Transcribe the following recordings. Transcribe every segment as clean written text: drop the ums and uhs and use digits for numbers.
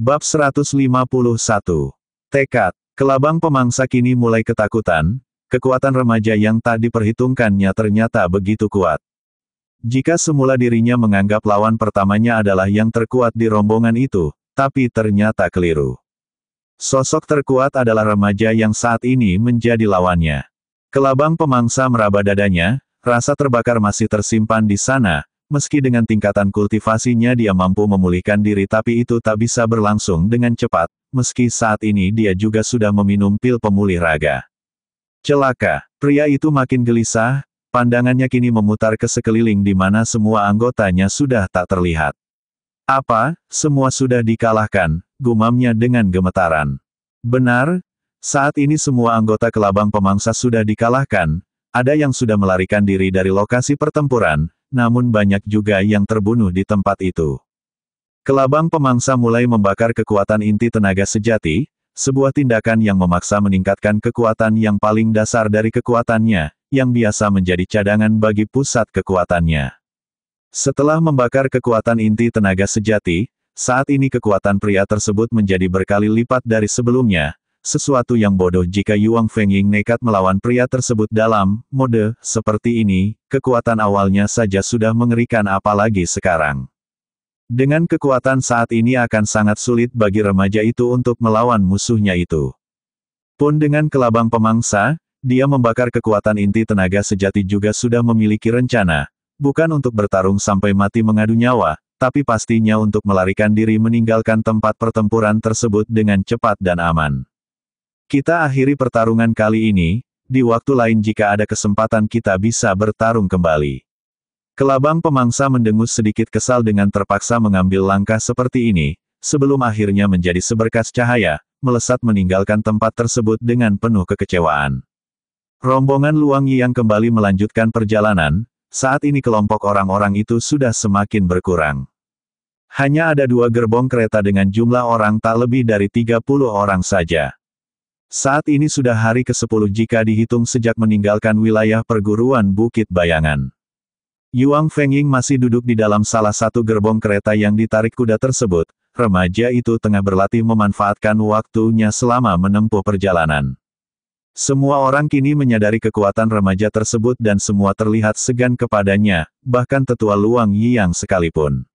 Bab 151. Tekad. Kelabang pemangsa kini mulai ketakutan, kekuatan remaja yang tak diperhitungkannya ternyata begitu kuat. Jika semula dirinya menganggap lawan pertamanya adalah yang terkuat di rombongan itu, tapi ternyata keliru. Sosok terkuat adalah remaja yang saat ini menjadi lawannya. Kelabang pemangsa meraba dadanya, rasa terbakar masih tersimpan di sana. Meski dengan tingkatan kultivasinya dia mampu memulihkan diri tapi itu tak bisa berlangsung dengan cepat, meski saat ini dia juga sudah meminum pil pemulih raga. Celaka, pria itu makin gelisah, pandangannya kini memutar ke sekeliling di mana semua anggotanya sudah tak terlihat. Apa, semua sudah dikalahkan, gumamnya dengan gemetaran. Benar, saat ini semua anggota kelabang pemangsa sudah dikalahkan, ada yang sudah melarikan diri dari lokasi pertempuran, namun banyak juga yang terbunuh di tempat itu. Kelabang pemangsa mulai membakar kekuatan inti tenaga sejati, sebuah tindakan yang memaksa meningkatkan kekuatan yang paling dasar dari kekuatannya, yang biasa menjadi cadangan bagi pusat kekuatannya. Setelah membakar kekuatan inti tenaga sejati, saat ini kekuatan pria tersebut menjadi berkali lipat dari sebelumnya, sesuatu yang bodoh jika Yuang Fengying nekat melawan pria tersebut dalam mode seperti ini, kekuatan awalnya saja sudah mengerikan apalagi sekarang. Dengan kekuatan saat ini akan sangat sulit bagi remaja itu untuk melawan musuhnya itu. Pun dengan kelabang pemangsa, dia membakar kekuatan inti tenaga sejati juga sudah memiliki rencana, bukan untuk bertarung sampai mati mengadu nyawa, tapi pastinya untuk melarikan diri meninggalkan tempat pertempuran tersebut dengan cepat dan aman. Kita akhiri pertarungan kali ini, di waktu lain jika ada kesempatan kita bisa bertarung kembali. Kelabang pemangsa mendengus sedikit kesal dengan terpaksa mengambil langkah seperti ini, sebelum akhirnya menjadi seberkas cahaya, melesat meninggalkan tempat tersebut dengan penuh kekecewaan. Rombongan Luang Yi yang kembali melanjutkan perjalanan, saat ini kelompok orang-orang itu sudah semakin berkurang. Hanya ada 2 gerbong kereta dengan jumlah orang tak lebih dari 30 orang saja. Saat ini sudah hari ke-10 jika dihitung sejak meninggalkan wilayah perguruan Bukit Bayangan. Yuang Fengying masih duduk di dalam salah satu gerbong kereta yang ditarik kuda tersebut, remaja itu tengah berlatih memanfaatkan waktunya selama menempuh perjalanan. Semua orang kini menyadari kekuatan remaja tersebut dan semua terlihat segan kepadanya, bahkan tetua Luang Yi yang sekalipun.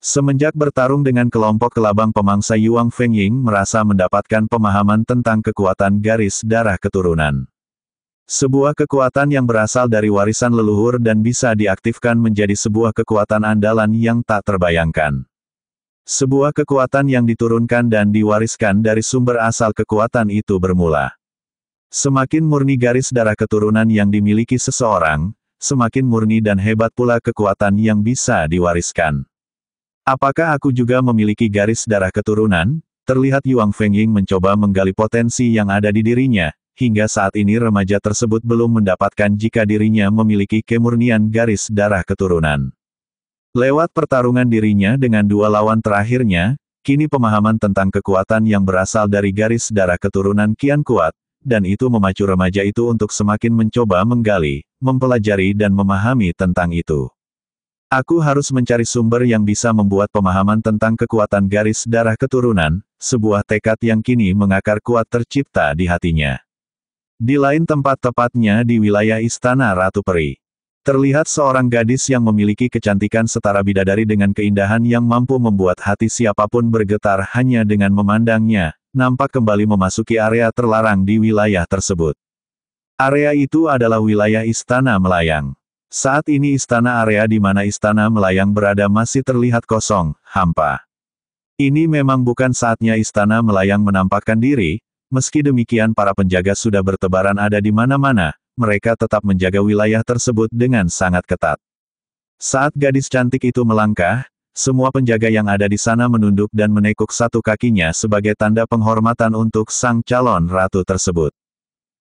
Semenjak bertarung dengan kelompok kelabang pemangsa Yuang Fengying merasa mendapatkan pemahaman tentang kekuatan garis darah keturunan. Sebuah kekuatan yang berasal dari warisan leluhur dan bisa diaktifkan menjadi sebuah kekuatan andalan yang tak terbayangkan. Sebuah kekuatan yang diturunkan dan diwariskan dari sumber asal kekuatan itu bermula. Semakin murni garis darah keturunan yang dimiliki seseorang, semakin murni dan hebat pula kekuatan yang bisa diwariskan. Apakah aku juga memiliki garis darah keturunan? Terlihat Yuang Fengying mencoba menggali potensi yang ada di dirinya, hingga saat ini remaja tersebut belum mendapatkan jika dirinya memiliki kemurnian garis darah keturunan. Lewat pertarungan dirinya dengan 2 lawan terakhirnya, kini pemahaman tentang kekuatan yang berasal dari garis darah keturunan kian kuat, dan itu memacu remaja itu untuk semakin mencoba menggali, mempelajari dan memahami tentang itu. Aku harus mencari sumber yang bisa membuat pemahaman tentang kekuatan garis darah keturunan, sebuah tekad yang kini mengakar kuat tercipta di hatinya. Di lain tempat tepatnya di wilayah Istana Ratu Peri. Terlihat seorang gadis yang memiliki kecantikan setara bidadari dengan keindahan yang mampu membuat hati siapapun bergetar hanya dengan memandangnya, nampak kembali memasuki area terlarang di wilayah tersebut. Area itu adalah wilayah Istana Melayang. Saat ini istana area di mana Istana Melayang berada masih terlihat kosong, hampa. Ini memang bukan saatnya Istana Melayang menampakkan diri, meski demikian para penjaga sudah bertebaran ada di mana-mana, mereka tetap menjaga wilayah tersebut dengan sangat ketat. Saat gadis cantik itu melangkah, semua penjaga yang ada di sana menunduk dan menekuk satu kakinya sebagai tanda penghormatan untuk sang calon ratu tersebut.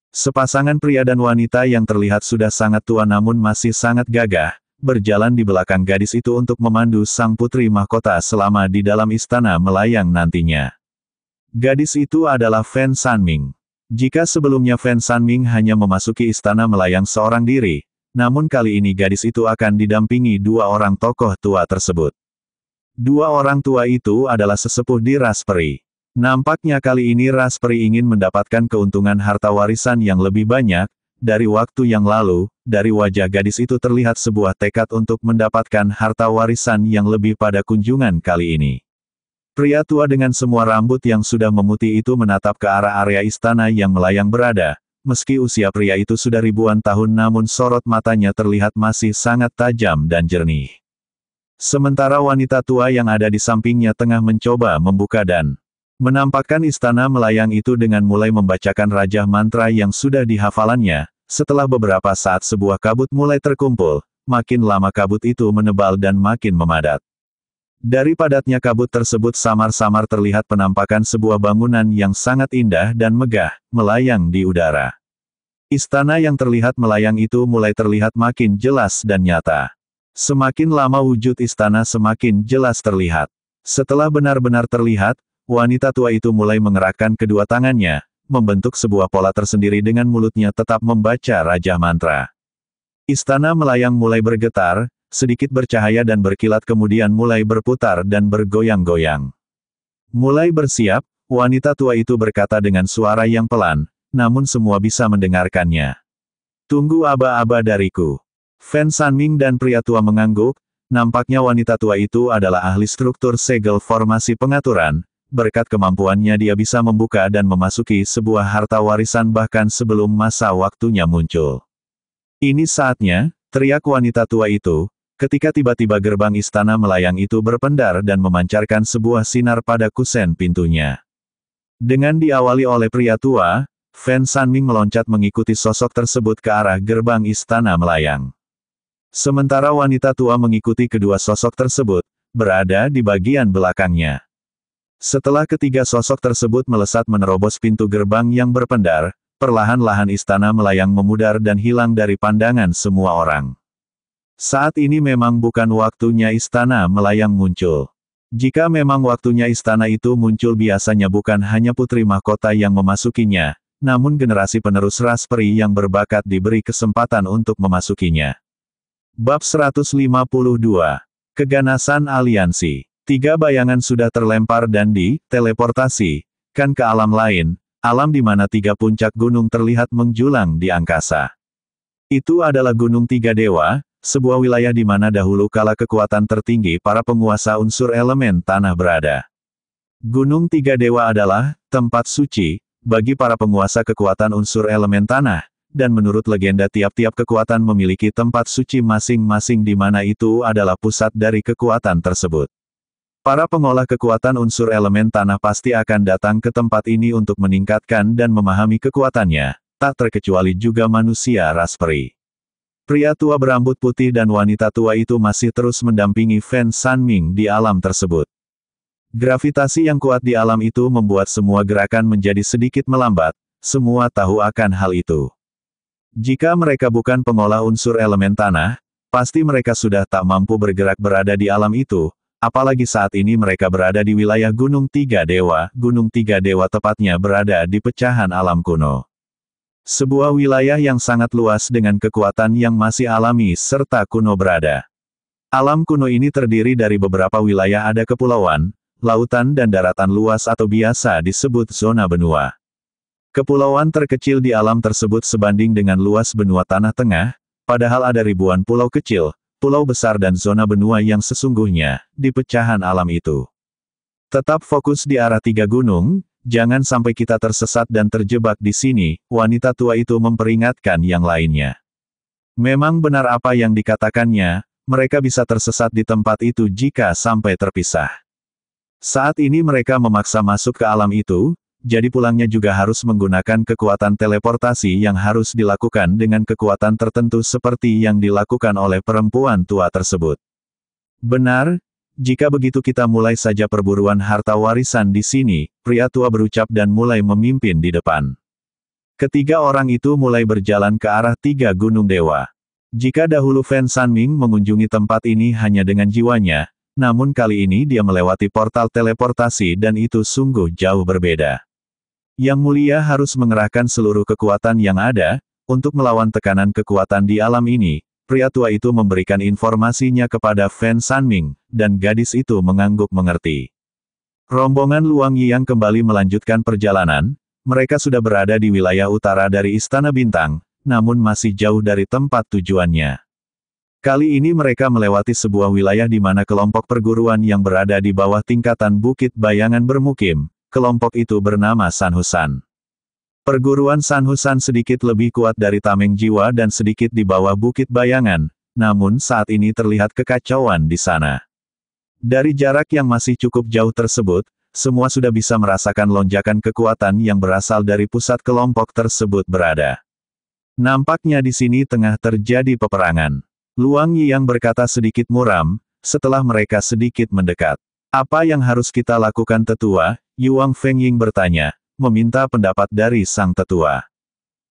Sepasangan pria dan wanita yang terlihat sudah sangat tua namun masih sangat gagah, berjalan di belakang gadis itu untuk memandu sang putri mahkota selama di dalam Istana Melayang nantinya. Gadis itu adalah Fan Sanming. Jika sebelumnya Fan Sanming hanya memasuki Istana Melayang seorang diri, namun kali ini gadis itu akan didampingi 2 orang tokoh tua tersebut. Dua orang tua itu adalah sesepuh di Raspberry. Nampaknya kali ini Raspberry ingin mendapatkan keuntungan harta warisan yang lebih banyak. Dari waktu yang lalu, dari wajah gadis itu terlihat sebuah tekad untuk mendapatkan harta warisan yang lebih pada kunjungan kali ini. Pria tua dengan semua rambut yang sudah memutih itu menatap ke arah area istana yang melayang berada. Meski usia pria itu sudah ribuan tahun namun sorot matanya terlihat masih sangat tajam dan jernih. Sementara wanita tua yang ada di sampingnya tengah mencoba membuka dan menampakkan istana melayang itu dengan mulai membacakan rajah mantra yang sudah dihafalannya. Setelah beberapa saat sebuah kabut mulai terkumpul, makin lama kabut itu menebal dan makin memadat. Dari padatnya kabut tersebut samar-samar terlihat penampakan sebuah bangunan yang sangat indah dan megah, melayang di udara. Istana yang terlihat melayang itu mulai terlihat makin jelas dan nyata. Semakin lama wujud istana semakin jelas terlihat. Setelah benar-benar terlihat, wanita tua itu mulai mengerahkan kedua tangannya, membentuk sebuah pola tersendiri dengan mulutnya tetap membaca rajah mantra. Istana melayang mulai bergetar, sedikit bercahaya dan berkilat kemudian mulai berputar dan bergoyang-goyang. Mulai bersiap, wanita tua itu berkata dengan suara yang pelan, namun semua bisa mendengarkannya. Tunggu aba-aba dariku. Fan Sanming dan pria tua mengangguk, nampaknya wanita tua itu adalah ahli struktur segel formasi pengaturan. Berkat kemampuannya dia bisa membuka dan memasuki sebuah harta warisan bahkan sebelum masa waktunya muncul. Ini saatnya, teriak wanita tua itu, ketika tiba-tiba gerbang istana melayang itu berpendar dan memancarkan sebuah sinar pada kusen pintunya. Dengan diawali oleh pria tua, Fan Sanming meloncat mengikuti sosok tersebut ke arah gerbang istana melayang. Sementara wanita tua mengikuti kedua sosok tersebut, berada di bagian belakangnya. Setelah ketiga sosok tersebut melesat menerobos pintu gerbang yang berpendar, perlahan-lahan istana melayang memudar dan hilang dari pandangan semua orang. Saat ini memang bukan waktunya istana melayang muncul. Jika memang waktunya istana itu muncul biasanya bukan hanya putri mahkota yang memasukinya, namun generasi penerus Raspberry yang berbakat diberi kesempatan untuk memasukinya. Bab 152. Keganasan Aliansi. 3 bayangan sudah terlempar dan diteleportasikan ke alam lain, alam di mana 3 puncak gunung terlihat menjulang di angkasa. Itu adalah Gunung Tiga Dewa, sebuah wilayah di mana dahulu kala kekuatan tertinggi para penguasa unsur elemen tanah berada. Gunung Tiga Dewa adalah tempat suci bagi para penguasa kekuatan unsur elemen tanah, dan menurut legenda tiap-tiap kekuatan memiliki tempat suci masing-masing di mana itu adalah pusat dari kekuatan tersebut. Para pengolah kekuatan unsur elemen tanah pasti akan datang ke tempat ini untuk meningkatkan dan memahami kekuatannya, tak terkecuali juga manusia Raspberry. Pria tua berambut putih dan wanita tua itu masih terus mendampingi Fan Sanming di alam tersebut. Gravitasi yang kuat di alam itu membuat semua gerakan menjadi sedikit melambat, semua tahu akan hal itu. Jika mereka bukan pengolah unsur elemen tanah, pasti mereka sudah tak mampu bergerak berada di alam itu. Apalagi saat ini mereka berada di wilayah Gunung Tiga Dewa tepatnya berada di pecahan alam kuno. Sebuah wilayah yang sangat luas dengan kekuatan yang masih alami serta kuno berada. Alam kuno ini terdiri dari beberapa wilayah ada kepulauan, lautan dan daratan luas atau biasa disebut zona benua. Kepulauan terkecil di alam tersebut sebanding dengan luas benua tanah tengah, padahal ada ribuan pulau kecil, pulau besar dan zona benua yang sesungguhnya, di pecahan alam itu. Tetap fokus di arah 3 gunung, jangan sampai kita tersesat dan terjebak di sini, wanita tua itu memperingatkan yang lainnya. Memang benar apa yang dikatakannya, mereka bisa tersesat di tempat itu jika sampai terpisah. Saat ini mereka memaksa masuk ke alam itu, jadi pulangnya juga harus menggunakan kekuatan teleportasi yang harus dilakukan dengan kekuatan tertentu seperti yang dilakukan oleh perempuan tua tersebut. Benar, jika begitu kita mulai saja perburuan harta warisan di sini, pria tua berucap dan mulai memimpin di depan. Ketiga orang itu mulai berjalan ke arah 3 gunung dewa. Jika dahulu Fan Sanming mengunjungi tempat ini hanya dengan jiwanya, namun kali ini dia melewati portal teleportasi dan itu sungguh jauh berbeda. Yang mulia harus mengerahkan seluruh kekuatan yang ada, untuk melawan tekanan kekuatan di alam ini, pria tua itu memberikan informasinya kepada Fan Sanming, dan gadis itu mengangguk mengerti. Rombongan Luang Yiyang kembali melanjutkan perjalanan, mereka sudah berada di wilayah utara dari Istana Bintang, namun masih jauh dari tempat tujuannya. Kali ini mereka melewati sebuah wilayah di mana kelompok perguruan yang berada di bawah tingkatan Bukit Bayangan bermukim. Kelompok itu bernama Sanhusan. Perguruan Sanhusan sedikit lebih kuat dari Tameng Jiwa dan sedikit di bawah Bukit Bayangan, namun saat ini terlihat kekacauan di sana. Dari jarak yang masih cukup jauh tersebut, semua sudah bisa merasakan lonjakan kekuatan yang berasal dari pusat kelompok tersebut berada. Nampaknya di sini tengah terjadi peperangan. Luang Yiyang berkata sedikit muram, setelah mereka sedikit mendekat. Apa yang harus kita lakukan tetua? Yuang Fengying bertanya, meminta pendapat dari sang tetua.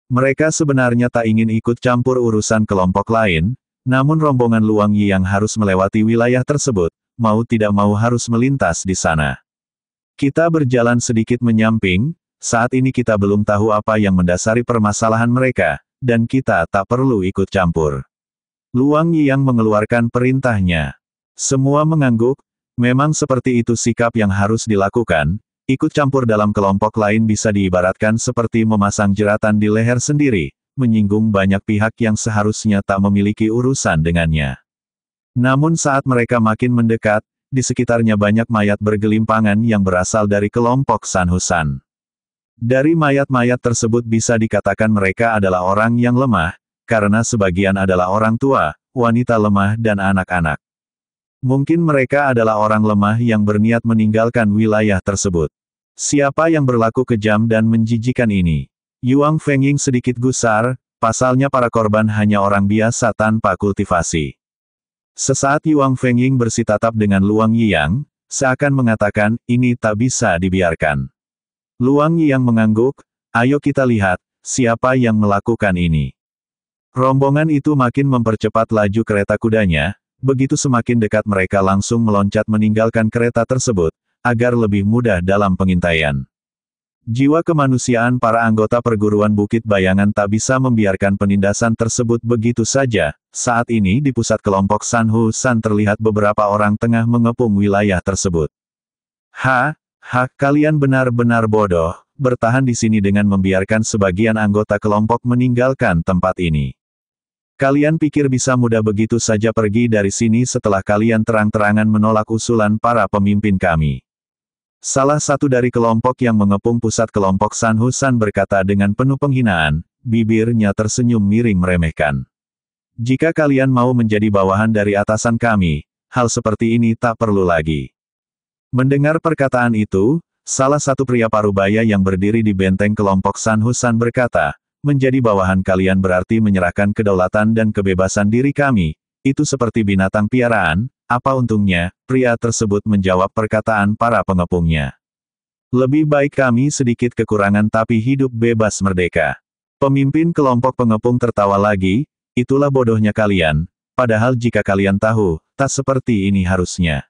Mereka sebenarnya tak ingin ikut campur urusan kelompok lain, namun rombongan Luang Yiyang harus melewati wilayah tersebut, mau tidak mau harus melintas di sana. Kita berjalan sedikit menyamping, saat ini kita belum tahu apa yang mendasari permasalahan mereka, dan kita tak perlu ikut campur. Luang Yiyang mengeluarkan perintahnya. Semua mengangguk, memang seperti itu sikap yang harus dilakukan. Ikut campur dalam kelompok lain bisa diibaratkan seperti memasang jeratan di leher sendiri, menyinggung banyak pihak yang seharusnya tak memiliki urusan dengannya. Namun saat mereka makin mendekat, di sekitarnya banyak mayat bergelimpangan yang berasal dari kelompok Sanhusan. Dari mayat-mayat tersebut bisa dikatakan mereka adalah orang yang lemah, karena sebagian adalah orang tua, wanita lemah dan anak-anak. Mungkin mereka adalah orang lemah yang berniat meninggalkan wilayah tersebut. Siapa yang berlaku kejam dan menjijikan ini? Yuang Fengying sedikit gusar, pasalnya para korban hanya orang biasa tanpa kultivasi. Sesaat Yuang Fengying bersitatap dengan Luang Yiyang, seakan mengatakan, ini tak bisa dibiarkan. Luang Yiyang mengangguk, ayo kita lihat, siapa yang melakukan ini. Rombongan itu makin mempercepat laju kereta kudanya, begitu semakin dekat mereka langsung meloncat meninggalkan kereta tersebut, agar lebih mudah dalam pengintaian. Jiwa kemanusiaan para anggota perguruan Bukit Bayangan tak bisa membiarkan penindasan tersebut begitu saja. Saat ini di pusat kelompok Sanhusan terlihat beberapa orang tengah mengepung wilayah tersebut. Kalian benar-benar bodoh, bertahan di sini dengan membiarkan sebagian anggota kelompok meninggalkan tempat ini. Kalian pikir bisa mudah begitu saja pergi dari sini setelah kalian terang-terangan menolak usulan para pemimpin kami. Salah satu dari kelompok yang mengepung pusat kelompok Sanhusan berkata dengan penuh penghinaan, bibirnya tersenyum miring meremehkan. Jika kalian mau menjadi bawahan dari atasan kami, hal seperti ini tak perlu lagi. Mendengar perkataan itu, salah satu pria parubaya yang berdiri di benteng kelompok Sanhusan berkata, menjadi bawahan kalian berarti menyerahkan kedaulatan dan kebebasan diri kami, itu seperti binatang piaraan, apa untungnya? Pria tersebut menjawab perkataan para pengepungnya. Lebih baik kami sedikit kekurangan tapi hidup bebas merdeka. Pemimpin kelompok pengepung tertawa lagi, itulah bodohnya kalian, padahal jika kalian tahu, tak seperti ini harusnya.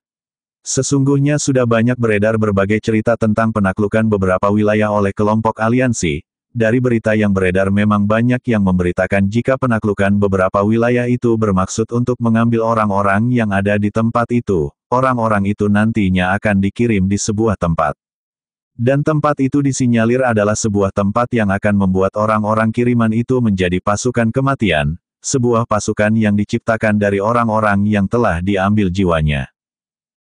Sesungguhnya sudah banyak beredar berbagai cerita tentang penaklukan beberapa wilayah oleh kelompok aliansi. Dari berita yang beredar memang banyak yang memberitakan jika penaklukan beberapa wilayah itu bermaksud untuk mengambil orang-orang yang ada di tempat itu. Orang-orang itu nantinya akan dikirim di sebuah tempat. Dan tempat itu disinyalir adalah sebuah tempat yang akan membuat orang-orang kiriman itu menjadi pasukan kematian, sebuah pasukan yang diciptakan dari orang-orang yang telah diambil jiwanya.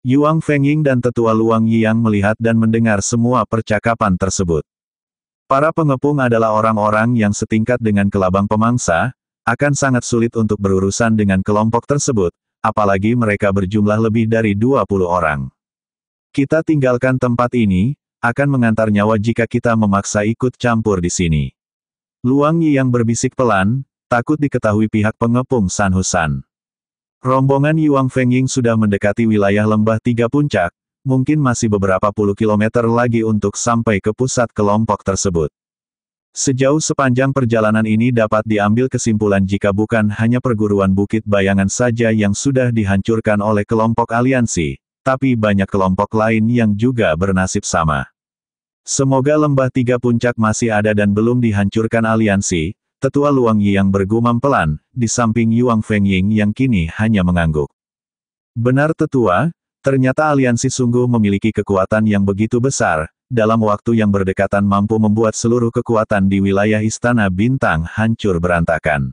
Yuang Fengying dan tetua Luang Yiyang melihat dan mendengar semua percakapan tersebut. Para pengepung adalah orang-orang yang setingkat dengan kelabang pemangsa, akan sangat sulit untuk berurusan dengan kelompok tersebut, apalagi mereka berjumlah lebih dari 20 orang. Kita tinggalkan tempat ini, akan mengantar nyawa jika kita memaksa ikut campur di sini. Luang Yiyang berbisik pelan, takut diketahui pihak pengepung Sanhusan. Rombongan Yuang Fengying sudah mendekati wilayah lembah Tiga Puncak, mungkin masih beberapa puluh kilometer lagi untuk sampai ke pusat kelompok tersebut. Sejauh sepanjang perjalanan ini dapat diambil kesimpulan jika bukan hanya perguruan Bukit Bayangan saja yang sudah dihancurkan oleh kelompok aliansi, tapi banyak kelompok lain yang juga bernasib sama. Semoga lembah Tiga Puncak masih ada dan belum dihancurkan aliansi, Tetua Luang Yi yang bergumam pelan, di samping Yuang Fengying yang kini hanya mengangguk. Benar Tetua, ternyata aliansi sungguh memiliki kekuatan yang begitu besar, dalam waktu yang berdekatan mampu membuat seluruh kekuatan di wilayah Istana Bintang hancur berantakan.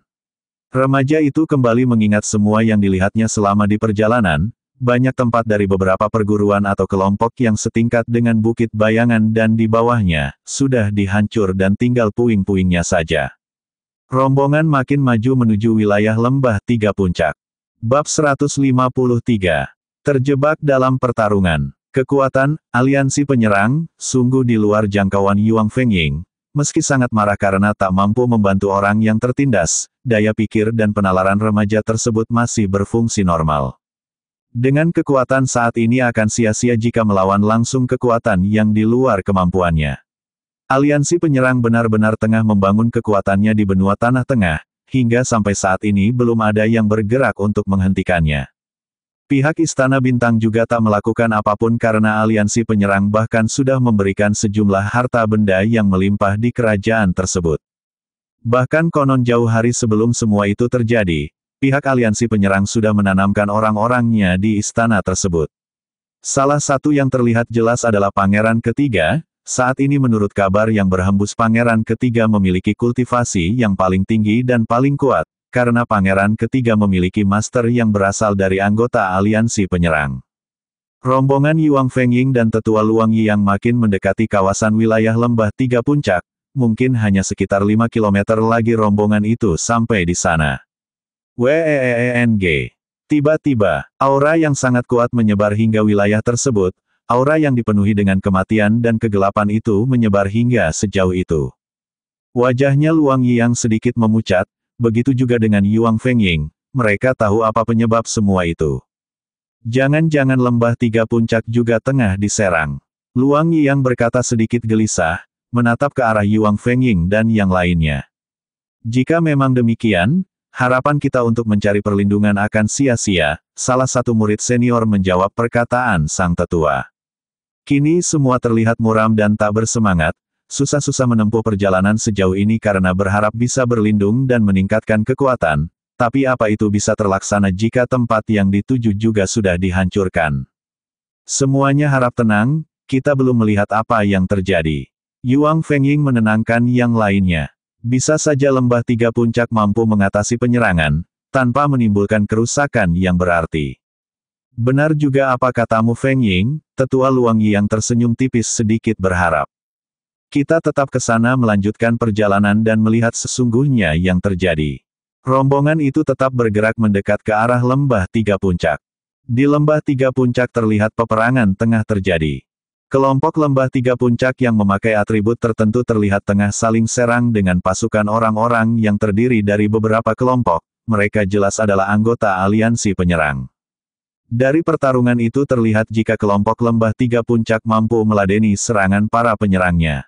Remaja itu kembali mengingat semua yang dilihatnya selama di perjalanan, banyak tempat dari beberapa perguruan atau kelompok yang setingkat dengan Bukit Bayangan dan di bawahnya, sudah dihancur dan tinggal puing-puingnya saja. Rombongan makin maju menuju wilayah Lembah Tiga Puncak. Bab 153. Terjebak dalam pertarungan. Kekuatan, aliansi penyerang, sungguh di luar jangkauan Yuang Fengying. Meski sangat marah karena tak mampu membantu orang yang tertindas, daya pikir dan penalaran remaja tersebut masih berfungsi normal. Dengan kekuatan saat ini akan sia-sia jika melawan langsung kekuatan yang di luar kemampuannya. Aliansi penyerang benar-benar tengah membangun kekuatannya di benua Tanah Tengah, hingga sampai saat ini belum ada yang bergerak untuk menghentikannya. Pihak Istana Bintang juga tak melakukan apapun karena aliansi penyerang bahkan sudah memberikan sejumlah harta benda yang melimpah di kerajaan tersebut. Bahkan konon jauh hari sebelum semua itu terjadi, pihak aliansi penyerang sudah menanamkan orang-orangnya di istana tersebut. Salah satu yang terlihat jelas adalah Pangeran Ketiga. Saat ini menurut kabar yang berhembus Pangeran Ketiga memiliki kultivasi yang paling tinggi dan paling kuat, karena Pangeran Ketiga memiliki master yang berasal dari anggota aliansi penyerang. Rombongan Yuang Fengying dan Tetua Luang Yi yang makin mendekati kawasan wilayah Lembah Tiga Puncak, mungkin hanya sekitar 5 km lagi rombongan itu sampai di sana. WEENG. Tiba-tiba, aura yang sangat kuat menyebar hingga wilayah tersebut, aura yang dipenuhi dengan kematian dan kegelapan itu menyebar hingga sejauh itu. Wajahnya Luang Yi yang sedikit memucat, begitu juga dengan Yuang Fengying, mereka tahu apa penyebab semua itu. Jangan-jangan Lembah Tiga Puncak juga tengah diserang. Luang Yi yang berkata sedikit gelisah, menatap ke arah Yuang Fengying dan yang lainnya. Jika memang demikian, harapan kita untuk mencari perlindungan akan sia-sia, salah satu murid senior menjawab perkataan sang tetua. Kini semua terlihat muram dan tak bersemangat, susah-susah menempuh perjalanan sejauh ini karena berharap bisa berlindung dan meningkatkan kekuatan, tapi apa itu bisa terlaksana jika tempat yang dituju juga sudah dihancurkan? Semuanya harap tenang, kita belum melihat apa yang terjadi. Yuang Fengying menenangkan yang lainnya. Bisa saja Lembah Tiga Puncak mampu mengatasi penyerangan, tanpa menimbulkan kerusakan yang berarti. Benar juga apa katamu Fengying, Tetua Luang Yi yang tersenyum tipis sedikit berharap. Kita tetap ke sana melanjutkan perjalanan dan melihat sesungguhnya yang terjadi. Rombongan itu tetap bergerak mendekat ke arah Lembah Tiga Puncak. Di Lembah Tiga Puncak terlihat peperangan tengah terjadi. Kelompok Lembah Tiga Puncak yang memakai atribut tertentu terlihat tengah saling serang dengan pasukan orang-orang yang terdiri dari beberapa kelompok, mereka jelas adalah anggota aliansi penyerang. Dari pertarungan itu terlihat jika kelompok Lembah Tiga Puncak mampu meladeni serangan para penyerangnya.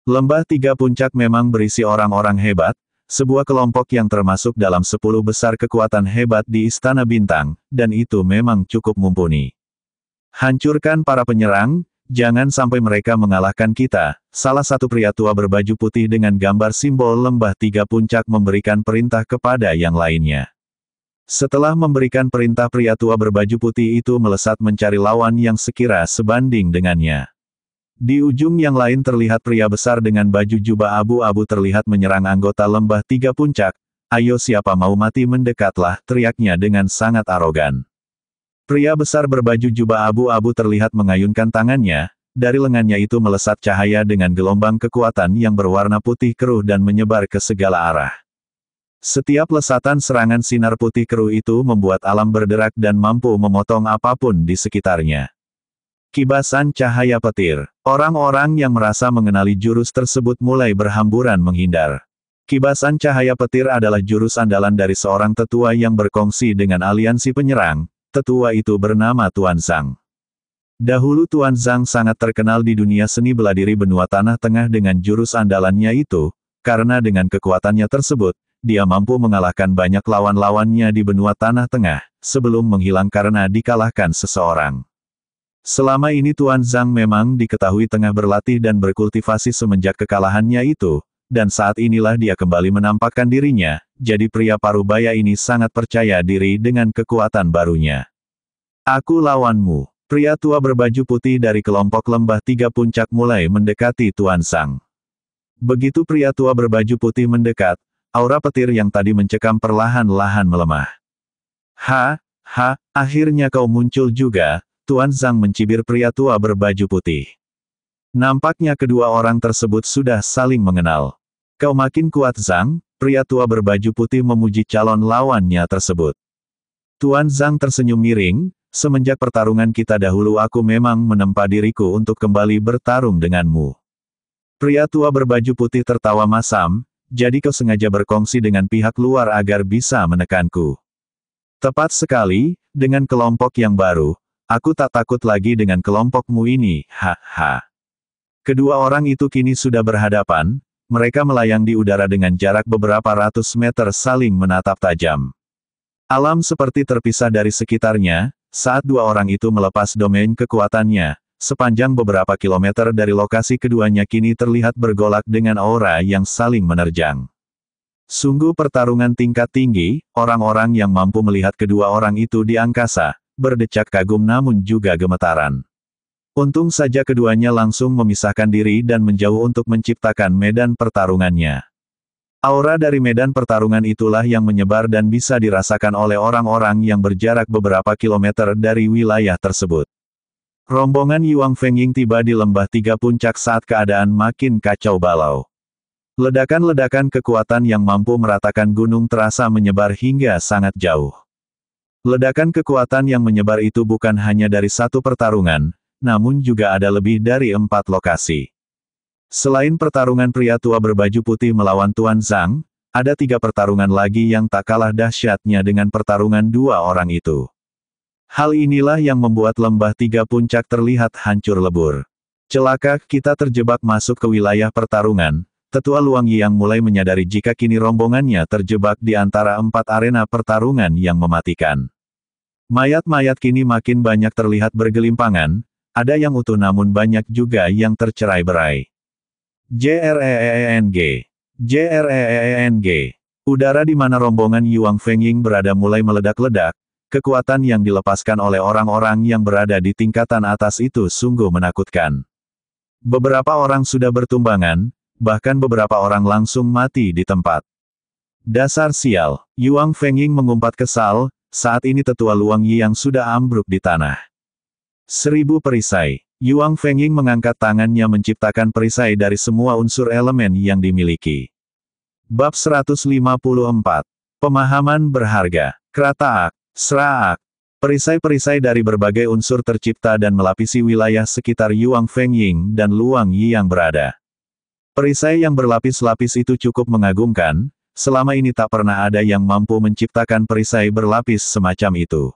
Lembah Tiga Puncak memang berisi orang-orang hebat, sebuah kelompok yang termasuk dalam 10 besar kekuatan hebat di Istana Bintang, dan itu memang cukup mumpuni. Hancurkan para penyerang, jangan sampai mereka mengalahkan kita, salah satu pria tua berbaju putih dengan gambar simbol Lembah Tiga Puncak memberikan perintah kepada yang lainnya. Setelah memberikan perintah pria tua berbaju putih itu melesat mencari lawan yang sekira sebanding dengannya. Di ujung yang lain terlihat pria besar dengan baju jubah abu-abu terlihat menyerang anggota Lembah Tiga Puncak. Ayo siapa mau mati mendekatlah, teriaknya dengan sangat arogan. Pria besar berbaju jubah abu-abu terlihat mengayunkan tangannya, dari lengannya itu melesat cahaya dengan gelombang kekuatan yang berwarna putih keruh dan menyebar ke segala arah. Setiap lesatan serangan sinar putih keruh itu membuat alam berderak dan mampu memotong apapun di sekitarnya. Kibasan cahaya petir. Orang-orang yang merasa mengenali jurus tersebut mulai berhamburan menghindar. Kibasan cahaya petir adalah jurus andalan dari seorang tetua yang berkongsi dengan aliansi penyerang. Tetua itu bernama Tuan Zhang. Dahulu Tuan Zhang sangat terkenal di dunia seni bela diri benua Tanah Tengah dengan jurus andalannya itu, karena dengan kekuatannya tersebut, dia mampu mengalahkan banyak lawan-lawannya di benua Tanah Tengah, sebelum menghilang karena dikalahkan seseorang. Selama ini Tuan Zhang memang diketahui tengah berlatih dan berkultivasi semenjak kekalahannya itu, dan saat inilah dia kembali menampakkan dirinya, jadi pria parubaya ini sangat percaya diri dengan kekuatan barunya. Aku lawanmu. Pria tua berbaju putih dari kelompok lembah tiga puncak mulai mendekati Tuan Zhang. Begitu pria tua berbaju putih mendekat, aura petir yang tadi mencekam perlahan-lahan melemah. Akhirnya kau muncul juga, Tuan Zhang mencibir pria tua berbaju putih. Nampaknya kedua orang tersebut sudah saling mengenal. Kau makin kuat Zhang, pria tua berbaju putih memuji calon lawannya tersebut. Tuan Zhang tersenyum miring, semenjak pertarungan kita dahulu aku memang menempa diriku untuk kembali bertarung denganmu. Pria tua berbaju putih tertawa masam, jadi kau sengaja berkongsi dengan pihak luar agar bisa menekanku. Tepat sekali, dengan kelompok yang baru, aku tak takut lagi dengan kelompokmu ini, Kedua orang itu kini sudah berhadapan, mereka melayang di udara dengan jarak beberapa ratus meter saling menatap tajam. Alam seperti terpisah dari sekitarnya, saat dua orang itu melepas domain kekuatannya, sepanjang beberapa kilometer dari lokasi keduanya kini terlihat bergolak dengan aura yang saling menerjang. Sungguh pertarungan tingkat tinggi, orang-orang yang mampu melihat kedua orang itu di angkasa, berdecak kagum namun juga gemetaran. Untung saja keduanya langsung memisahkan diri dan menjauh untuk menciptakan medan pertarungannya. Aura dari medan pertarungan itulah yang menyebar dan bisa dirasakan oleh orang-orang yang berjarak beberapa kilometer dari wilayah tersebut. Rombongan Yuang Fengying tiba di lembah tiga puncak saat keadaan makin kacau balau. Ledakan-ledakan kekuatan yang mampu meratakan gunung terasa menyebar hingga sangat jauh. Ledakan kekuatan yang menyebar itu bukan hanya dari satu pertarungan, namun juga ada lebih dari 4 lokasi. Selain pertarungan pria tua berbaju putih melawan Tuan Zhang, ada 3 pertarungan lagi yang tak kalah dahsyatnya dengan pertarungan dua orang itu. Hal inilah yang membuat lembah tiga puncak terlihat hancur lebur. Celaka, kita terjebak masuk ke wilayah pertarungan. Tetua Luang Yang mulai menyadari jika kini rombongannya terjebak di antara 4 arena pertarungan yang mematikan. Mayat-mayat kini makin banyak terlihat bergelimpangan, ada yang utuh namun banyak juga yang tercerai-berai. JREENG. Udara di mana rombongan Yuang Fengying berada mulai meledak-ledak, kekuatan yang dilepaskan oleh orang-orang yang berada di tingkatan atas itu sungguh menakutkan. Beberapa orang sudah bertumbangan, bahkan beberapa orang langsung mati di tempat. Dasar sial, Yuang Fengying mengumpat kesal, saat ini tetua Luang Yi yang sudah ambruk di tanah. 1000 perisai. Yuang Fengying mengangkat tangannya menciptakan perisai dari semua unsur elemen yang dimiliki. Bab 154. Pemahaman berharga. Krataak, Sraak. Perisai-perisai dari berbagai unsur tercipta dan melapisi wilayah sekitar Yuang Fengying dan Luang Yi yang berada. Perisai yang berlapis-lapis itu cukup mengagumkan, selama ini tak pernah ada yang mampu menciptakan perisai berlapis semacam itu.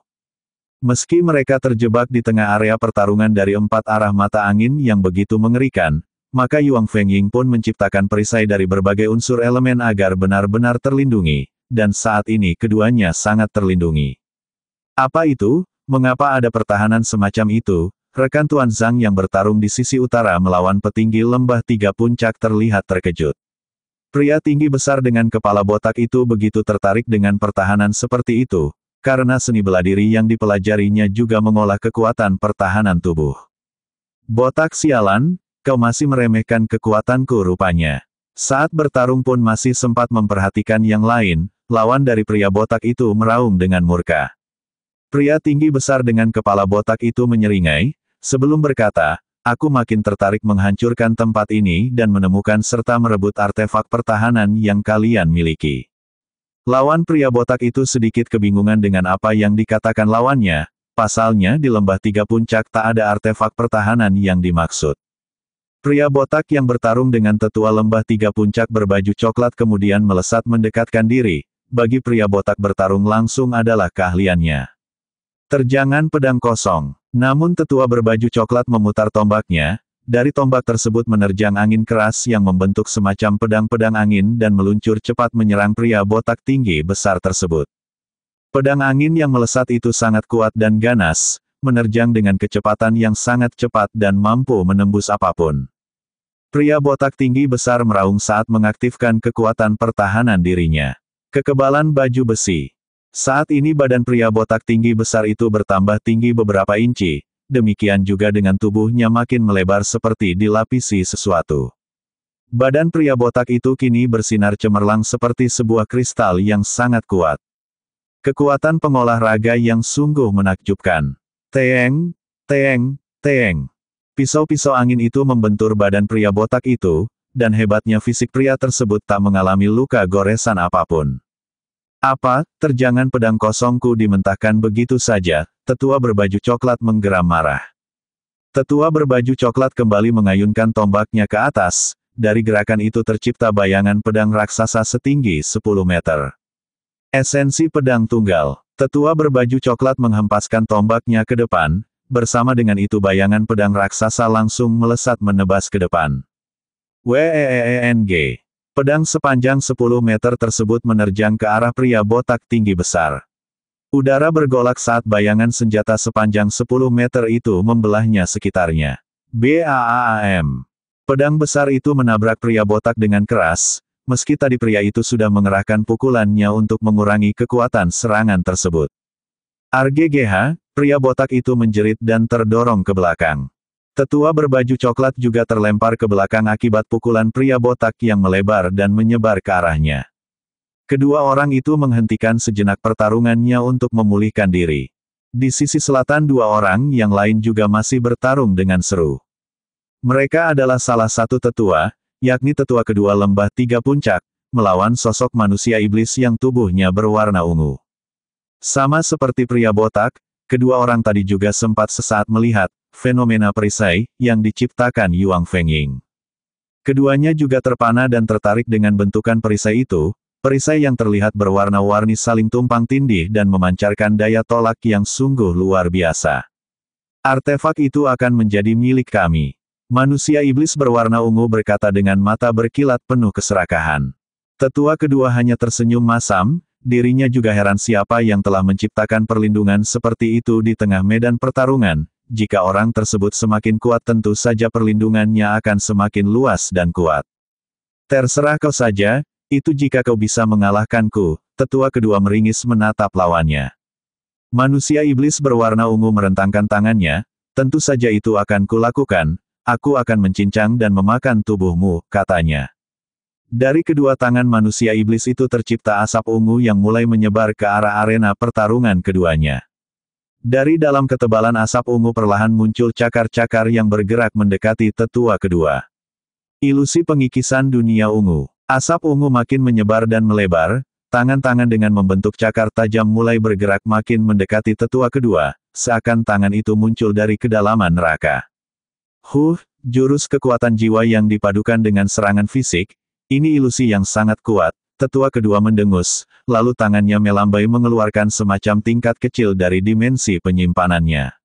Meski mereka terjebak di tengah area pertarungan dari 4 arah mata angin yang begitu mengerikan, maka Yuang Fengying pun menciptakan perisai dari berbagai unsur elemen agar benar-benar terlindungi, dan saat ini keduanya sangat terlindungi. Apa itu? Mengapa ada pertahanan semacam itu? Rekan Tuan Zhang yang bertarung di sisi utara melawan petinggi lembah tiga puncak terlihat terkejut. Pria tinggi besar dengan kepala botak itu begitu tertarik dengan pertahanan seperti itu, karena seni bela diri yang dipelajarinya juga mengolah kekuatan pertahanan tubuh. Botak sialan, kau masih meremehkan kekuatanku rupanya. Saat bertarung pun masih sempat memperhatikan yang lain, lawan dari pria botak itu meraung dengan murka. Pria tinggi besar dengan kepala botak itu menyeringai, sebelum berkata, aku makin tertarik menghancurkan tempat ini dan menemukan serta merebut artefak pertahanan yang kalian miliki. Lawan pria botak itu sedikit kebingungan dengan apa yang dikatakan lawannya, pasalnya di lembah tiga puncak tak ada artefak pertahanan yang dimaksud. Pria botak yang bertarung dengan tetua lembah tiga puncak berbaju coklat kemudian melesat mendekatkan diri, bagi pria botak bertarung langsung adalah keahliannya. Terjangan pedang kosong, namun tetua berbaju coklat memutar tombaknya, dari tombak tersebut menerjang angin keras yang membentuk semacam pedang-pedang angin dan meluncur cepat menyerang pria botak tinggi besar tersebut. Pedang angin yang melesat itu sangat kuat dan ganas, menerjang dengan kecepatan yang sangat cepat dan mampu menembus apapun. Pria botak tinggi besar meraung saat mengaktifkan kekuatan pertahanan dirinya. Kekebalan baju besi. Saat ini badan pria botak tinggi besar itu bertambah tinggi beberapa inci, demikian juga dengan tubuhnya makin melebar seperti dilapisi sesuatu. Badan pria botak itu kini bersinar cemerlang seperti sebuah kristal yang sangat kuat. Kekuatan pengolah raga yang sungguh menakjubkan. Teeng, teeng, teeng. Pisau-pisau angin itu membentur badan pria botak itu, dan hebatnya fisik pria tersebut tak mengalami luka goresan apapun. Apa, terjangan pedang kosongku dimentahkan begitu saja, tetua berbaju coklat menggeram marah. Tetua berbaju coklat kembali mengayunkan tombaknya ke atas, dari gerakan itu tercipta bayangan pedang raksasa setinggi 10 meter. Esensi pedang tunggal. Tetua berbaju coklat menghempaskan tombaknya ke depan, bersama dengan itu bayangan pedang raksasa langsung melesat menebas ke depan. Weeng. Pedang sepanjang 10 meter tersebut menerjang ke arah pria botak tinggi besar. Udara bergolak saat bayangan senjata sepanjang 10 meter itu membelahnya sekitarnya. BAAM. Pedang besar itu menabrak pria botak dengan keras, meski tadi pria itu sudah mengerahkan pukulannya untuk mengurangi kekuatan serangan tersebut. RGGH, pria botak itu menjerit dan terdorong ke belakang. Tetua berbaju coklat juga terlempar ke belakang akibat pukulan pria botak yang melebar dan menyebar ke arahnya. Kedua orang itu menghentikan sejenak pertarungannya untuk memulihkan diri. Di sisi selatan dua orang yang lain juga masih bertarung dengan seru. Mereka adalah salah satu tetua, yakni tetua kedua lembah tiga puncak, melawan sosok manusia iblis yang tubuhnya berwarna ungu. Sama seperti pria botak, kedua orang tadi juga sempat sesaat melihat fenomena perisai yang diciptakan Yuang Fengying. Keduanya juga terpana dan tertarik dengan bentukan perisai itu, perisai yang terlihat berwarna-warni saling tumpang tindih dan memancarkan daya tolak yang sungguh luar biasa. Artefak itu akan menjadi milik kami. Manusia iblis berwarna ungu berkata dengan mata berkilat penuh keserakahan. Tetua kedua hanya tersenyum masam, dirinya juga heran siapa yang telah menciptakan perlindungan seperti itu di tengah medan pertarungan. Jika orang tersebut semakin kuat tentu saja perlindungannya akan semakin luas dan kuat. Terserah kau saja, itu jika kau bisa mengalahkanku, tetua kedua meringis menatap lawannya. Manusia iblis berwarna ungu merentangkan tangannya, tentu saja itu akan kulakukan, aku akan mencincang dan memakan tubuhmu, katanya. Dari kedua tangan manusia iblis itu tercipta asap ungu yang mulai menyebar ke arah arena pertarungan keduanya. Dari dalam ketebalan asap ungu perlahan muncul cakar-cakar yang bergerak mendekati tetua kedua. Ilusi pengikisan dunia ungu. Asap ungu makin menyebar dan melebar, tangan-tangan dengan membentuk cakar tajam mulai bergerak makin mendekati tetua kedua, seakan tangan itu muncul dari kedalaman neraka. Jurus kekuatan jiwa yang dipadukan dengan serangan fisik, ini ilusi yang sangat kuat. Tetua kedua mendengus, lalu tangannya melambai mengeluarkan semacam tingkat kecil dari dimensi penyimpanannya.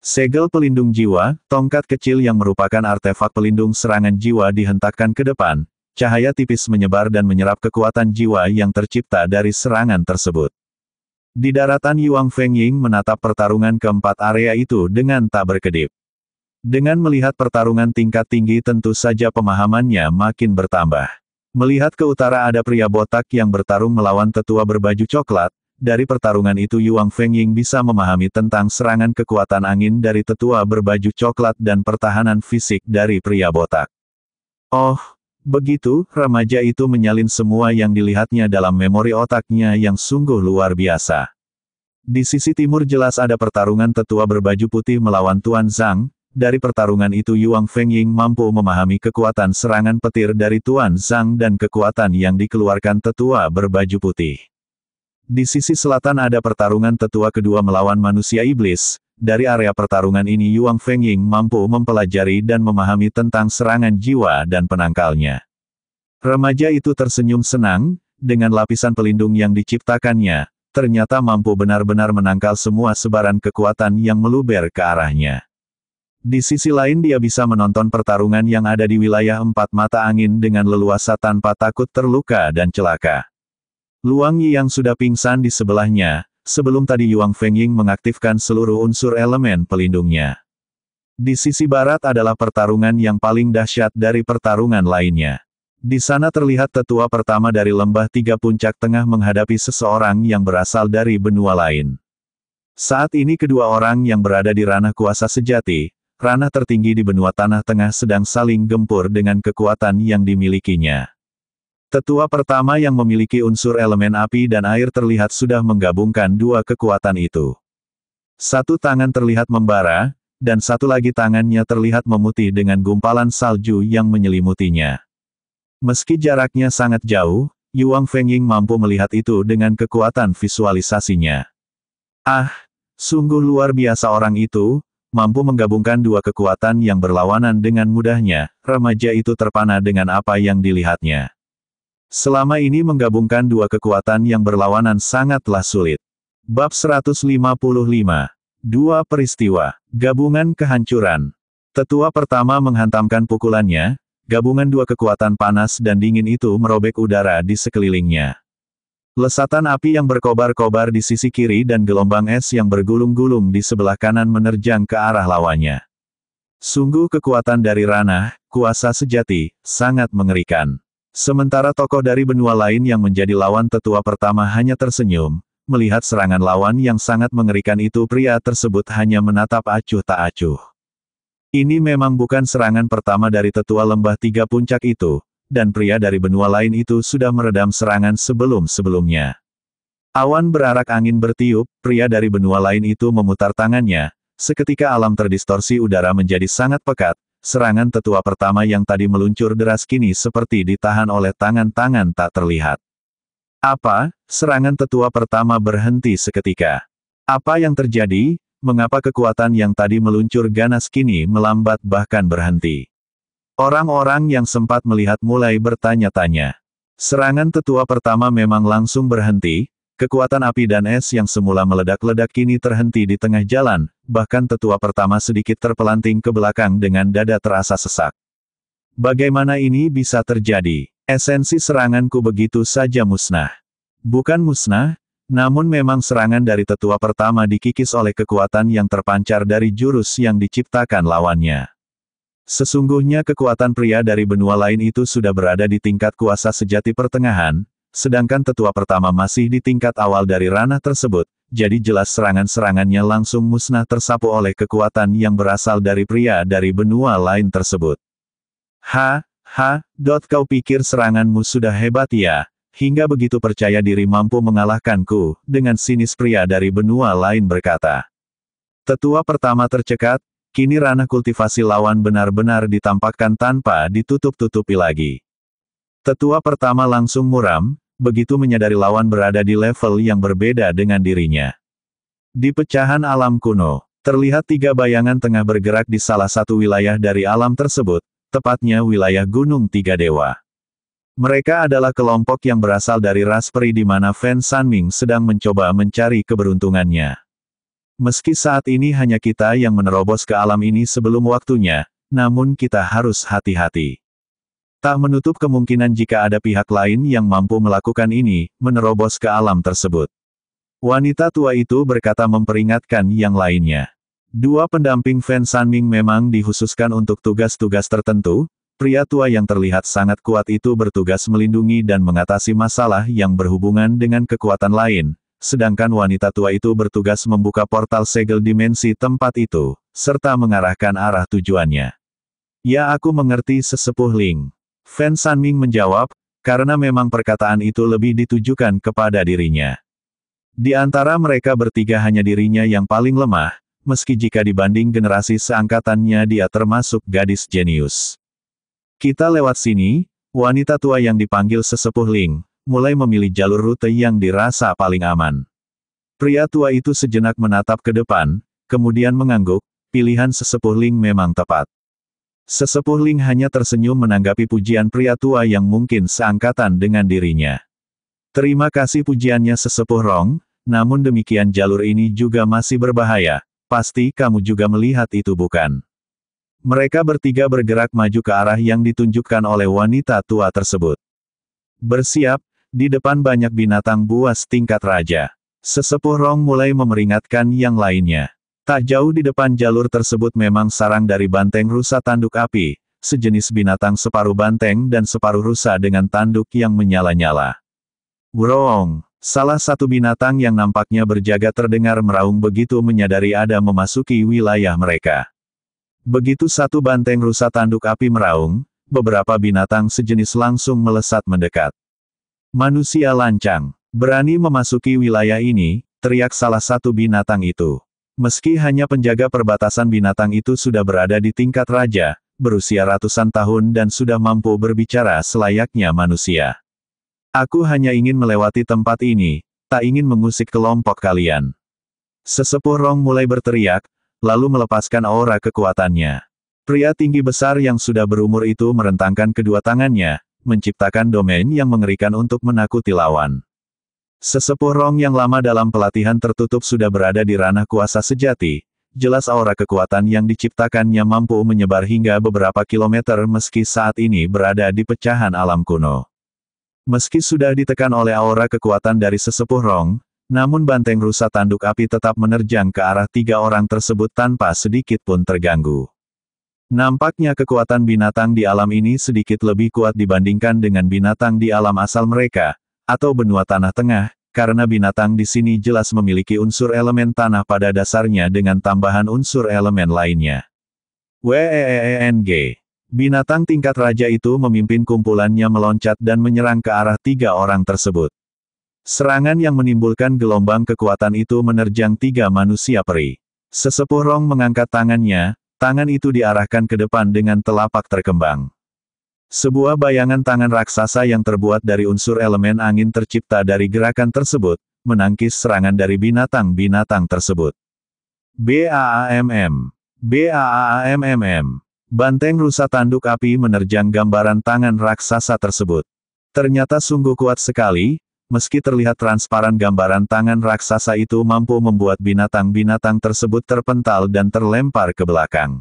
Segel pelindung jiwa, tongkat kecil yang merupakan artefak pelindung serangan jiwa dihentakkan ke depan, cahaya tipis menyebar dan menyerap kekuatan jiwa yang tercipta dari serangan tersebut. Di daratan Yuang Fengying menatap pertarungan keempat area itu dengan tak berkedip. Dengan melihat pertarungan tingkat tinggi tentu saja pemahamannya makin bertambah. Melihat ke utara ada pria botak yang bertarung melawan tetua berbaju coklat, dari pertarungan itu Yuang Fengying bisa memahami tentang serangan kekuatan angin dari tetua berbaju coklat dan pertahanan fisik dari pria botak. Oh, begitu, remaja itu menyalin semua yang dilihatnya dalam memori otaknya yang sungguh luar biasa. Di sisi timur jelas ada pertarungan tetua berbaju putih melawan Tuan Zhang. Dari pertarungan itu Yuang Fengying mampu memahami kekuatan serangan petir dari Tuan Zhang dan kekuatan yang dikeluarkan tetua berbaju putih. Di sisi selatan ada pertarungan tetua kedua melawan manusia iblis. Dari area pertarungan ini Yuang Fengying mampu mempelajari dan memahami tentang serangan jiwa dan penangkalnya. Remaja itu tersenyum senang, dengan lapisan pelindung yang diciptakannya, ternyata mampu benar-benar menangkal semua sebaran kekuatan yang meluber ke arahnya. Di sisi lain dia bisa menonton pertarungan yang ada di wilayah empat mata angin dengan leluasa tanpa takut terluka dan celaka. Luang Yi yang sudah pingsan di sebelahnya, sebelum tadi Yuang Fengying mengaktifkan seluruh unsur elemen pelindungnya. Di sisi barat adalah pertarungan yang paling dahsyat dari pertarungan lainnya. Di sana terlihat tetua pertama dari lembah tiga puncak tengah menghadapi seseorang yang berasal dari benua lain. Saat ini kedua orang yang berada di ranah kuasa sejati, ranah tertinggi di benua tanah tengah sedang saling gempur dengan kekuatan yang dimilikinya. Tetua pertama yang memiliki unsur elemen api dan air terlihat sudah menggabungkan dua kekuatan itu. Satu tangan terlihat membara, dan satu lagi tangannya terlihat memutih dengan gumpalan salju yang menyelimutinya. Meski jaraknya sangat jauh, Yuang Fengying mampu melihat itu dengan kekuatan visualisasinya. Ah, sungguh luar biasa orang itu, mampu menggabungkan dua kekuatan yang berlawanan dengan mudahnya, remaja itu terpana dengan apa yang dilihatnya. Selama ini menggabungkan dua kekuatan yang berlawanan sangatlah sulit. Bab 155. Dua peristiwa. Gabungan kehancuran. Tetua pertama menghantamkan pukulannya, gabungan dua kekuatan panas dan dingin itu merobek udara di sekelilingnya. Lesatan api yang berkobar-kobar di sisi kiri dan gelombang es yang bergulung-gulung di sebelah kanan menerjang ke arah lawannya. Sungguh kekuatan dari ranah, kuasa sejati, sangat mengerikan. Sementara tokoh dari benua lain yang menjadi lawan tetua pertama hanya tersenyum, melihat serangan lawan yang sangat mengerikan itu pria tersebut hanya menatap acuh tak acuh. Ini memang bukan serangan pertama dari tetua lembah tiga puncak itu, dan pria dari benua lain itu sudah meredam serangan sebelum-sebelumnya. Awan berarak angin bertiup, pria dari benua lain itu memutar tangannya, seketika alam terdistorsi udara menjadi sangat pekat, serangan tetua pertama yang tadi meluncur deras kini seperti ditahan oleh tangan-tangan tak terlihat. Apa? Serangan tetua pertama berhenti seketika. Apa yang terjadi? Mengapa kekuatan yang tadi meluncur ganas kini melambat bahkan berhenti? Orang-orang yang sempat melihat mulai bertanya-tanya. Serangan tetua pertama memang langsung berhenti, kekuatan api dan es yang semula meledak-ledak kini terhenti di tengah jalan, bahkan tetua pertama sedikit terpelanting ke belakang dengan dada terasa sesak. Bagaimana ini bisa terjadi? Esensi seranganku begitu saja musnah. Bukan musnah, namun memang serangan dari tetua pertama dikikis oleh kekuatan yang terpancar dari jurus yang diciptakan lawannya. Sesungguhnya kekuatan pria dari benua lain itu sudah berada di tingkat kuasa sejati pertengahan, sedangkan tetua pertama masih di tingkat awal dari ranah tersebut, jadi jelas serangan-serangannya langsung musnah tersapu oleh kekuatan yang berasal dari pria dari benua lain tersebut. Kau pikir seranganmu sudah hebat ya, hingga begitu percaya diri mampu mengalahkanku, dengan sinis pria dari benua lain berkata. Tetua pertama tercekat, kini ranah kultivasi lawan benar-benar ditampakkan tanpa ditutup-tutupi lagi. Tetua pertama langsung muram, begitu menyadari lawan berada di level yang berbeda dengan dirinya. Di pecahan alam kuno, terlihat tiga bayangan tengah bergerak di salah satu wilayah dari alam tersebut, tepatnya wilayah Gunung Tiga Dewa. Mereka adalah kelompok yang berasal dari ras peri di mana Fan Sanming sedang mencoba mencari keberuntungannya. Meski saat ini hanya kita yang menerobos ke alam ini sebelum waktunya, namun kita harus hati-hati. Tak menutup kemungkinan jika ada pihak lain yang mampu melakukan ini, menerobos ke alam tersebut. Wanita tua itu berkata memperingatkan yang lainnya. Dua pendamping Fan Sanming memang dikhususkan untuk tugas-tugas tertentu, pria tua yang terlihat sangat kuat itu bertugas melindungi dan mengatasi masalah yang berhubungan dengan kekuatan lain, sedangkan wanita tua itu bertugas membuka portal segel dimensi tempat itu, serta mengarahkan arah tujuannya. Ya aku mengerti sesepuh Ling. Fan Sanming menjawab, karena memang perkataan itu lebih ditujukan kepada dirinya. Di antara mereka bertiga hanya dirinya yang paling lemah, meski jika dibanding generasi seangkatannya dia termasuk gadis jenius. Kita lewat sini, wanita tua yang dipanggil sesepuh Ling, mulai memilih jalur rute yang dirasa paling aman. Pria tua itu sejenak menatap ke depan, kemudian mengangguk, pilihan sesepuh Ling memang tepat. Sesepuh Ling hanya tersenyum menanggapi pujian pria tua yang mungkin seangkatan dengan dirinya. Terima kasih pujiannya sesepuh Rong, namun demikian jalur ini juga masih berbahaya. Pasti kamu juga melihat itu bukan? Mereka bertiga bergerak maju ke arah yang ditunjukkan oleh wanita tua tersebut. Bersiap, di depan banyak binatang buas tingkat raja. Sesepuh Rong mulai memperingatkan yang lainnya. Tak jauh di depan jalur tersebut memang sarang dari banteng rusa tanduk api, sejenis binatang separuh banteng dan separuh rusa dengan tanduk yang menyala-nyala. Wrong! Salah satu binatang yang nampaknya berjaga terdengar meraung begitu menyadari ada memasuki wilayah mereka. Begitu satu banteng rusa tanduk api meraung, beberapa binatang sejenis langsung melesat mendekat. Manusia lancang, berani memasuki wilayah ini, teriak salah satu binatang itu. Meski hanya penjaga perbatasan binatang itu sudah berada di tingkat raja, berusia ratusan tahun dan sudah mampu berbicara selayaknya manusia. Aku hanya ingin melewati tempat ini, tak ingin mengusik kelompok kalian. Sesepuh Rong mulai berteriak, lalu melepaskan aura kekuatannya. Pria tinggi besar yang sudah berumur itu merentangkan kedua tangannya, menciptakan domain yang mengerikan untuk menakuti lawan. Sesepuh Rong yang lama dalam pelatihan tertutup sudah berada di ranah kuasa sejati, jelas aura kekuatan yang diciptakannya mampu menyebar hingga beberapa kilometer meski saat ini berada di pecahan alam kuno. Meski sudah ditekan oleh aura kekuatan dari sesepuh Rong, namun banteng rusa tanduk api tetap menerjang ke arah tiga orang tersebut tanpa sedikit pun terganggu. Nampaknya kekuatan binatang di alam ini sedikit lebih kuat dibandingkan dengan binatang di alam asal mereka, atau benua tanah tengah, karena binatang di sini jelas memiliki unsur elemen tanah pada dasarnya dengan tambahan unsur elemen lainnya. WEENG. Binatang tingkat raja itu memimpin kumpulannya meloncat dan menyerang ke arah tiga orang tersebut. Serangan yang menimbulkan gelombang kekuatan itu menerjang tiga manusia peri. Sesepuh Rong mengangkat tangannya, tangan itu diarahkan ke depan dengan telapak terkembang. Sebuah bayangan tangan raksasa yang terbuat dari unsur elemen angin tercipta dari gerakan tersebut, menangkis serangan dari binatang-binatang tersebut. BAAMM. BAAMMM. Banteng rusa tanduk api menerjang gambaran tangan raksasa tersebut. Ternyata sungguh kuat sekali, meski terlihat transparan gambaran tangan raksasa itu mampu membuat binatang-binatang tersebut terpental dan terlempar ke belakang.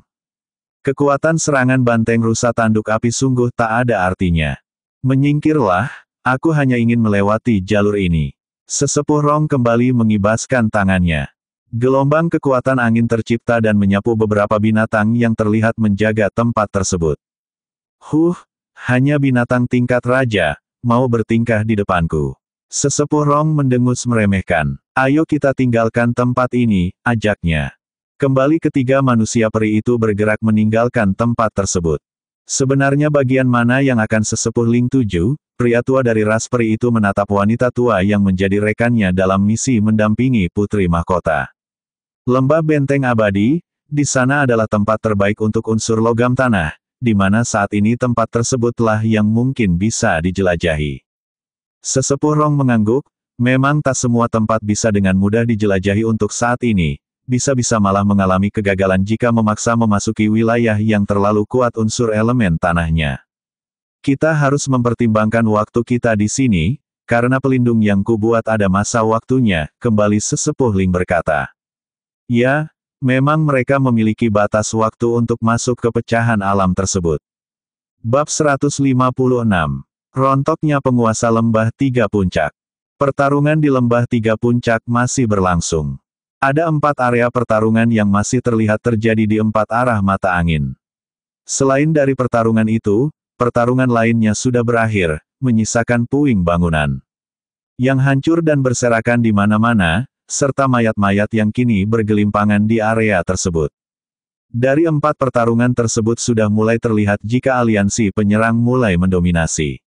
Kekuatan serangan banteng rusa tanduk api sungguh tak ada artinya. Menyingkirlah, aku hanya ingin melewati jalur ini. Sesepuh Rong kembali mengibaskan tangannya. Gelombang kekuatan angin tercipta dan menyapu beberapa binatang yang terlihat menjaga tempat tersebut. Hanya binatang tingkat raja, mau bertingkah di depanku. Sesepuh Rong mendengus meremehkan. Ayo kita tinggalkan tempat ini, ajaknya. Kembali ketiga manusia peri itu bergerak meninggalkan tempat tersebut. Sebenarnya bagian mana yang akan sesepuh Ling tuju, pria tua dari ras peri itu menatap wanita tua yang menjadi rekannya dalam misi mendampingi putri mahkota. Lembah benteng abadi, di sana adalah tempat terbaik untuk unsur logam tanah, di mana saat ini tempat tersebutlah yang mungkin bisa dijelajahi. Sesepuh Rong mengangguk, memang tak semua tempat bisa dengan mudah dijelajahi untuk saat ini. Bisa-bisa malah mengalami kegagalan jika memaksa memasuki wilayah yang terlalu kuat unsur elemen tanahnya. Kita harus mempertimbangkan waktu kita di sini, karena pelindung yang kubuat ada masa waktunya, kembali sesepuh Ling berkata. Ya, memang mereka memiliki batas waktu untuk masuk ke pecahan alam tersebut. Bab 156. Rontoknya penguasa lembah tiga puncak. Pertarungan di lembah tiga puncak masih berlangsung. Ada 4 area pertarungan yang masih terlihat terjadi di 4 arah mata angin. Selain dari pertarungan itu, pertarungan lainnya sudah berakhir, menyisakan puing bangunan yang hancur dan berserakan di mana-mana, serta mayat-mayat yang kini bergelimpangan di area tersebut. Dari 4 pertarungan tersebut sudah mulai terlihat jika aliansi penyerang mulai mendominasi.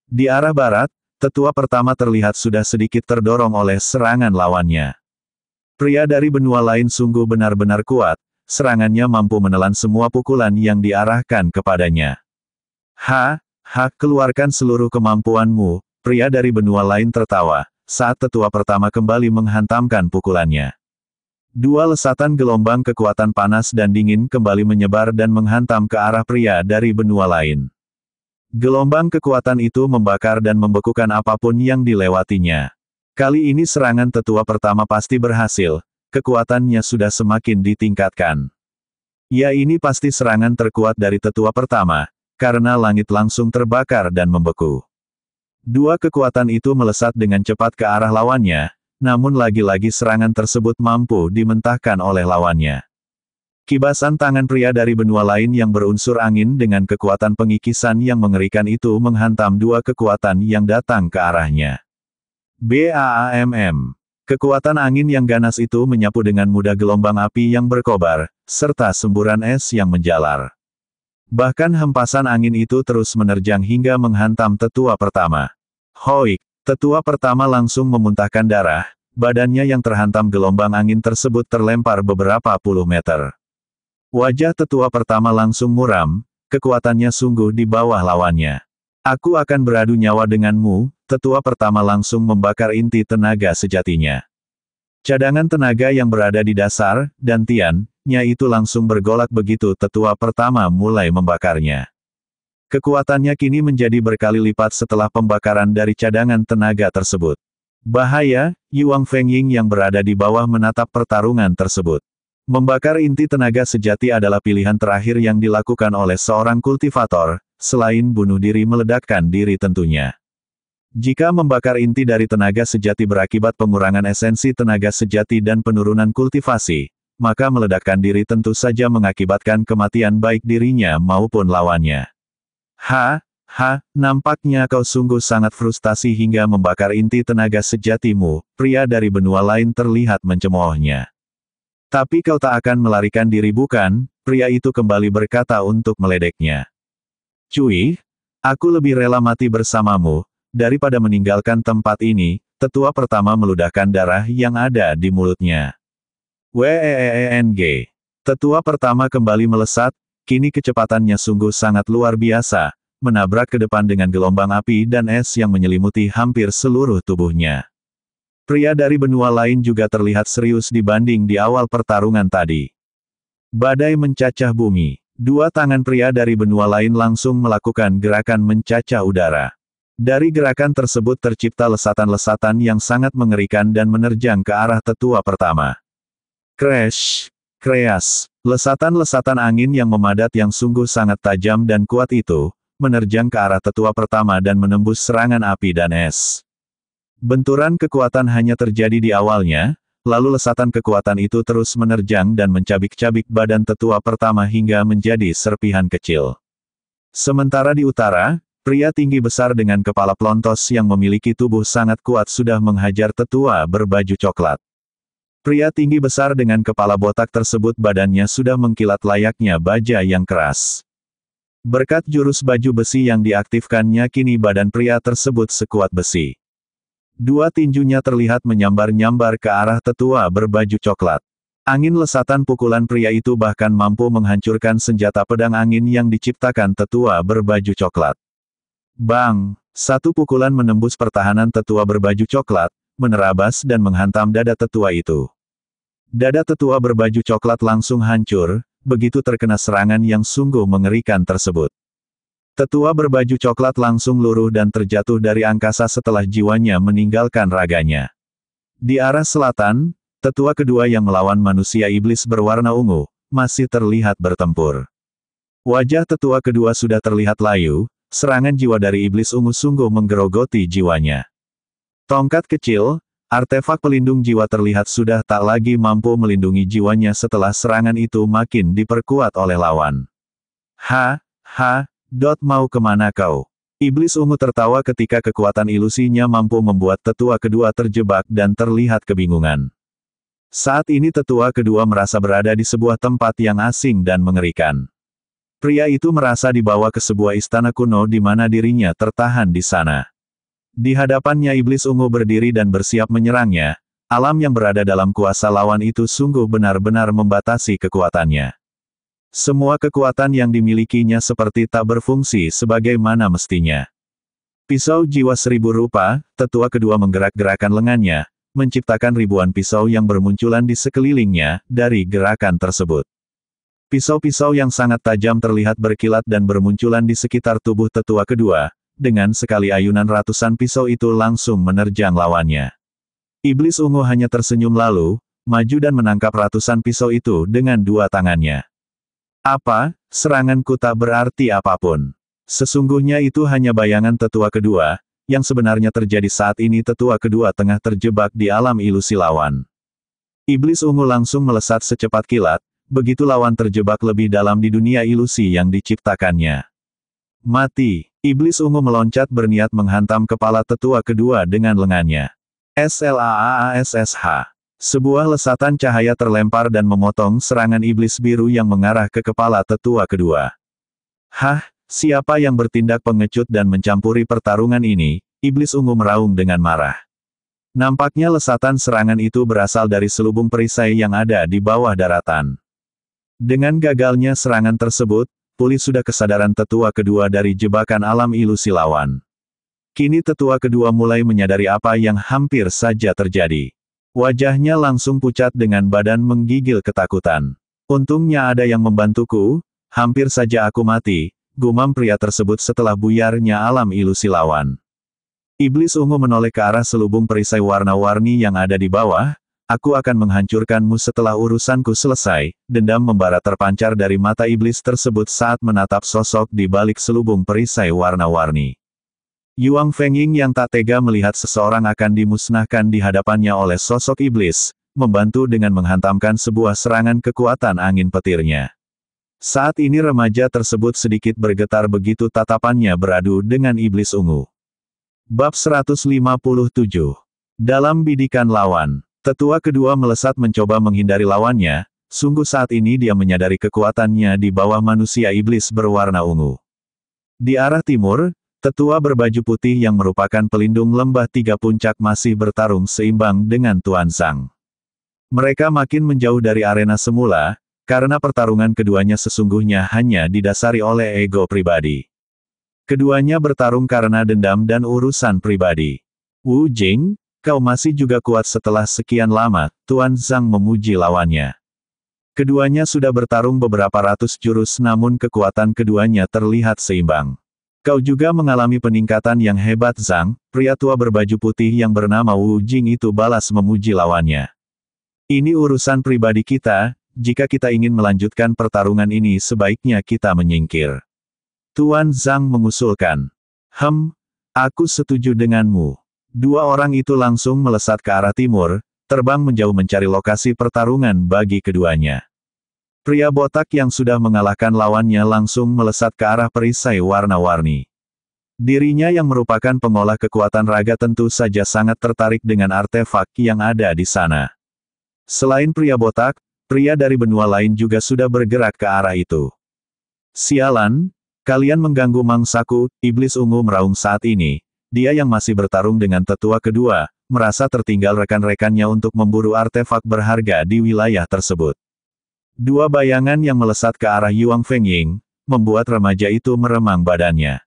Di arah barat, tetua pertama terlihat sudah sedikit terdorong oleh serangan lawannya. Pria dari benua lain sungguh benar-benar kuat, serangannya mampu menelan semua pukulan yang diarahkan kepadanya. Keluarkan seluruh kemampuanmu, pria dari benua lain tertawa, saat tetua pertama kembali menghantamkan pukulannya. 2 lesatan gelombang kekuatan panas dan dingin kembali menyebar dan menghantam ke arah pria dari benua lain. Gelombang kekuatan itu membakar dan membekukan apapun yang dilewatinya. Kali ini serangan tetua pertama pasti berhasil, kekuatannya sudah semakin ditingkatkan. Ya, ini pasti serangan terkuat dari tetua pertama, karena langit langsung terbakar dan membeku. 2 kekuatan itu melesat dengan cepat ke arah lawannya, namun lagi-lagi serangan tersebut mampu dimentahkan oleh lawannya. Kibasan tangan pria dari benua lain yang berunsur angin dengan kekuatan pengikisan yang mengerikan itu menghantam dua kekuatan yang datang ke arahnya. BAAMM. Kekuatan angin yang ganas itu menyapu dengan mudah gelombang api yang berkobar, serta semburan es yang menjalar. Bahkan hempasan angin itu terus menerjang hingga menghantam tetua pertama. Hoik, tetua pertama langsung memuntahkan darah, badannya yang terhantam gelombang angin tersebut terlempar beberapa puluh meter. Wajah tetua pertama langsung muram, kekuatannya sungguh di bawah lawannya. Aku akan beradu nyawa denganmu, tetua pertama langsung membakar inti tenaga sejatinya. Cadangan tenaga yang berada di dasar, dan tiannya itu langsung bergolak begitu tetua pertama mulai membakarnya. Kekuatannya kini menjadi berkali lipat setelah pembakaran dari cadangan tenaga tersebut. Bahaya, Yuang Fengying yang berada di bawah menatap pertarungan tersebut. Membakar inti tenaga sejati adalah pilihan terakhir yang dilakukan oleh seorang kultivator, selain bunuh diri meledakkan diri tentunya. Jika membakar inti dari tenaga sejati berakibat pengurangan esensi tenaga sejati dan penurunan kultivasi, maka meledakkan diri tentu saja mengakibatkan kematian baik dirinya maupun lawannya. Nampaknya kau sungguh sangat frustasi hingga membakar inti tenaga sejatimu, pria dari benua lain terlihat mencemoohnya. Tapi kau tak akan melarikan diri bukan? Pria itu kembali berkata untuk meledeknya. Cui, aku lebih rela mati bersamamu, daripada meninggalkan tempat ini, tetua pertama meludahkan darah yang ada di mulutnya. Weeng. Tetua pertama kembali melesat, kini kecepatannya sungguh sangat luar biasa, menabrak ke depan dengan gelombang api dan es yang menyelimuti hampir seluruh tubuhnya. Pria dari benua lain juga terlihat serius dibanding di awal pertarungan tadi. Badai mencacah bumi. Dua tangan pria dari benua lain langsung melakukan gerakan mencacah udara. Dari gerakan tersebut tercipta lesatan-lesatan yang sangat mengerikan dan menerjang ke arah tetua pertama. Crash! Kreas! Lesatan-lesatan angin yang memadat yang sungguh sangat tajam dan kuat itu, menerjang ke arah tetua pertama dan menembus serangan api dan es. Benturan kekuatan hanya terjadi di awalnya, lalu lesatan kekuatan itu terus menerjang dan mencabik-cabik badan tetua pertama hingga menjadi serpihan kecil. Sementara di utara, pria tinggi besar dengan kepala plontos yang memiliki tubuh sangat kuat sudah menghajar tetua berbaju coklat. Pria tinggi besar dengan kepala botak tersebut badannya sudah mengkilat layaknya baja yang keras. Berkat jurus baju besi yang diaktifkannya kini badan pria tersebut sekuat besi. Dua tinjunya terlihat menyambar-nyambar ke arah tetua berbaju coklat. Angin lesatan pukulan pria itu bahkan mampu menghancurkan senjata pedang angin yang diciptakan tetua berbaju coklat. Bang! Satu pukulan menembus pertahanan tetua berbaju coklat, menerabas dan menghantam dada tetua itu. Dada tetua berbaju coklat langsung hancur, begitu terkena serangan yang sungguh mengerikan tersebut. Tetua berbaju coklat langsung luruh dan terjatuh dari angkasa setelah jiwanya meninggalkan raganya. Di arah selatan, tetua kedua yang melawan manusia iblis berwarna ungu, masih terlihat bertempur. Wajah tetua kedua sudah terlihat layu, serangan jiwa dari iblis ungu sungguh menggerogoti jiwanya. Tongkat kecil, artefak pelindung jiwa terlihat sudah tak lagi mampu melindungi jiwanya setelah serangan itu makin diperkuat oleh lawan. Mau kemana kau? Iblis ungu tertawa ketika kekuatan ilusinya mampu membuat tetua kedua terjebak dan terlihat kebingungan. Saat ini tetua kedua merasa berada di sebuah tempat yang asing dan mengerikan. Pria itu merasa dibawa ke sebuah istana kuno di mana dirinya tertahan di sana. Di hadapannya iblis ungu berdiri dan bersiap menyerangnya, alam yang berada dalam kuasa lawan itu sungguh benar-benar membatasi kekuatannya. Semua kekuatan yang dimilikinya seperti tak berfungsi sebagaimana mestinya. Pisau jiwa seribu rupa, tetua kedua menggerak-gerakan lengannya, menciptakan ribuan pisau yang bermunculan di sekelilingnya, dari gerakan tersebut. Pisau-pisau yang sangat tajam terlihat berkilat dan bermunculan di sekitar tubuh tetua kedua, dengan sekali ayunan ratusan pisau itu langsung menerjang lawannya. Iblis ungu hanya tersenyum lalu, maju dan menangkap ratusan pisau itu dengan dua tangannya. Apa, seranganku tak berarti apapun. Sesungguhnya itu hanya bayangan tetua kedua, yang sebenarnya terjadi saat ini tetua kedua tengah terjebak di alam ilusi lawan. Iblis ungu langsung melesat secepat kilat, begitu lawan terjebak lebih dalam di dunia ilusi yang diciptakannya. Mati! Iblis ungu meloncat berniat menghantam kepala tetua kedua dengan lengannya. SLAASSH. Sebuah lesatan cahaya terlempar dan memotong serangan iblis biru yang mengarah ke kepala tetua kedua. Hah, siapa yang bertindak pengecut dan mencampuri pertarungan ini? Iblis ungu meraung dengan marah. Nampaknya lesatan serangan itu berasal dari selubung perisai yang ada di bawah daratan. Dengan gagalnya serangan tersebut, pulih sudah kesadaran tetua kedua dari jebakan alam ilusi lawan. Kini tetua kedua mulai menyadari apa yang hampir saja terjadi. Wajahnya langsung pucat dengan badan menggigil ketakutan. Untungnya ada yang membantuku, hampir saja aku mati, gumam pria tersebut setelah buyarnya alam ilusi lawan. Iblis ungu menoleh ke arah selubung perisai warna-warni yang ada di bawah. Aku akan menghancurkanmu setelah urusanku selesai. Dendam membara terpancar dari mata iblis tersebut saat menatap sosok di balik selubung perisai warna-warni. Yuang Fengying yang tak tega melihat seseorang akan dimusnahkan di hadapannya oleh sosok iblis, membantu dengan menghantamkan sebuah serangan kekuatan angin petirnya. Saat ini remaja tersebut sedikit bergetar begitu tatapannya beradu dengan iblis ungu. Bab 157. Dalam bidikan lawan. Tetua kedua melesat mencoba menghindari lawannya, sungguh saat ini dia menyadari kekuatannya di bawah manusia iblis berwarna ungu. Di arah timur, tetua berbaju putih yang merupakan pelindung lembah tiga puncak masih bertarung seimbang dengan Tuan Zhang. Mereka makin menjauh dari arena semula, karena pertarungan keduanya sesungguhnya hanya didasari oleh ego pribadi. Keduanya bertarung karena dendam dan urusan pribadi. Wu Jing, kau masih juga kuat setelah sekian lama, Tuan Zhang memuji lawannya. Keduanya sudah bertarung beberapa ratus jurus namun kekuatan keduanya terlihat seimbang. Kau juga mengalami peningkatan yang hebat Zhang, pria tua berbaju putih yang bernama Wu Jing itu balas memuji lawannya. Ini urusan pribadi kita, jika kita ingin melanjutkan pertarungan ini sebaiknya kita menyingkir. Tuan Zhang mengusulkan. Aku setuju denganmu. Dua orang itu langsung melesat ke arah timur, terbang menjauh mencari lokasi pertarungan bagi keduanya. Pria botak yang sudah mengalahkan lawannya langsung melesat ke arah perisai warna-warni. Dirinya yang merupakan pengolah kekuatan raga tentu saja sangat tertarik dengan artefak yang ada di sana. Selain pria botak, pria dari benua lain juga sudah bergerak ke arah itu. Sialan, kalian mengganggu mangsaku, iblis ungu meraung saat ini. Dia yang masih bertarung dengan tetua kedua, merasa tertinggal rekan-rekannya untuk memburu artefak berharga di wilayah tersebut. Dua bayangan yang melesat ke arah Yuang Fengying, membuat remaja itu meremang badannya.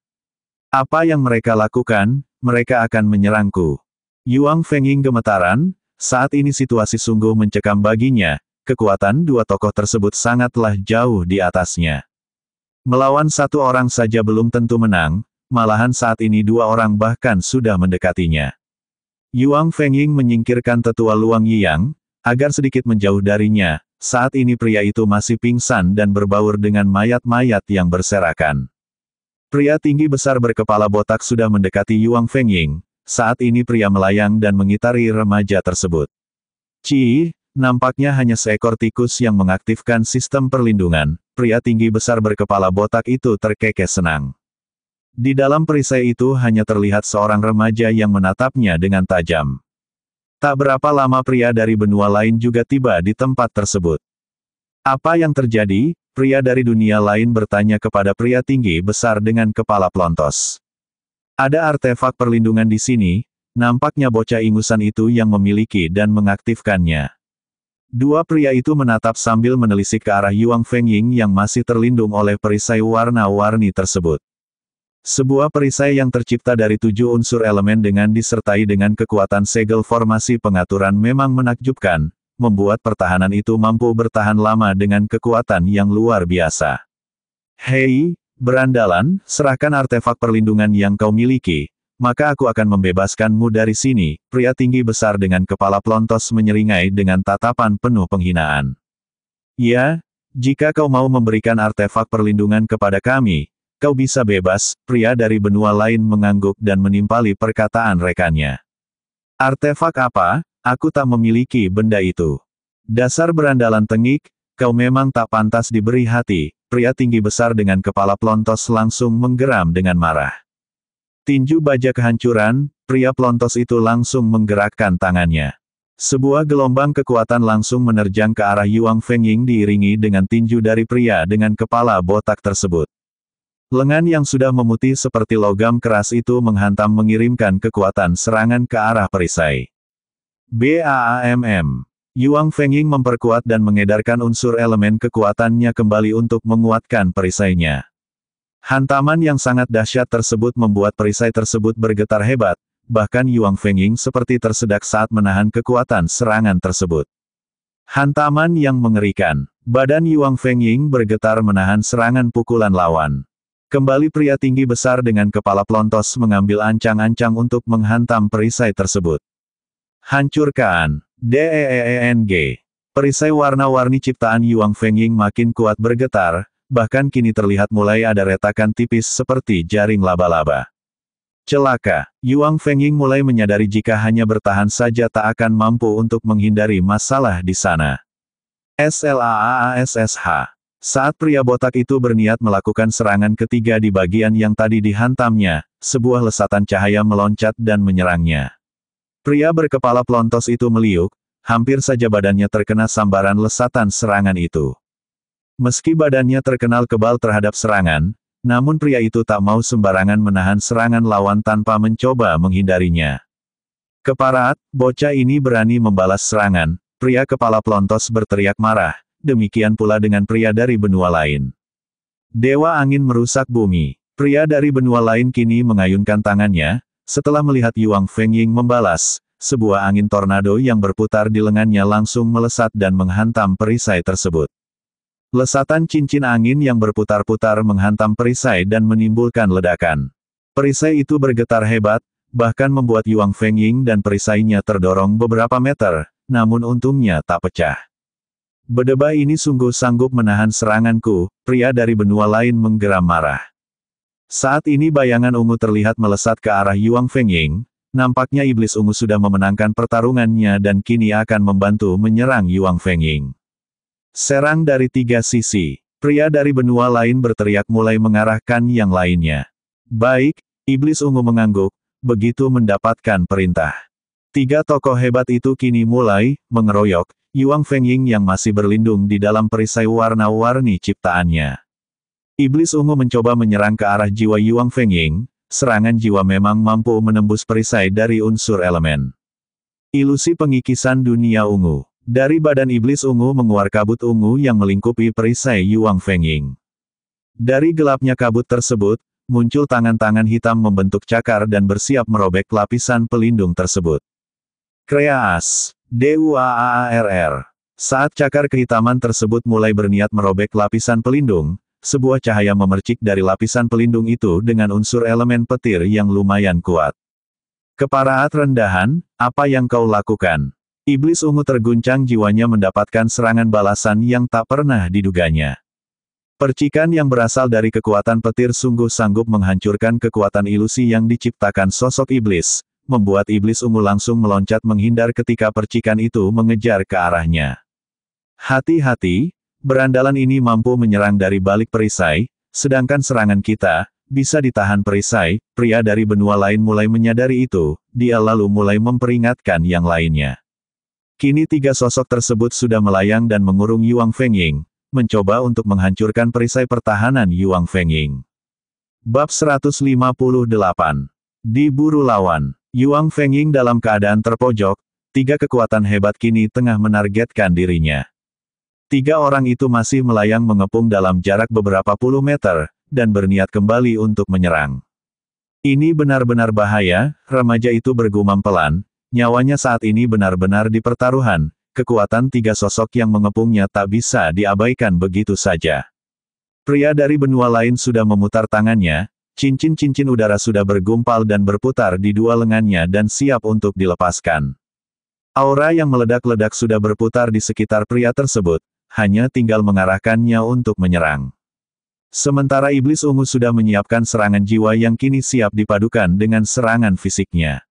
Apa yang mereka lakukan? Mereka akan menyerangku. Yuang Fengying gemetaran, saat ini situasi sungguh mencekam baginya, kekuatan dua tokoh tersebut sangatlah jauh di atasnya. Melawan satu orang saja belum tentu menang, malahan saat ini dua orang bahkan sudah mendekatinya. Yuang Fengying menyingkirkan tetua Luang Yiyang, agar sedikit menjauh darinya, saat ini pria itu masih pingsan dan berbaur dengan mayat-mayat yang berserakan. Pria tinggi besar berkepala botak sudah mendekati Yuang Fengying, saat ini pria melayang dan mengitari remaja tersebut. Nampaknya hanya seekor tikus yang mengaktifkan sistem perlindungan, pria tinggi besar berkepala botak itu terkekeh senang. Di dalam perisai itu hanya terlihat seorang remaja yang menatapnya dengan tajam. Tak berapa lama pria dari benua lain juga tiba di tempat tersebut. Apa yang terjadi? Pria dari dunia lain bertanya kepada pria tinggi besar dengan kepala plontos. Ada artefak perlindungan di sini, nampaknya bocah ingusan itu yang memiliki dan mengaktifkannya. Dua pria itu menatap sambil menelisik ke arah Yuang Fengying yang masih terlindung oleh perisai warna-warni tersebut. Sebuah perisai yang tercipta dari 7 unsur elemen dengan disertai dengan kekuatan segel formasi pengaturan memang menakjubkan, membuat pertahanan itu mampu bertahan lama dengan kekuatan yang luar biasa. Hei, berandalan, serahkan artefak perlindungan yang kau miliki, maka aku akan membebaskanmu dari sini, pria tinggi besar dengan kepala plontos menyeringai dengan tatapan penuh penghinaan. Ya, jika kau mau memberikan artefak perlindungan kepada kami, kau bisa bebas, pria dari benua lain mengangguk dan menimpali perkataan rekannya. Artefak apa? Aku tak memiliki benda itu. Dasar berandalan tengik, kau memang tak pantas diberi hati. Pria tinggi besar dengan kepala pelontos langsung menggeram dengan marah. Tinju baja kehancuran, pria pelontos itu langsung menggerakkan tangannya. Sebuah gelombang kekuatan langsung menerjang ke arah Yuang Fengying diiringi dengan tinju dari pria dengan kepala botak tersebut. Lengan yang sudah memutih seperti logam keras itu menghantam mengirimkan kekuatan serangan ke arah perisai. BAAMM. Yuang Fengying memperkuat dan mengedarkan unsur elemen kekuatannya kembali untuk menguatkan perisainya. Hantaman yang sangat dahsyat tersebut membuat perisai tersebut bergetar hebat, bahkan Yuang Fengying seperti tersedak saat menahan kekuatan serangan tersebut. Hantaman yang mengerikan. Badan Yuang Fengying bergetar menahan serangan pukulan lawan. Kembali pria tinggi besar dengan kepala pelontos mengambil ancang-ancang untuk menghantam perisai tersebut. Hancurkan. DEENG. Perisai warna-warni ciptaan Yuang Fengying makin kuat bergetar, bahkan kini terlihat mulai ada retakan tipis seperti jaring laba-laba. Celaka. Yuang Fengying mulai menyadari jika hanya bertahan saja tak akan mampu untuk menghindari masalah di sana. SLAASSH. Saat pria botak itu berniat melakukan serangan ketiga di bagian yang tadi dihantamnya, sebuah lesatan cahaya meloncat dan menyerangnya. Pria berkepala pelontos itu meliuk, hampir saja badannya terkena sambaran lesatan serangan itu. Meski badannya terkenal kebal terhadap serangan, namun pria itu tak mau sembarangan menahan serangan lawan tanpa mencoba menghindarinya. Keparat, bocah ini berani membalas serangan, pria kepala pelontos berteriak marah. Demikian pula dengan pria dari benua lain. Dewa angin merusak bumi. Pria dari benua lain kini mengayunkan tangannya, setelah melihat Yuang Fengying membalas, sebuah angin tornado yang berputar di lengannya langsung melesat dan menghantam perisai tersebut. Lesatan cincin angin yang berputar-putar menghantam perisai dan menimbulkan ledakan. Perisai itu bergetar hebat, bahkan membuat Yuang Fengying dan perisainya terdorong beberapa meter, namun untungnya tak pecah. Bedebah ini sungguh sanggup menahan seranganku, pria dari benua lain menggeram marah. Saat ini bayangan ungu terlihat melesat ke arah Yuang Fengying, nampaknya iblis ungu sudah memenangkan pertarungannya dan kini akan membantu menyerang Yuang Fengying. Serang dari tiga sisi, pria dari benua lain berteriak mulai mengarahkan yang lainnya. Baik, iblis ungu mengangguk, begitu mendapatkan perintah. Tiga tokoh hebat itu kini mulai mengeroyok Yuang Fengying yang masih berlindung di dalam perisai warna-warni ciptaannya. Iblis ungu mencoba menyerang ke arah jiwa Yuang Fengying, serangan jiwa memang mampu menembus perisai dari unsur elemen. Ilusi pengikisan dunia ungu. Dari badan iblis ungu menguar kabut ungu yang melingkupi perisai Yuang Fengying. Dari gelapnya kabut tersebut, muncul tangan-tangan hitam membentuk cakar dan bersiap merobek lapisan pelindung tersebut. Kreas. DUAARR. Saat cakar kehitaman tersebut mulai berniat merobek lapisan pelindung, sebuah cahaya memercik dari lapisan pelindung itu dengan unsur elemen petir yang lumayan kuat. Keparaat rendahan, apa yang kau lakukan? Iblis ungu terguncang jiwanya mendapatkan serangan balasan yang tak pernah diduganya. Percikan yang berasal dari kekuatan petir sungguh sanggup menghancurkan kekuatan ilusi yang diciptakan sosok iblis, membuat iblis ungu langsung meloncat menghindar ketika percikan itu mengejar ke arahnya. Hati-hati, berandalan ini mampu menyerang dari balik perisai, sedangkan serangan kita bisa ditahan perisai. Pria dari benua lain mulai menyadari itu, dia lalu mulai memperingatkan yang lainnya. Kini tiga sosok tersebut sudah melayang dan mengurung Yuang Fengying, mencoba untuk menghancurkan perisai pertahanan Yuang Fengying. Bab 158. Diburu lawan. Yuang Fengying dalam keadaan terpojok, tiga kekuatan hebat kini tengah menargetkan dirinya. Tiga orang itu masih melayang mengepung dalam jarak beberapa puluh meter, dan berniat kembali untuk menyerang. Ini benar-benar bahaya, remaja itu bergumam pelan, nyawanya saat ini benar-benar di pertaruhan, kekuatan tiga sosok yang mengepungnya tak bisa diabaikan begitu saja. Pria dari benua lain sudah memutar tangannya, cincin-cincin udara sudah bergumpal dan berputar di dua lengannya dan siap untuk dilepaskan. Aura yang meledak-ledak sudah berputar di sekitar pria tersebut, hanya tinggal mengarahkannya untuk menyerang. Sementara iblis ungu sudah menyiapkan serangan jiwa yang kini siap dipadukan dengan serangan fisiknya.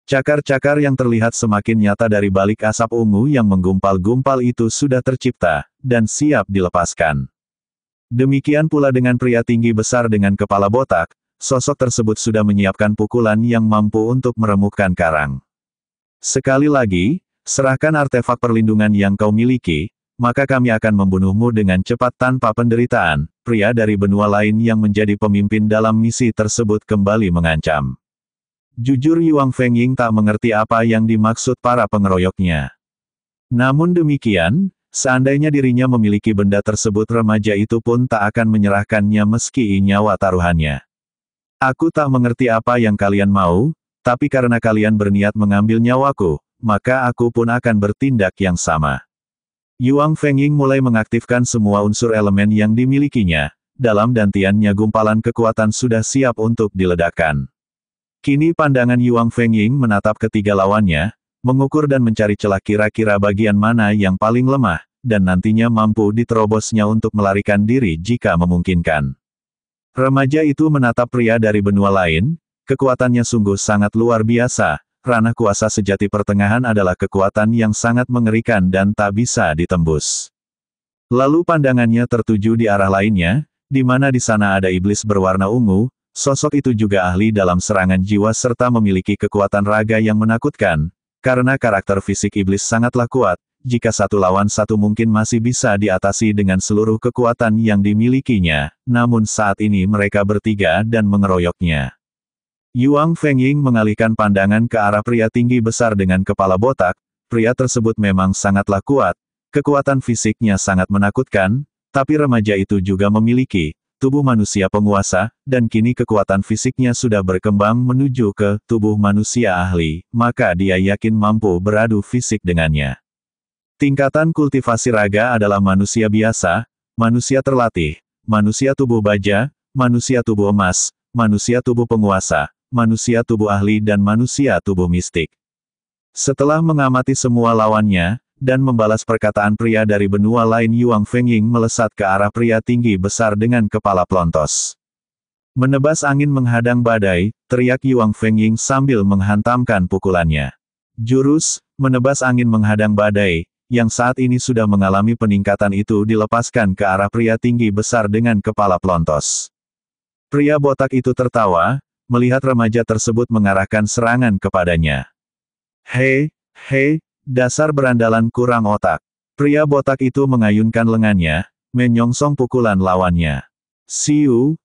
Cakar-cakar yang terlihat semakin nyata dari balik asap ungu yang menggumpal-gumpal itu sudah tercipta, dan siap dilepaskan. Demikian pula dengan pria tinggi besar dengan kepala botak, sosok tersebut sudah menyiapkan pukulan yang mampu untuk meremukkan karang. Sekali lagi, serahkan artefak perlindungan yang kau miliki, maka kami akan membunuhmu dengan cepat tanpa penderitaan. Pria dari benua lain yang menjadi pemimpin dalam misi tersebut kembali mengancam. Jujur Yuang Fengying tak mengerti apa yang dimaksud para pengeroyoknya. Namun demikian, seandainya dirinya memiliki benda tersebut, remaja itu pun tak akan menyerahkannya meski nyawa taruhannya. Aku tak mengerti apa yang kalian mau, tapi karena kalian berniat mengambil nyawaku, maka aku pun akan bertindak yang sama. Yuang Fengying mulai mengaktifkan semua unsur elemen yang dimilikinya, dalam dantiannya gumpalan kekuatan sudah siap untuk diledakkan. Kini pandangan Yuang Fengying menatap ketiga lawannya, mengukur dan mencari celah kira-kira bagian mana yang paling lemah, dan nantinya mampu diterobosnya untuk melarikan diri jika memungkinkan. Remaja itu menatap pria dari benua lain, kekuatannya sungguh sangat luar biasa. Ranah kuasa sejati pertengahan adalah kekuatan yang sangat mengerikan dan tak bisa ditembus. Lalu pandangannya tertuju di arah lainnya, di mana di sana ada iblis berwarna ungu. Sosok itu juga ahli dalam serangan jiwa serta memiliki kekuatan raga yang menakutkan. Karena karakter fisik iblis sangatlah kuat, jika satu lawan satu mungkin masih bisa diatasi dengan seluruh kekuatan yang dimilikinya, namun saat ini mereka bertiga dan mengeroyoknya. Yuang Fengying mengalihkan pandangan ke arah pria tinggi besar dengan kepala botak. Pria tersebut memang sangatlah kuat, kekuatan fisiknya sangat menakutkan, tapi remaja itu juga memiliki tubuh manusia penguasa, dan kini kekuatan fisiknya sudah berkembang menuju ke tubuh manusia ahli, maka dia yakin mampu beradu fisik dengannya. Tingkatan kultivasi raga adalah manusia biasa, manusia terlatih, manusia tubuh baja, manusia tubuh emas, manusia tubuh penguasa, manusia tubuh ahli dan manusia tubuh mistik. Setelah mengamati semua lawannya, dan membalas perkataan pria dari benua lain, Yuang Fengying melesat ke arah pria tinggi besar dengan kepala plontos. Menebas angin menghadang badai, teriak Yuang Fengying sambil menghantamkan pukulannya. Jurus, menebas angin menghadang badai, yang saat ini sudah mengalami peningkatan itu dilepaskan ke arah pria tinggi besar dengan kepala plontos. Pria botak itu tertawa, melihat remaja tersebut mengarahkan serangan kepadanya. Hei, dasar berandalan kurang otak. Pria botak itu mengayunkan lengannya, menyongsong pukulan lawannya. Siu.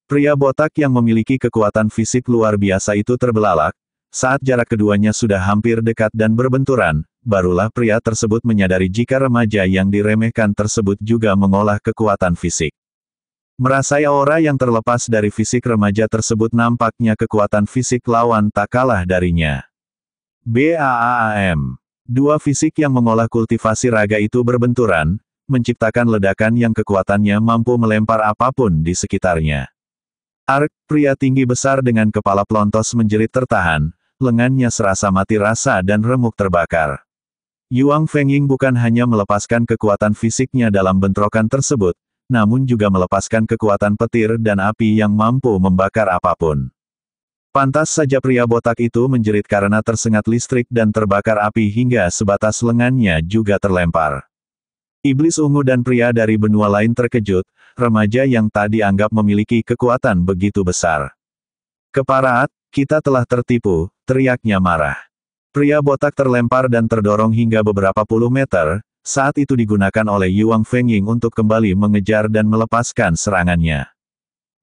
Pria botak yang memiliki kekuatan fisik luar biasa itu terbelalak. Saat jarak keduanya sudah hampir dekat dan berbenturan, barulah pria tersebut menyadari jika remaja yang diremehkan tersebut juga mengolah kekuatan fisik. Merasai aura yang terlepas dari fisik remaja tersebut, nampaknya kekuatan fisik lawan tak kalah darinya. BAAM. Dua fisik yang mengolah kultivasi raga itu berbenturan, menciptakan ledakan yang kekuatannya mampu melempar apapun di sekitarnya. Ark, pria tinggi besar dengan kepala plontos menjerit tertahan, lengannya serasa mati rasa dan remuk terbakar. Yuang Fengying bukan hanya melepaskan kekuatan fisiknya dalam bentrokan tersebut, namun juga melepaskan kekuatan petir dan api yang mampu membakar apapun. Pantas saja pria botak itu menjerit karena tersengat listrik dan terbakar api hingga sebatas lengannya juga terlempar. Iblis ungu dan pria dari benua lain terkejut, remaja yang tak dianggap memiliki kekuatan begitu besar. Keparat, kita telah tertipu, teriaknya marah. Pria botak terlempar dan terdorong hingga beberapa puluh meter. Saat itu digunakan oleh Yuang Fengying untuk kembali mengejar dan melepaskan serangannya.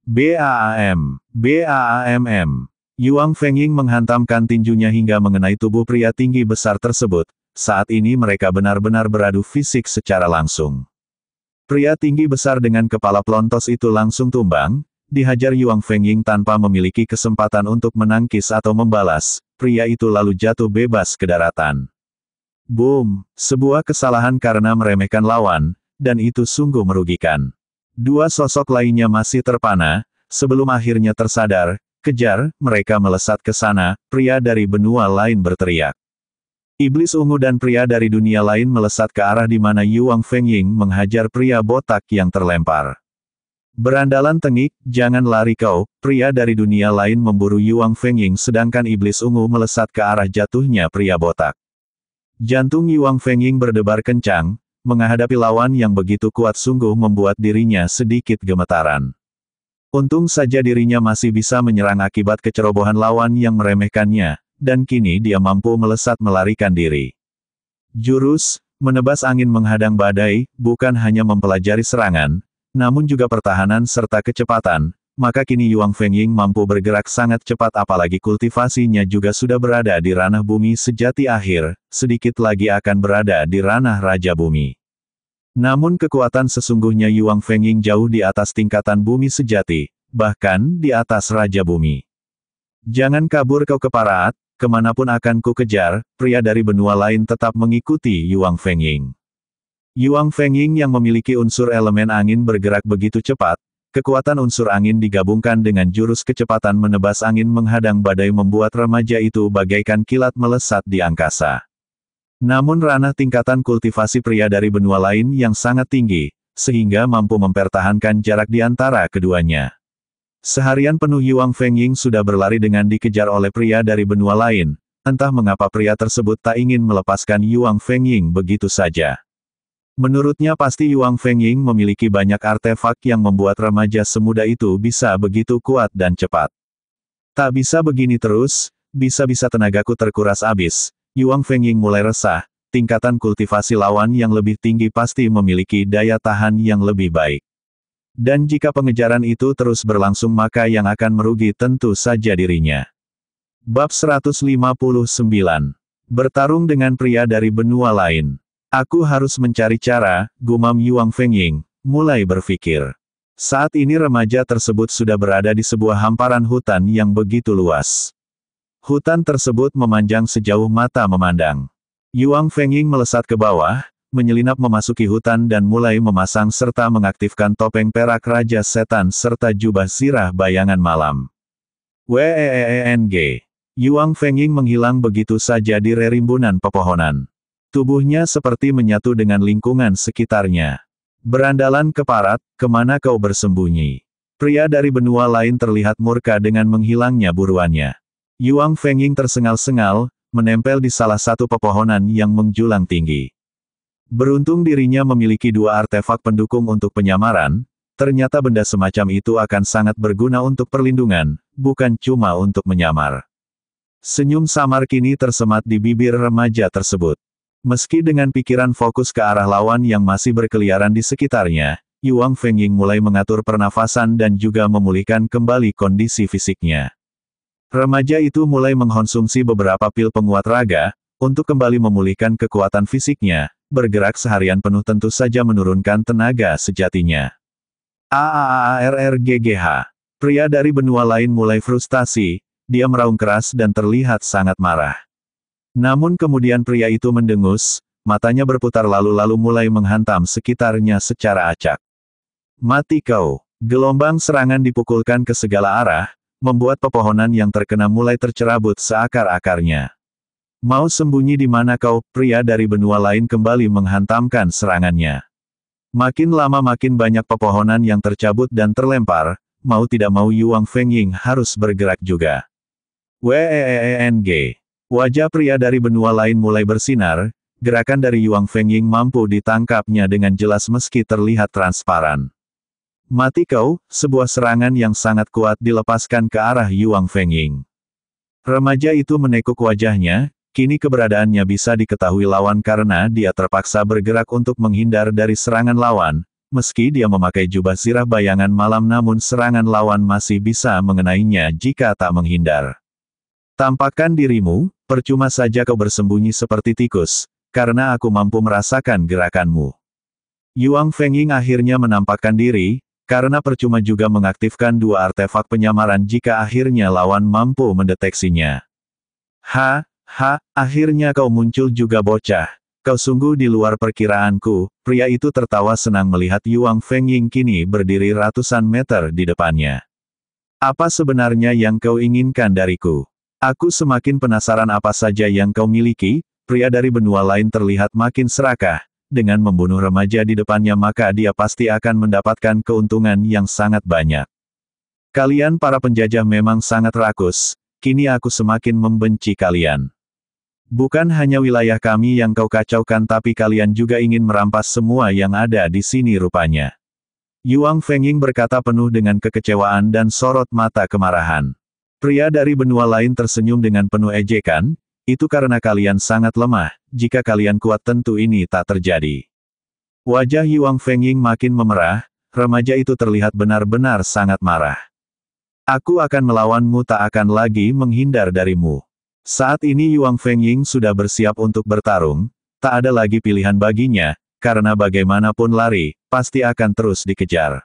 BAAM. Yuang Fengying menghantamkan tinjunya hingga mengenai tubuh pria tinggi besar tersebut. Saat ini mereka benar-benar beradu fisik secara langsung. Pria tinggi besar dengan kepala plontos itu langsung tumbang, dihajar Yuang Fengying tanpa memiliki kesempatan untuk menangkis atau membalas. Pria itu lalu jatuh bebas ke daratan. Boom! Sebuah kesalahan karena meremehkan lawan, dan itu sungguh merugikan. Dua sosok lainnya masih terpana, sebelum akhirnya tersadar, kejar, mereka melesat ke sana, pria dari benua lain berteriak. Iblis ungu dan pria dari dunia lain melesat ke arah di mana Yuang Fengying menghajar pria botak yang terlempar. Berandalan tengik, jangan lari kau, pria dari dunia lain memburu Yuang Fengying sedangkan iblis ungu melesat ke arah jatuhnya pria botak. Jantung Yuang Fengying berdebar kencang, menghadapi lawan yang begitu kuat sungguh membuat dirinya sedikit gemetaran. Untung saja dirinya masih bisa menyerang akibat kecerobohan lawan yang meremehkannya, dan kini dia mampu melesat melarikan diri. Jurus, menebas angin menghadang badai, bukan hanya mempelajari serangan, namun juga pertahanan serta kecepatan, maka kini Yuang Fengying mampu bergerak sangat cepat apalagi kultivasinya juga sudah berada di ranah bumi sejati akhir, sedikit lagi akan berada di ranah Raja Bumi. Namun kekuatan sesungguhnya Yuang Fengying jauh di atas tingkatan bumi sejati, bahkan di atas Raja Bumi. Jangan kabur kau keparaat, kemanapun akan ku kejar, pria dari benua lain tetap mengikuti Yuang Fengying. Yuang Fengying yang memiliki unsur elemen angin bergerak begitu cepat, kekuatan unsur angin digabungkan dengan jurus kecepatan menebas angin menghadang badai membuat remaja itu bagaikan kilat melesat di angkasa. Namun ranah tingkatan kultivasi pria dari benua lain yang sangat tinggi, sehingga mampu mempertahankan jarak di antara keduanya. Seharian penuh Yuang Fengying sudah berlari dengan dikejar oleh pria dari benua lain, entah mengapa pria tersebut tak ingin melepaskan Yuang Fengying begitu saja. Menurutnya pasti Yuang Fengying memiliki banyak artefak yang membuat remaja semuda itu bisa begitu kuat dan cepat. Tak bisa begini terus, bisa-bisa tenagaku terkuras habis. Yuang Fengying mulai resah, tingkatan kultivasi lawan yang lebih tinggi pasti memiliki daya tahan yang lebih baik. Dan jika pengejaran itu terus berlangsung maka yang akan merugi tentu saja dirinya. Bab 159. Bertarung dengan pria dari benua lain. Aku harus mencari cara, gumam Yuang Fengying, mulai berpikir. Saat ini remaja tersebut sudah berada di sebuah hamparan hutan yang begitu luas. Hutan tersebut memanjang sejauh mata memandang. Yuang Fengying melesat ke bawah, menyelinap memasuki hutan dan mulai memasang serta mengaktifkan topeng perak Raja Setan serta jubah zirah bayangan malam. Weeng. Yuang Fengying menghilang begitu saja di rerimbunan pepohonan. Tubuhnya seperti menyatu dengan lingkungan sekitarnya. Berandalan keparat, kemana kau bersembunyi? Pria dari benua lain terlihat murka dengan menghilangnya buruannya. Yuang Fengying tersengal-sengal, menempel di salah satu pepohonan yang menjulang tinggi. Beruntung dirinya memiliki dua artefak pendukung untuk penyamaran, ternyata benda semacam itu akan sangat berguna untuk perlindungan, bukan cuma untuk menyamar. Senyum samar kini tersemat di bibir remaja tersebut. Meski dengan pikiran fokus ke arah lawan yang masih berkeliaran di sekitarnya, Yuang Fengying mulai mengatur pernafasan dan juga memulihkan kembali kondisi fisiknya. Remaja itu mulai mengkonsumsi beberapa pil penguat raga, untuk kembali memulihkan kekuatan fisiknya, bergerak seharian penuh tentu saja menurunkan tenaga sejatinya. Aarrggh. Pria dari benua lain mulai frustasi, dia meraung keras dan terlihat sangat marah. Namun kemudian pria itu mendengus, matanya berputar lalu mulai menghantam sekitarnya secara acak. Mati kau! Gelombang serangan dipukulkan ke segala arah, membuat pepohonan yang terkena mulai tercerabut seakar-akarnya. Mau sembunyi di mana kau? Pria dari benua lain kembali menghantamkan serangannya. Makin lama makin banyak pepohonan yang tercabut dan terlempar, mau tidak mau Yuang Fengying harus bergerak juga. Weeng. Wajah pria dari benua lain mulai bersinar, gerakan dari Yuang Fengying mampu ditangkapnya dengan jelas meski terlihat transparan. Mati kau, sebuah serangan yang sangat kuat dilepaskan ke arah Yuang Fengying. Remaja itu menekuk wajahnya, kini keberadaannya bisa diketahui lawan karena dia terpaksa bergerak untuk menghindar dari serangan lawan, meski dia memakai jubah zirah bayangan malam namun serangan lawan masih bisa mengenainya jika tak menghindar. Tampakkan dirimu, percuma saja kau bersembunyi seperti tikus, karena aku mampu merasakan gerakanmu. Yuang Fengying akhirnya menampakkan diri, karena percuma juga mengaktifkan dua artefak penyamaran jika akhirnya lawan mampu mendeteksinya. Akhirnya kau muncul juga bocah. Kau sungguh di luar perkiraanku. Pria itu tertawa senang melihat Yuang Fengying kini berdiri ratusan meter di depannya. Apa sebenarnya yang kau inginkan dariku? Aku semakin penasaran apa saja yang kau miliki. Pria dari benua lain terlihat makin serakah. dengan membunuh remaja di depannya maka dia pasti akan mendapatkan keuntungan yang sangat banyak. Kalian para penjajah memang sangat rakus, kini aku semakin membenci kalian. Bukan hanya wilayah kami yang kau kacaukan tapi kalian juga ingin merampas semua yang ada di sini rupanya. Yuang Fengying berkata penuh dengan kekecewaan dan sorot mata kemarahan. Pria dari benua lain tersenyum dengan penuh ejekan, itu karena kalian sangat lemah, jika kalian kuat tentu ini tak terjadi. Wajah Yuang Fengying makin memerah, remaja itu terlihat benar-benar sangat marah. Aku akan melawanmu tak akan lagi menghindar darimu. Saat ini Yuang Fengying sudah bersiap untuk bertarung, tak ada lagi pilihan baginya, karena bagaimanapun lari, pasti akan terus dikejar.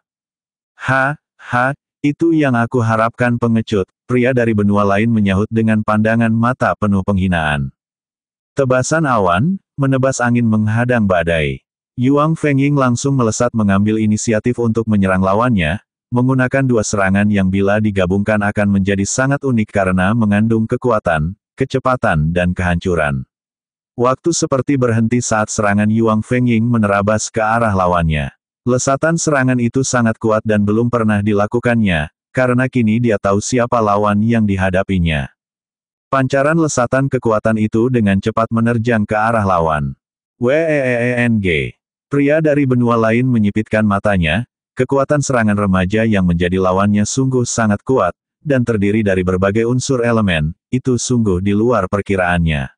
Itu yang aku harapkan pengecut, pria dari benua lain menyahut dengan pandangan mata penuh penghinaan. Tebasan awan, menebas angin menghadang badai. Yuang Fengying langsung melesat mengambil inisiatif untuk menyerang lawannya, menggunakan dua serangan yang bila digabungkan akan menjadi sangat unik karena mengandung kekuatan, kecepatan dan kehancuran. Waktu seperti berhenti saat serangan Yuang Fengying menerabas ke arah lawannya. Lesatan serangan itu sangat kuat dan belum pernah dilakukannya, karena kini dia tahu siapa lawan yang dihadapinya. Pancaran lesatan kekuatan itu dengan cepat menerjang ke arah lawan. Weeng. Pria dari benua lain menyipitkan matanya, kekuatan serangan remaja yang menjadi lawannya sungguh sangat kuat, dan terdiri dari berbagai unsur elemen, itu sungguh di luar perkiraannya.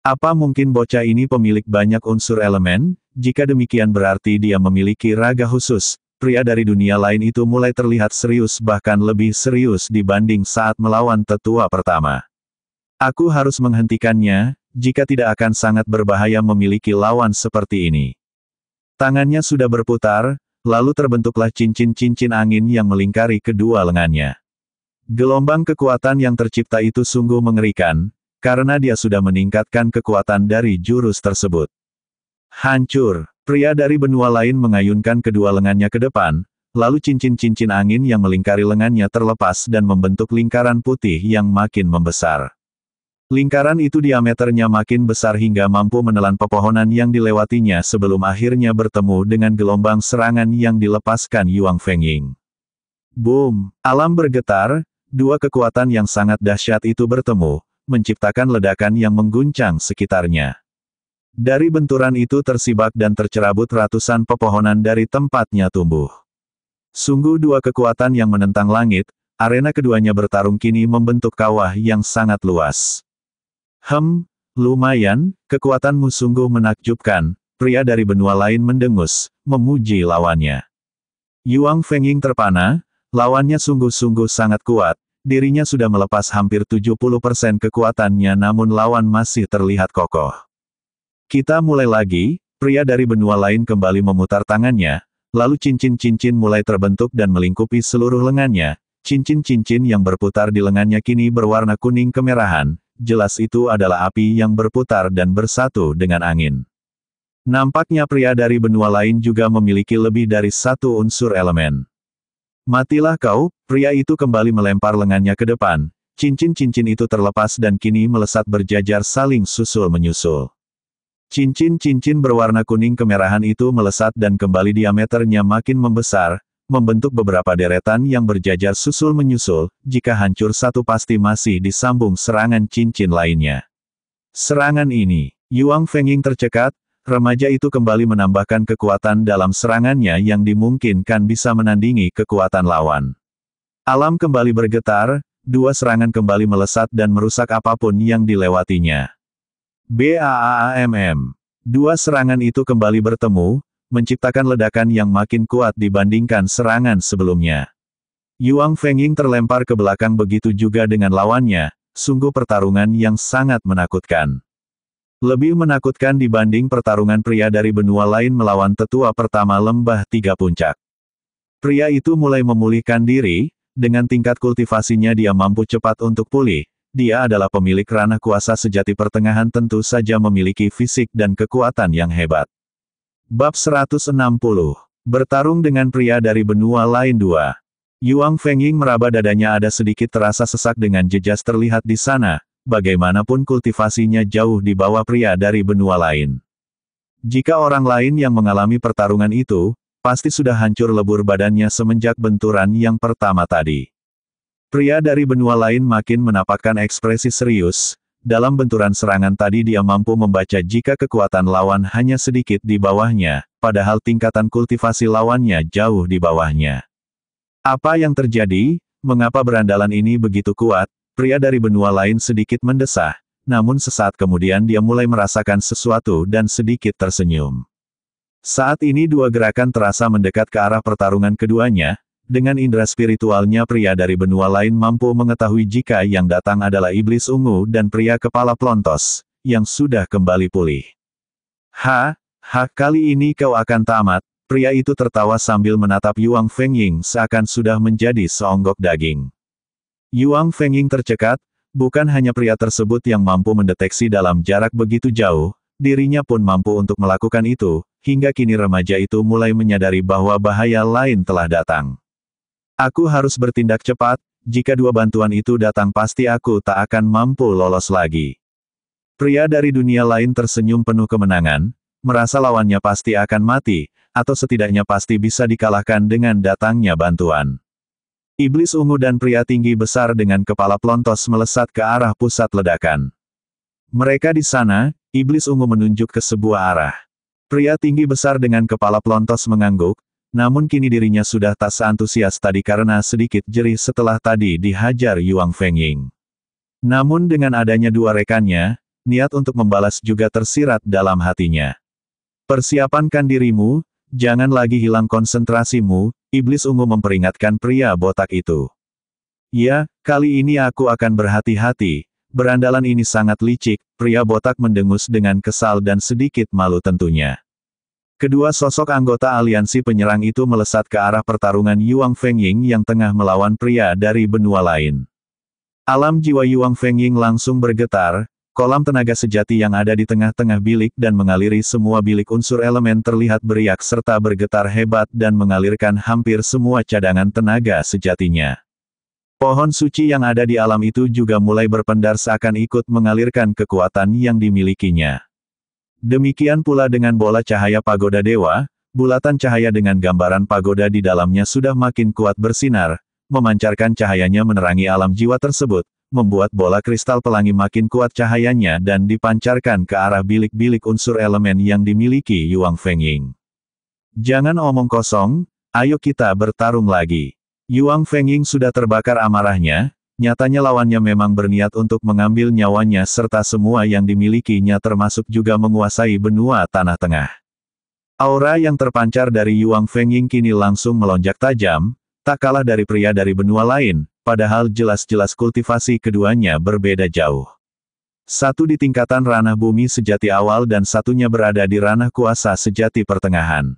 Apa mungkin bocah ini pemilik banyak unsur elemen? Jika demikian berarti dia memiliki raga khusus. Pria dari dunia lain itu mulai terlihat serius bahkan lebih serius dibanding saat melawan tetua pertama. Aku harus menghentikannya, jika tidak akan sangat berbahaya memiliki lawan seperti ini. Tangannya sudah berputar, lalu terbentuklah cincin-cincin angin yang melingkari kedua lengannya. Gelombang kekuatan yang tercipta itu sungguh mengerikan, karena dia sudah meningkatkan kekuatan dari jurus tersebut. Hancur, pria dari benua lain mengayunkan kedua lengannya ke depan, lalu cincin-cincin angin yang melingkari lengannya terlepas dan membentuk lingkaran putih yang makin membesar. Lingkaran itu diameternya makin besar hingga mampu menelan pepohonan yang dilewatinya sebelum akhirnya bertemu dengan gelombang serangan yang dilepaskan Yuang Fengying. Boom! Alam bergetar, dua kekuatan yang sangat dahsyat itu bertemu, menciptakan ledakan yang mengguncang sekitarnya. Dari benturan itu tersibak dan tercerabut ratusan pepohonan dari tempatnya tumbuh. Sungguh dua kekuatan yang menentang langit, arena keduanya bertarung kini membentuk kawah yang sangat luas. Lumayan, kekuatanmu sungguh menakjubkan, pria dari benua lain mendengus, memuji lawannya. Yuang Fengying terpana, lawannya sungguh-sungguh sangat kuat, dirinya sudah melepas hampir 70% kekuatannya namun lawan masih terlihat kokoh. Kita mulai lagi, pria dari benua lain kembali memutar tangannya, lalu cincin-cincin mulai terbentuk dan melingkupi seluruh lengannya, cincin-cincin yang berputar di lengannya kini berwarna kuning kemerahan, jelas itu adalah api yang berputar dan bersatu dengan angin. Nampaknya pria dari benua lain juga memiliki lebih dari satu unsur elemen. Matilah kau, pria itu kembali melempar lengannya ke depan, cincin-cincin itu terlepas dan kini melesat berjajar saling susul-menyusul. Cincin-cincin berwarna kuning kemerahan itu melesat dan kembali diameternya makin membesar, membentuk beberapa deretan yang berjajar susul-menyusul, jika hancur satu pasti masih disambung serangan cincin lainnya. Serangan ini, Yuang Fengying tercekat, remaja itu kembali menambahkan kekuatan dalam serangannya yang dimungkinkan bisa menandingi kekuatan lawan. Alam kembali bergetar, dua serangan kembali melesat dan merusak apapun yang dilewatinya. BAAMM. Dua serangan itu kembali bertemu, menciptakan ledakan yang makin kuat dibandingkan serangan sebelumnya. Yuang Fengying terlempar ke belakang begitu juga dengan lawannya, sungguh pertarungan yang sangat menakutkan. Lebih menakutkan dibanding pertarungan pria dari benua lain melawan tetua pertama lembah tiga puncak. Pria itu mulai memulihkan diri, dengan tingkat kultivasinya dia mampu cepat untuk pulih. Dia adalah pemilik ranah kuasa sejati pertengahan tentu saja memiliki fisik dan kekuatan yang hebat. Bab 160. Bertarung dengan pria dari benua lain 2. Yuang Fengying meraba dadanya ada sedikit terasa sesak dengan jejas terlihat di sana, bagaimanapun kultivasinya jauh di bawah pria dari benua lain. Jika orang lain yang mengalami pertarungan itu, pasti sudah hancur lebur badannya semenjak benturan yang pertama tadi. Pria dari benua lain makin menampakkan ekspresi serius. Dalam benturan serangan tadi dia mampu membaca jika kekuatan lawan hanya sedikit di bawahnya, padahal tingkatan kultivasi lawannya jauh di bawahnya. Apa yang terjadi? Mengapa berandalan ini begitu kuat? Pria dari benua lain sedikit mendesah, namun sesaat kemudian dia mulai merasakan sesuatu dan sedikit tersenyum. Saat ini dua gerakan terasa mendekat ke arah pertarungan keduanya. Dengan indera spiritualnya pria dari benua lain mampu mengetahui jika yang datang adalah iblis ungu dan pria kepala plontos, yang sudah kembali pulih. Kali ini kau akan tamat. Pria itu tertawa sambil menatap Yuang Fengying seakan sudah menjadi seonggok daging. Yuang Fengying tercekat, bukan hanya pria tersebut yang mampu mendeteksi dalam jarak begitu jauh, dirinya pun mampu untuk melakukan itu, hingga kini remaja itu mulai menyadari bahwa bahaya lain telah datang. Aku harus bertindak cepat, jika dua bantuan itu datang pasti aku tak akan mampu lolos lagi. Pria dari dunia lain tersenyum penuh kemenangan, merasa lawannya pasti akan mati, atau setidaknya pasti bisa dikalahkan dengan datangnya bantuan. Iblis ungu dan pria tinggi besar dengan kepala plontos melesat ke arah pusat ledakan. Mereka di sana, iblis ungu menunjuk ke sebuah arah. Pria tinggi besar dengan kepala plontos mengangguk, namun kini dirinya sudah tak seantusias tadi karena sedikit jerih setelah tadi dihajar Yuang Fengying. Namun dengan adanya dua rekannya, niat untuk membalas juga tersirat dalam hatinya. Persiapankan dirimu, jangan lagi hilang konsentrasimu, iblis ungu memperingatkan pria botak itu. Ya, kali ini aku akan berhati-hati, berandalan ini sangat licik, pria botak mendengus dengan kesal dan sedikit malu tentunya. Kedua sosok anggota aliansi penyerang itu melesat ke arah pertarungan Yuang Fengying yang tengah melawan pria dari benua lain. Alam jiwa Yuang Fengying langsung bergetar, kolam tenaga sejati yang ada di tengah-tengah bilik dan mengaliri semua bilik unsur elemen terlihat beriak serta bergetar hebat dan mengalirkan hampir semua cadangan tenaga sejatinya. Pohon suci yang ada di alam itu juga mulai berpendar seakan ikut mengalirkan kekuatan yang dimilikinya. Demikian pula dengan bola cahaya pagoda dewa, bulatan cahaya dengan gambaran pagoda di dalamnya sudah makin kuat bersinar, memancarkan cahayanya menerangi alam jiwa tersebut, membuat bola kristal pelangi makin kuat cahayanya dan dipancarkan ke arah bilik-bilik unsur elemen yang dimiliki Yuang Fengying. Jangan omong kosong, ayo kita bertarung lagi. Yuang Fengying sudah terbakar amarahnya. Nyatanya lawannya memang berniat untuk mengambil nyawanya serta semua yang dimilikinya termasuk juga menguasai benua Tanah Tengah. Aura yang terpancar dari Yuang Fengying kini langsung melonjak tajam, tak kalah dari pria dari benua lain, padahal jelas-jelas kultivasi keduanya berbeda jauh. Satu di tingkatan ranah bumi sejati awal dan satunya berada di ranah kuasa sejati pertengahan.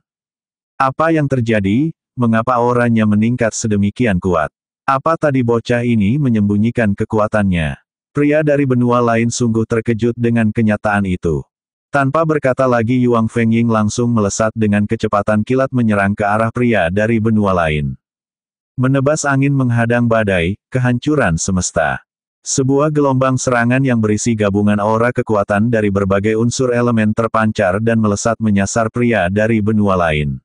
Apa yang terjadi? Mengapa auranya meningkat sedemikian kuat? Apa tadi bocah ini menyembunyikan kekuatannya? Pria dari benua lain sungguh terkejut dengan kenyataan itu. Tanpa berkata lagi Yuang Fengying langsung melesat dengan kecepatan kilat menyerang ke arah pria dari benua lain. Menebas angin menghadang badai, kehancuran semesta. Sebuah gelombang serangan yang berisi gabungan aura kekuatan dari berbagai unsur elemen terpancar dan melesat menyasar pria dari benua lain.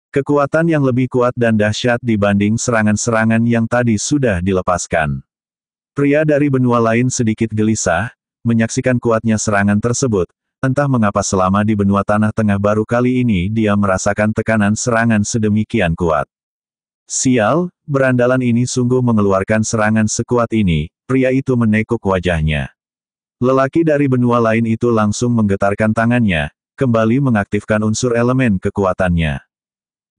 Kekuatan yang lebih kuat dan dahsyat dibanding serangan-serangan yang tadi sudah dilepaskan. Pria dari benua lain sedikit gelisah, menyaksikan kuatnya serangan tersebut, entah mengapa selama di benua Tanah Tengah baru kali ini dia merasakan tekanan serangan sedemikian kuat. Sial, berandalan ini sungguh mengeluarkan serangan sekuat ini, pria itu menekuk wajahnya. Lelaki dari benua lain itu langsung menggetarkan tangannya, kembali mengaktifkan unsur elemen kekuatannya.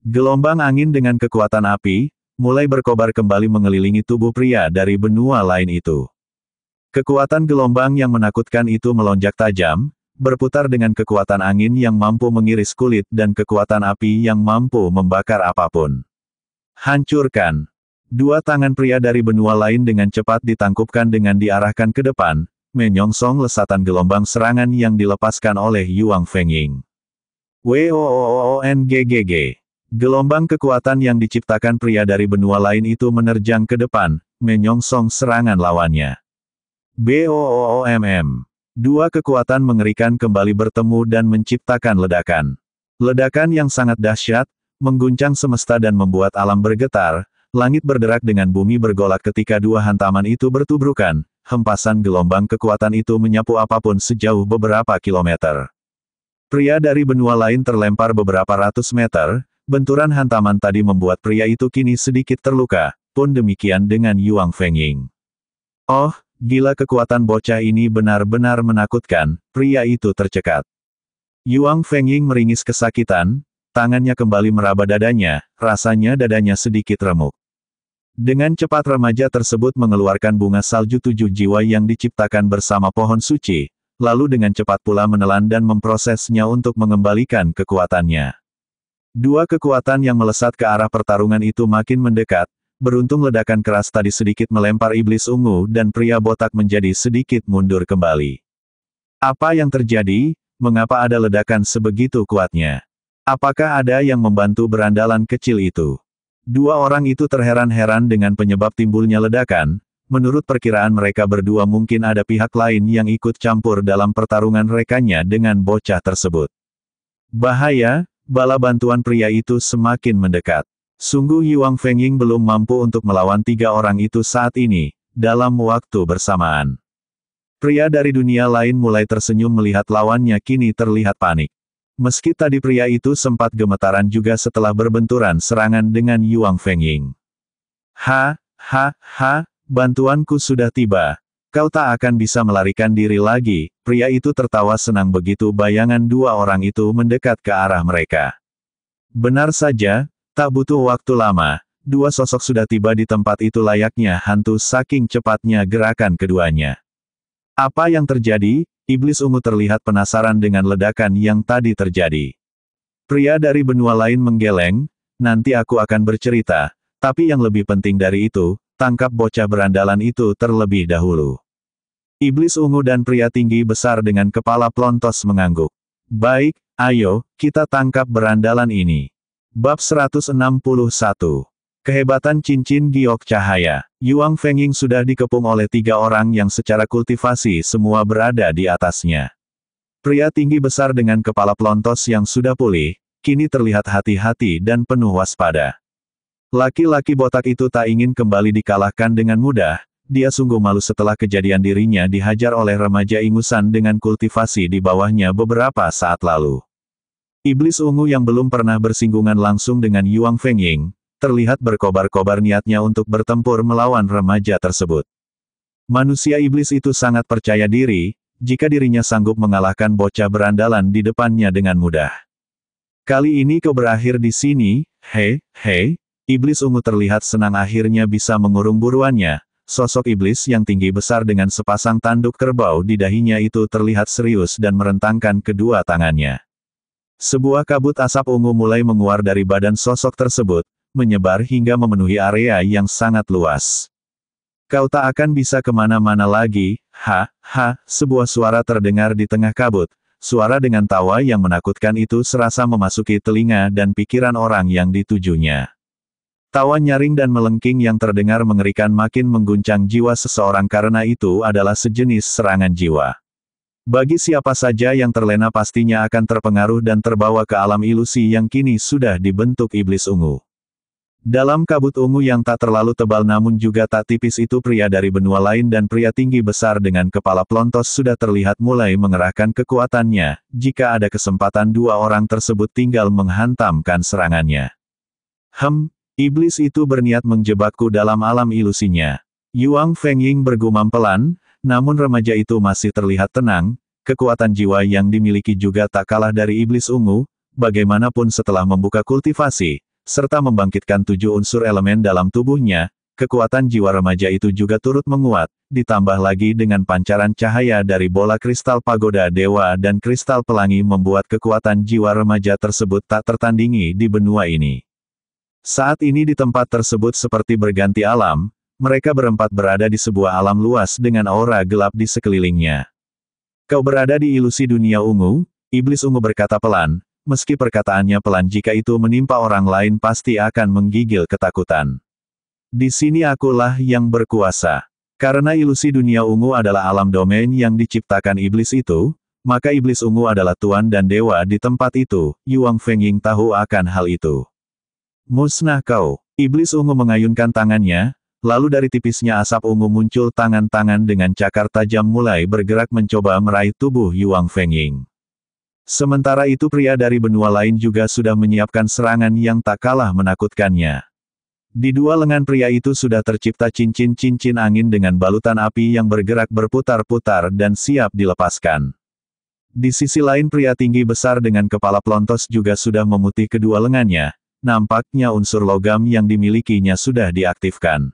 Gelombang angin dengan kekuatan api, mulai berkobar kembali mengelilingi tubuh pria dari benua lain itu. Kekuatan gelombang yang menakutkan itu melonjak tajam, berputar dengan kekuatan angin yang mampu mengiris kulit dan kekuatan api yang mampu membakar apapun. Hancurkan! Dua tangan pria dari benua lain dengan cepat ditangkupkan dengan diarahkan ke depan, menyongsong lesatan gelombang serangan yang dilepaskan oleh Yuang Fengying. WOOONGGG. Gelombang kekuatan yang diciptakan pria dari benua lain itu menerjang ke depan, menyongsong serangan lawannya. BOOOMM. Dua kekuatan mengerikan kembali bertemu dan menciptakan ledakan. Ledakan yang sangat dahsyat, mengguncang semesta dan membuat alam bergetar, langit berderak dengan bumi bergolak ketika dua hantaman itu bertubrukan, hempasan gelombang kekuatan itu menyapu apapun sejauh beberapa kilometer. Pria dari benua lain terlempar beberapa ratus meter, benturan hantaman tadi membuat pria itu kini sedikit terluka, pun demikian dengan Yuang Fengying. Oh, gila kekuatan bocah ini benar-benar menakutkan, pria itu tercekat. Yuang Fengying meringis kesakitan, tangannya kembali meraba dadanya, rasanya dadanya sedikit remuk. Dengan cepat remaja tersebut mengeluarkan bunga salju 7 jiwa yang diciptakan bersama pohon suci, lalu dengan cepat pula menelan dan memprosesnya untuk mengembalikan kekuatannya. Dua kekuatan yang melesat ke arah pertarungan itu makin mendekat, beruntung ledakan keras tadi sedikit melempar iblis ungu dan pria botak menjadi sedikit mundur kembali. Apa yang terjadi? Mengapa ada ledakan sebegitu kuatnya? Apakah ada yang membantu berandalan kecil itu? Dua orang itu terheran-heran dengan penyebab timbulnya ledakan. Menurut perkiraan mereka berdua mungkin ada pihak lain yang ikut campur dalam pertarungan rekannya dengan bocah tersebut. Bahaya, bala bantuan pria itu semakin mendekat. Sungguh Yuang Fengying belum mampu untuk melawan tiga orang itu saat ini, dalam waktu bersamaan. Pria dari dunia lain mulai tersenyum melihat lawannya kini terlihat panik. Meski tadi pria itu sempat gemetaran juga setelah berbenturan serangan dengan Yuang Fengying. Bantuanku sudah tiba. Kau tak akan bisa melarikan diri lagi. Pria itu tertawa senang begitu bayangan dua orang itu mendekat ke arah mereka. Benar saja, tak butuh waktu lama, dua sosok sudah tiba di tempat itu layaknya hantu saking cepatnya gerakan keduanya. Apa yang terjadi? Iblis ungu terlihat penasaran dengan ledakan yang tadi terjadi. Pria dari benua lain menggeleng, nanti aku akan bercerita, tapi yang lebih penting dari itu, tangkap bocah berandalan itu terlebih dahulu. Iblis ungu dan pria tinggi besar dengan kepala plontos mengangguk. Baik, ayo, kita tangkap berandalan ini. Bab 161. Kehebatan cincin giok cahaya. Yuang Fengying sudah dikepung oleh tiga orang yang secara kultivasi semua berada di atasnya. Pria tinggi besar dengan kepala plontos yang sudah pulih, kini terlihat hati-hati dan penuh waspada. Laki-laki botak itu tak ingin kembali dikalahkan dengan mudah, dia sungguh malu setelah kejadian dirinya dihajar oleh remaja ingusan dengan kultivasi di bawahnya beberapa saat lalu. Iblis ungu yang belum pernah bersinggungan langsung dengan Yuang Fengying, terlihat berkobar-kobar niatnya untuk bertempur melawan remaja tersebut. Manusia iblis itu sangat percaya diri, jika dirinya sanggup mengalahkan bocah berandalan di depannya dengan mudah. Kali ini kau berakhir di sini, iblis ungu terlihat senang akhirnya bisa mengurung buruannya. Sosok iblis yang tinggi besar dengan sepasang tanduk kerbau di dahinya itu terlihat serius dan merentangkan kedua tangannya. Sebuah kabut asap ungu mulai menguar dari badan sosok tersebut, menyebar hingga memenuhi area yang sangat luas. Kau tak akan bisa kemana-mana lagi, sebuah suara terdengar di tengah kabut. Suara dengan tawa yang menakutkan itu serasa memasuki telinga dan pikiran orang yang ditujunya. Tawa nyaring dan melengking yang terdengar mengerikan makin mengguncang jiwa seseorang karena itu adalah sejenis serangan jiwa. Bagi siapa saja yang terlena pastinya akan terpengaruh dan terbawa ke alam ilusi yang kini sudah dibentuk iblis ungu. Dalam kabut ungu yang tak terlalu tebal namun juga tak tipis itu pria dari benua lain dan pria tinggi besar dengan kepala plontos sudah terlihat mulai mengerahkan kekuatannya, jika ada kesempatan dua orang tersebut tinggal menghantamkan serangannya. Iblis itu berniat menjebakku dalam alam ilusinya. Yuang Fengying bergumam pelan, namun remaja itu masih terlihat tenang, kekuatan jiwa yang dimiliki juga tak kalah dari iblis ungu, bagaimanapun setelah membuka kultivasi, serta membangkitkan 7 unsur elemen dalam tubuhnya, kekuatan jiwa remaja itu juga turut menguat, ditambah lagi dengan pancaran cahaya dari bola kristal pagoda dewa dan kristal pelangi membuat kekuatan jiwa remaja tersebut tak tertandingi di benua ini. Saat ini di tempat tersebut seperti berganti alam, mereka berempat berada di sebuah alam luas dengan aura gelap di sekelilingnya. Kau berada di ilusi dunia ungu, iblis ungu berkata pelan, meski perkataannya pelan jika itu menimpa orang lain pasti akan menggigil ketakutan. Di sini akulah yang berkuasa. Karena ilusi dunia ungu adalah alam domain yang diciptakan iblis itu, maka iblis ungu adalah tuan dan dewa di tempat itu. Yuang Fengying tahu akan hal itu. Musnah kau! Iblis ungu mengayunkan tangannya, lalu dari tipisnya asap ungu muncul tangan-tangan dengan cakar tajam mulai bergerak mencoba meraih tubuh Yuang Fengying. Sementara itu pria dari benua lain juga sudah menyiapkan serangan yang tak kalah menakutkannya. Di dua lengan pria itu sudah tercipta cincin-cincin angin dengan balutan api yang bergerak berputar-putar dan siap dilepaskan. Di sisi lain pria tinggi besar dengan kepala pelontos juga sudah memutih kedua lengannya, nampaknya unsur logam yang dimilikinya sudah diaktifkan.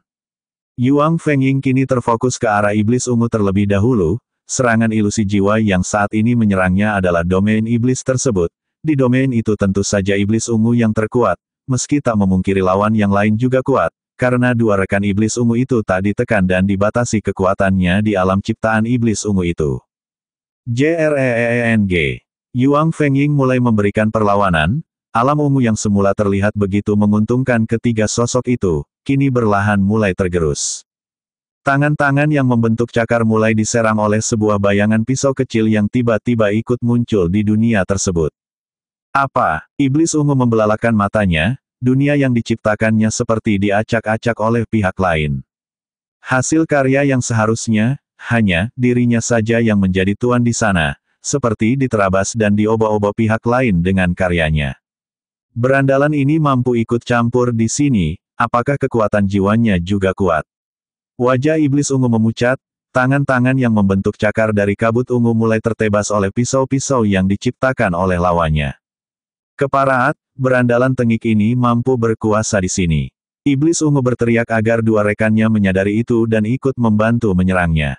Yuang Fengying kini terfokus ke arah iblis ungu terlebih dahulu, serangan ilusi jiwa yang saat ini menyerangnya adalah domain iblis tersebut. Di domain itu tentu saja iblis ungu yang terkuat. Meski tak memungkiri lawan yang lain juga kuat, karena dua rekan iblis ungu itu tak ditekan dan dibatasi kekuatannya di alam ciptaan iblis ungu itu. JREENG. Yuang Fengying mulai memberikan perlawanan, alam ungu yang semula terlihat begitu menguntungkan ketiga sosok itu, kini berlahan mulai tergerus. Tangan-tangan yang membentuk cakar mulai diserang oleh sebuah bayangan pisau kecil yang tiba-tiba ikut muncul di dunia tersebut. Apa? Iblis ungu membelalakan matanya, dunia yang diciptakannya seperti diacak-acak oleh pihak lain. Hasil karya yang seharusnya, hanya, dirinya saja yang menjadi tuan di sana, seperti diterabas dan dioba-oba pihak lain dengan karyanya. Berandalan ini mampu ikut campur di sini, apakah kekuatan jiwanya juga kuat? Wajah iblis ungu memucat, tangan-tangan yang membentuk cakar dari kabut ungu mulai tertebas oleh pisau-pisau yang diciptakan oleh lawannya. Keparaat, berandalan tengik ini mampu berkuasa di sini. Iblis ungu berteriak agar dua rekannya menyadari itu dan ikut membantu menyerangnya.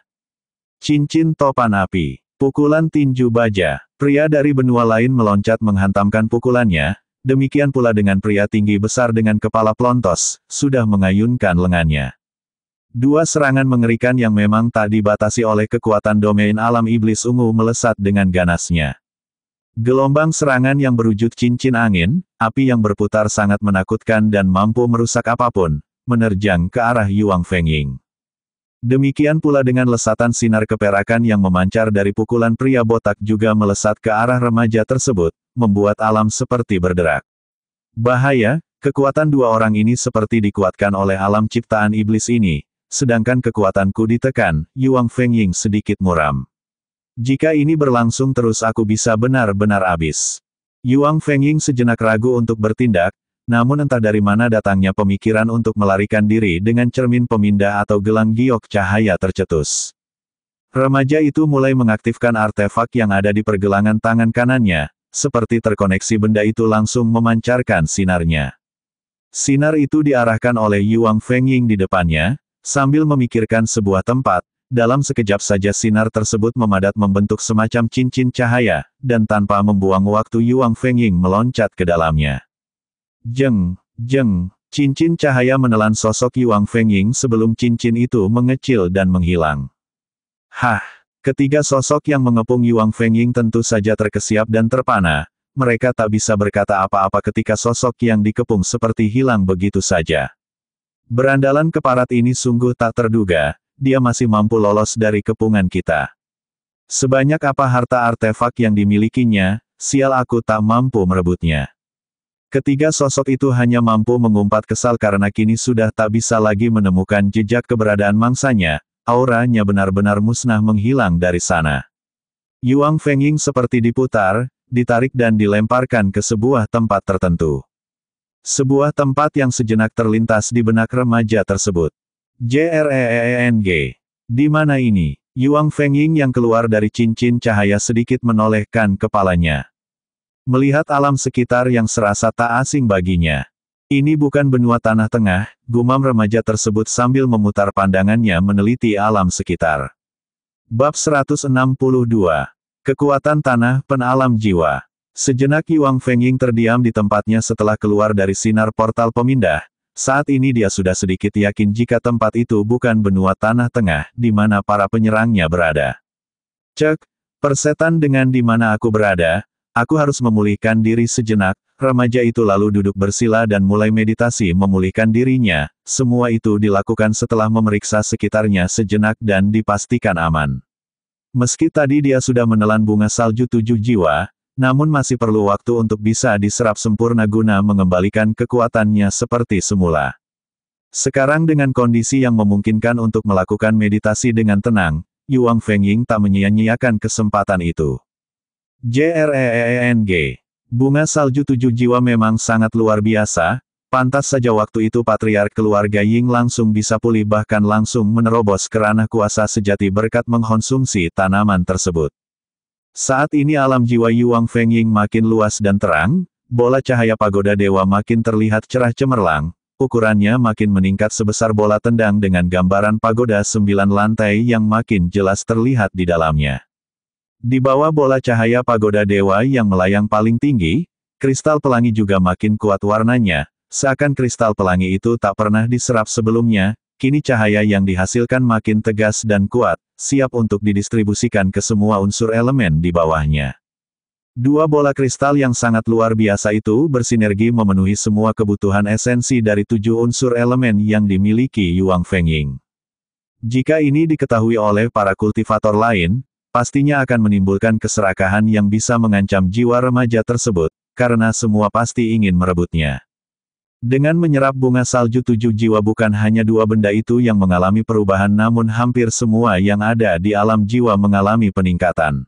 Cincin topan api. Pukulan tinju baja. Pria dari benua lain meloncat menghantamkan pukulannya, demikian pula dengan pria tinggi besar dengan kepala pelontos, sudah mengayunkan lengannya. Dua serangan mengerikan yang memang tak dibatasi oleh kekuatan domain alam iblis ungu melesat dengan ganasnya. Gelombang serangan yang berwujud cincin angin, api yang berputar sangat menakutkan dan mampu merusak apapun, menerjang ke arah Yuang Fengying. Demikian pula dengan lesatan sinar keperakan yang memancar dari pukulan pria botak juga melesat ke arah remaja tersebut, membuat alam seperti berderak. Bahaya, kekuatan dua orang ini seperti dikuatkan oleh alam ciptaan iblis ini, sedangkan kekuatanku ditekan, Yuang Fengying sedikit muram. Jika ini berlangsung terus aku bisa benar-benar habis. Yuang Fengying sejenak ragu untuk bertindak, namun entah dari mana datangnya pemikiran untuk melarikan diri dengan cermin pemindah atau gelang giok cahaya tercetus. Remaja itu mulai mengaktifkan artefak yang ada di pergelangan tangan kanannya, seperti terkoneksi benda itu langsung memancarkan sinarnya. Sinar itu diarahkan oleh Yuang Fengying di depannya, sambil memikirkan sebuah tempat. Dalam sekejap saja sinar tersebut memadat membentuk semacam cincin cahaya, dan tanpa membuang waktu Yuang Fengying meloncat ke dalamnya. Jeng, jeng, cincin cahaya menelan sosok Yuang Fengying sebelum cincin itu mengecil dan menghilang. Hah, ketiga sosok yang mengepung Yuang Fengying tentu saja terkesiap dan terpana, mereka tak bisa berkata apa-apa ketika sosok yang dikepung seperti hilang begitu saja. Berandalan keparat ini sungguh tak terduga. Dia masih mampu lolos dari kepungan kita. Sebanyak apa harta artefak yang dimilikinya, sial aku tak mampu merebutnya. Ketiga sosok itu hanya mampu mengumpat kesal karena kini sudah tak bisa lagi menemukan jejak keberadaan mangsanya, auranya benar-benar musnah menghilang dari sana. Yuang Fengying seperti diputar, ditarik dan dilemparkan ke sebuah tempat tertentu. Sebuah tempat yang sejenak terlintas di benak remaja tersebut. JREENG. Di mana ini? Yuang Fengying yang keluar dari cincin cahaya sedikit menolehkan kepalanya. Melihat alam sekitar yang serasa tak asing baginya. Ini bukan benua tanah tengah, gumam remaja tersebut sambil memutar pandangannya meneliti alam sekitar. Bab 162. Kekuatan tanah penalam jiwa. Sejenak Yuang Fengying terdiam di tempatnya setelah keluar dari sinar portal pemindah. Saat ini dia sudah sedikit yakin jika tempat itu bukan benua tanah tengah, di mana para penyerangnya berada. Cek, persetan dengan di mana aku berada, Aku harus memulihkan diri sejenak. Remaja itu lalu duduk bersila dan mulai meditasi memulihkan dirinya. Semua itu dilakukan setelah memeriksa sekitarnya sejenak dan dipastikan aman. Meski tadi dia sudah menelan bunga salju 7 jiwa, namun masih perlu waktu untuk bisa diserap sempurna guna mengembalikan kekuatannya seperti semula. Sekarang dengan kondisi yang memungkinkan untuk melakukan meditasi dengan tenang, Yuang Fengying tak menyia-nyiakan kesempatan itu. JREENG. Bunga salju 7 jiwa memang sangat luar biasa, pantas saja waktu itu patriark keluarga Ying langsung bisa pulih bahkan langsung menerobos ke ranah kuasa sejati berkat mengkonsumsi tanaman tersebut. Saat ini alam jiwa Yuang Fengying makin luas dan terang, bola cahaya pagoda dewa makin terlihat cerah cemerlang, ukurannya makin meningkat sebesar bola tendang dengan gambaran pagoda 9 lantai yang makin jelas terlihat di dalamnya. Di bawah bola cahaya pagoda dewa yang melayang paling tinggi, kristal pelangi juga makin kuat warnanya, seakan kristal pelangi itu tak pernah diserap sebelumnya, kini cahaya yang dihasilkan makin tegas dan kuat, siap untuk didistribusikan ke semua unsur elemen di bawahnya. Dua bola kristal yang sangat luar biasa itu bersinergi memenuhi semua kebutuhan esensi dari 7 unsur elemen yang dimiliki Yuang Fengying. Jika ini diketahui oleh para kultivator lain, pastinya akan menimbulkan keserakahan yang bisa mengancam jiwa remaja tersebut, karena semua pasti ingin merebutnya. Dengan menyerap bunga salju 7 jiwa bukan hanya 2 benda itu yang mengalami perubahan namun hampir semua yang ada di alam jiwa mengalami peningkatan.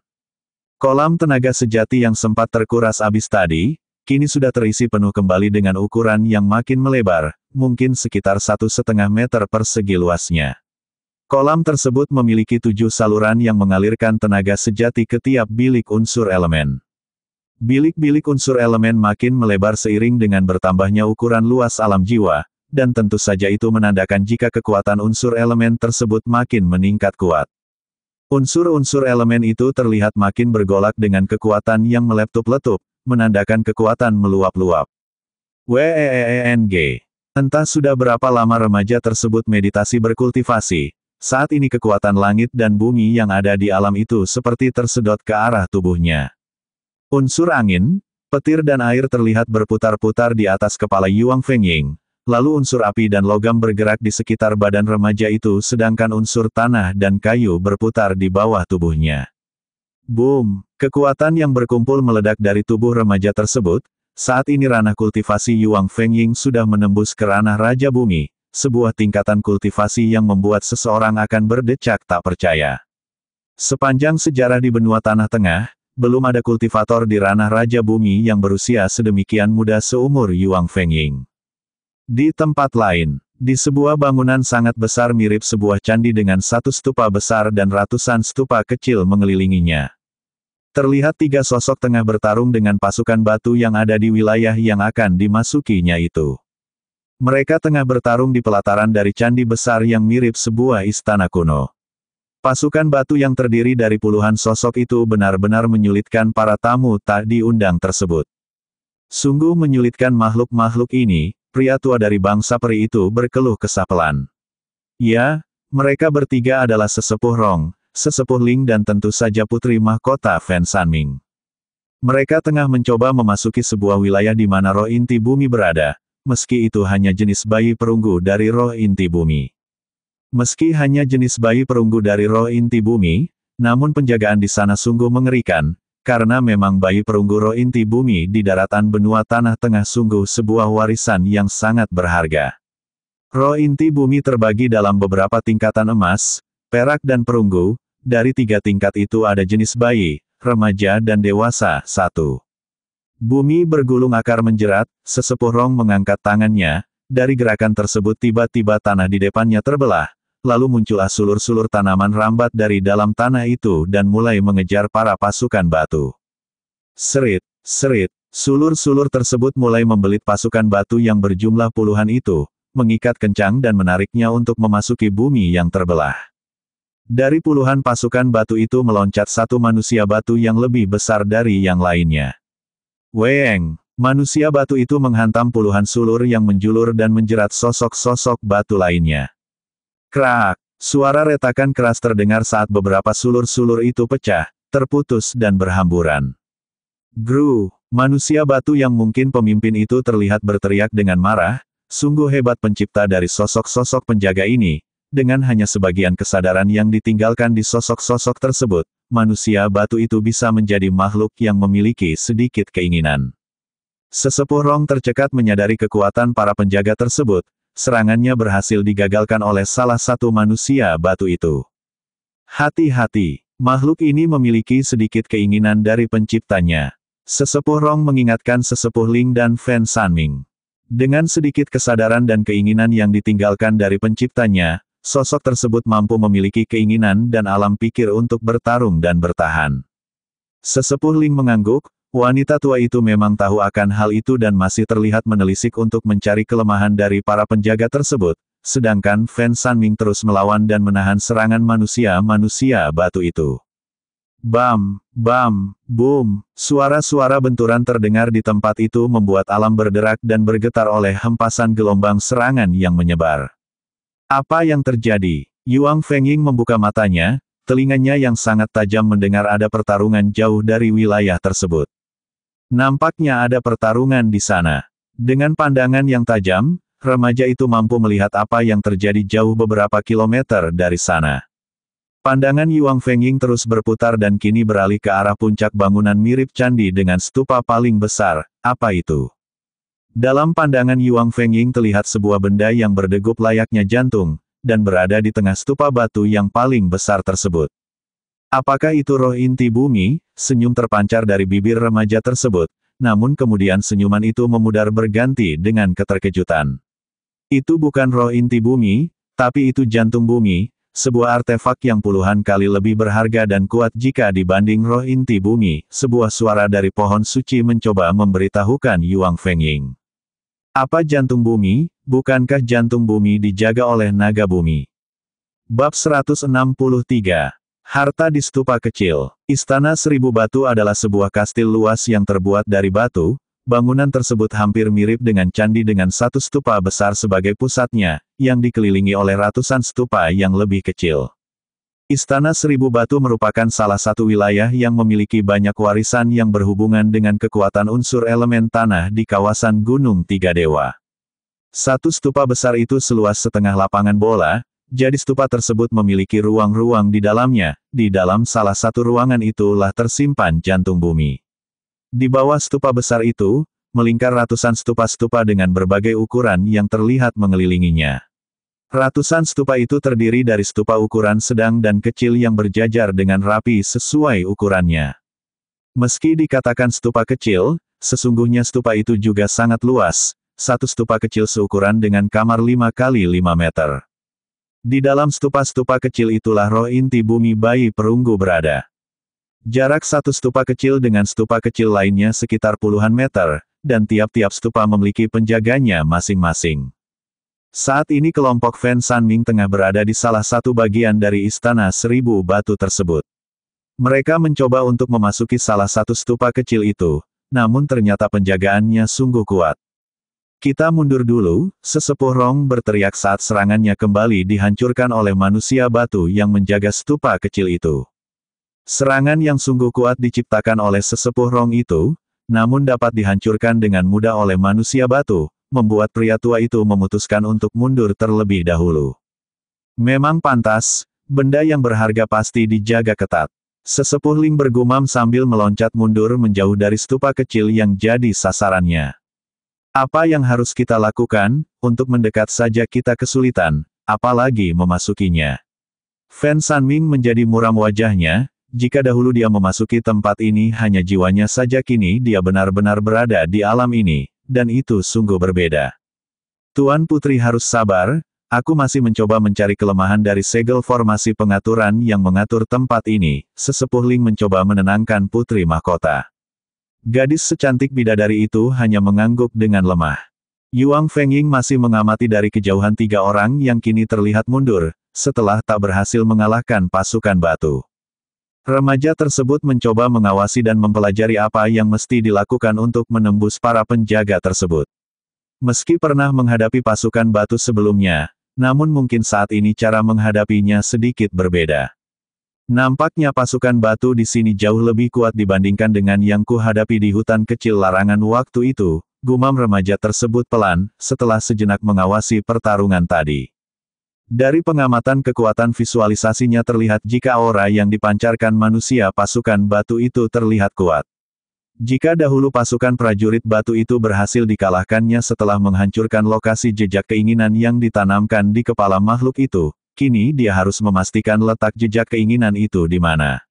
Kolam tenaga sejati yang sempat terkuras habis tadi, kini sudah terisi penuh kembali dengan ukuran yang makin melebar, mungkin sekitar 1,5 meter persegi luasnya. Kolam tersebut memiliki 7 saluran yang mengalirkan tenaga sejati ke tiap bilik unsur elemen. Bilik-bilik unsur elemen makin melebar seiring dengan bertambahnya ukuran luas alam jiwa, dan tentu saja itu menandakan jika kekuatan unsur elemen tersebut makin meningkat kuat. Unsur-unsur elemen itu terlihat makin bergolak dengan kekuatan yang meletup-letup, menandakan kekuatan meluap-luap. WEENG. Entah sudah berapa lama remaja tersebut meditasi berkultivasi. Saat ini kekuatan langit dan bumi yang ada di alam itu seperti tersedot ke arah tubuhnya. Unsur angin, petir dan air terlihat berputar-putar di atas kepala Yuang Fengying, lalu unsur api dan logam bergerak di sekitar badan remaja itu sedangkan unsur tanah dan kayu berputar di bawah tubuhnya. Boom! Kekuatan yang berkumpul meledak dari tubuh remaja tersebut, saat ini ranah kultivasi Yuang Fengying sudah menembus ke ranah Raja Bumi. Sebuah tingkatan kultivasi yang membuat seseorang akan berdecak tak percaya. Sepanjang sejarah di benua Tanah Tengah, belum ada kultivator di ranah Raja Bumi yang berusia sedemikian muda seumur Yuang Fengying. Di tempat lain, di sebuah bangunan sangat besar mirip sebuah candi dengan 1 stupa besar dan ratusan stupa kecil mengelilinginya. Terlihat 3 sosok tengah bertarung dengan pasukan batu yang ada di wilayah yang akan dimasukinya itu. Mereka tengah bertarung di pelataran dari candi besar yang mirip sebuah istana kuno. Pasukan batu yang terdiri dari puluhan sosok itu benar-benar menyulitkan para tamu tak diundang tersebut. Sungguh menyulitkan makhluk-makhluk ini, pria tua dari bangsa peri itu berkeluh kesah pelan. Ya, mereka bertiga adalah sesepuh Rong, sesepuh Ling dan tentu saja putri mahkota Fen Sanming. Mereka tengah mencoba memasuki sebuah wilayah di mana roh inti bumi berada. Meski itu hanya jenis bayi perunggu dari roh inti bumi. Meski hanya jenis bayi perunggu dari roh inti bumi, namun penjagaan di sana sungguh mengerikan, karena memang bayi perunggu roh inti bumi di daratan benua Tanah Tengah sungguh sebuah warisan yang sangat berharga. Roh inti bumi terbagi dalam beberapa tingkatan emas, perak dan perunggu, dari 3 tingkat itu ada jenis bayi, remaja dan dewasa, 1. Bumi bergulung akar menjerat, sesepuh Rong mengangkat tangannya, dari gerakan tersebut tiba-tiba tanah di depannya terbelah, lalu muncullah sulur-sulur tanaman rambat dari dalam tanah itu dan mulai mengejar para pasukan batu. Serit, serit, sulur-sulur tersebut mulai membelit pasukan batu yang berjumlah puluhan itu, mengikat kencang dan menariknya untuk memasuki bumi yang terbelah. Dari puluhan pasukan batu itu meloncat 1 manusia batu yang lebih besar dari yang lainnya. Weng, manusia batu itu menghantam puluhan sulur yang menjulur dan menjerat sosok-sosok batu lainnya. Krak, suara retakan keras terdengar saat beberapa sulur-sulur itu pecah, terputus dan berhamburan. Gru, manusia batu yang mungkin pemimpin itu terlihat berteriak dengan marah, sungguh hebat pencipta dari sosok-sosok penjaga ini. Dengan hanya sebagian kesadaran yang ditinggalkan di sosok-sosok tersebut, manusia batu itu bisa menjadi makhluk yang memiliki sedikit keinginan. Sesepuh Rong tercekat menyadari kekuatan para penjaga tersebut, serangannya berhasil digagalkan oleh salah satu manusia batu itu. Hati-hati, makhluk ini memiliki sedikit keinginan dari penciptanya. Sesepuh Rong mengingatkan Sesepuh Ling dan Fan Sanming. Dengan sedikit kesadaran dan keinginan yang ditinggalkan dari penciptanya, sosok tersebut mampu memiliki keinginan dan alam pikir untuk bertarung dan bertahan. Sesepuh Ling mengangguk, wanita tua itu memang tahu akan hal itu dan masih terlihat menelisik untuk mencari kelemahan dari para penjaga tersebut, sedangkan Fan Sanming terus melawan dan menahan serangan manusia-manusia batu itu. Bam, bam, boom, suara-suara benturan terdengar di tempat itu membuat alam berderak dan bergetar oleh hempasan gelombang serangan yang menyebar. Apa yang terjadi? Yuang Fengying membuka matanya, telinganya yang sangat tajam mendengar ada pertarungan jauh dari wilayah tersebut. Nampaknya ada pertarungan di sana. Dengan pandangan yang tajam, remaja itu mampu melihat apa yang terjadi jauh beberapa kilometer dari sana. Pandangan Yuang Fengying terus berputar dan kini beralih ke arah puncak bangunan mirip candi dengan stupa paling besar. Apa itu? Dalam pandangan Yuang Fengying terlihat sebuah benda yang berdegup layaknya jantung, dan berada di tengah stupa batu yang paling besar tersebut. Apakah itu roh inti bumi? Senyum terpancar dari bibir remaja tersebut, namun kemudian senyuman itu memudar berganti dengan keterkejutan. Itu bukan roh inti bumi, tapi itu jantung bumi, sebuah artefak yang puluhan kali lebih berharga dan kuat jika dibanding roh inti bumi. Sebuah suara dari pohon suci mencoba memberitahukan Yuang Fengying. Apa jantung bumi? Bukankah jantung bumi dijaga oleh naga bumi? Bab 163. Harta di stupa kecil. Istana Seribu Batu adalah sebuah kastil luas yang terbuat dari batu. Bangunan tersebut hampir mirip dengan candi dengan satu stupa besar sebagai pusatnya, yang dikelilingi oleh ratusan stupa yang lebih kecil. Istana Seribu Batu merupakan salah satu wilayah yang memiliki banyak warisan yang berhubungan dengan kekuatan unsur elemen tanah di kawasan Gunung Tiga Dewa. Satu stupa besar itu seluas setengah lapangan bola, jadi stupa tersebut memiliki ruang-ruang di dalamnya. Di dalam salah satu ruangan itulah tersimpan jantung bumi. Di bawah stupa besar itu, melingkar ratusan stupa-stupa dengan berbagai ukuran yang terlihat mengelilinginya. Ratusan stupa itu terdiri dari stupa ukuran sedang dan kecil yang berjajar dengan rapi sesuai ukurannya. Meski dikatakan stupa kecil, sesungguhnya stupa itu juga sangat luas, satu stupa kecil seukuran dengan kamar 5 kali 5 meter. Di dalam stupa-stupa kecil itulah roh inti bumi bayi perunggu berada. Jarak satu stupa kecil dengan stupa kecil lainnya sekitar puluhan meter, dan tiap-tiap stupa memiliki penjaganya masing-masing. Saat ini kelompok Fan Sanming tengah berada di salah satu bagian dari Istana Seribu Batu tersebut. Mereka mencoba untuk memasuki salah satu stupa kecil itu, namun ternyata penjagaannya sungguh kuat. Kita mundur dulu, Sesepuh Rong berteriak saat serangannya kembali dihancurkan oleh manusia batu yang menjaga stupa kecil itu. Serangan yang sungguh kuat diciptakan oleh Sesepuh Rong itu, namun dapat dihancurkan dengan mudah oleh manusia batu, membuat pria tua itu memutuskan untuk mundur terlebih dahulu. Memang pantas, benda yang berharga pasti dijaga ketat. Sesepuh Ling bergumam sambil meloncat mundur menjauh dari stupa kecil yang jadi sasarannya. Apa yang harus kita lakukan? Untuk mendekat saja kita kesulitan, apalagi memasukinya. Fan Sanming menjadi muram wajahnya. Jika dahulu dia memasuki tempat ini hanya jiwanya saja, kini dia benar-benar berada di alam ini, dan itu sungguh berbeda. Tuan Putri harus sabar, aku masih mencoba mencari kelemahan dari segel formasi pengaturan yang mengatur tempat ini. Sesepuh Ling mencoba menenangkan Putri Mahkota. Gadis secantik bidadari itu hanya mengangguk dengan lemah. Yuang Fengying masih mengamati dari kejauhan tiga orang yang kini terlihat mundur, setelah tak berhasil mengalahkan pasukan batu. Remaja tersebut mencoba mengawasi dan mempelajari apa yang mesti dilakukan untuk menembus para penjaga tersebut. Meski pernah menghadapi pasukan batu sebelumnya, namun mungkin saat ini cara menghadapinya sedikit berbeda. Nampaknya pasukan batu di sini jauh lebih kuat dibandingkan dengan yang kuhadapi di hutan kecil larangan waktu itu, gumam remaja tersebut pelan, setelah sejenak mengawasi pertarungan tadi. Dari pengamatan kekuatan visualisasinya terlihat jika aura yang dipancarkan manusia pasukan batu itu terlihat kuat. Jika dahulu pasukan prajurit batu itu berhasil dikalahkannya setelah menghancurkan lokasi jejak keinginan yang ditanamkan di kepala makhluk itu, kini dia harus memastikan letak jejak keinginan itu di mana.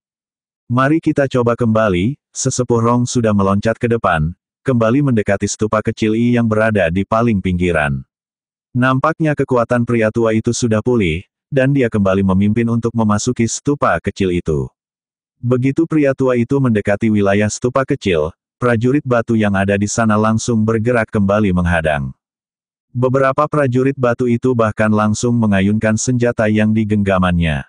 Mari kita coba kembali, sesepuh Rong sudah meloncat ke depan, kembali mendekati stupa kecil I yang berada di paling pinggiran. Nampaknya kekuatan pria tua itu sudah pulih, dan dia kembali memimpin untuk memasuki stupa kecil itu. Begitu pria tua itu mendekati wilayah stupa kecil, prajurit batu yang ada di sana langsung bergerak kembali menghadang. Beberapa prajurit batu itu bahkan langsung mengayunkan senjata yang digenggamannya.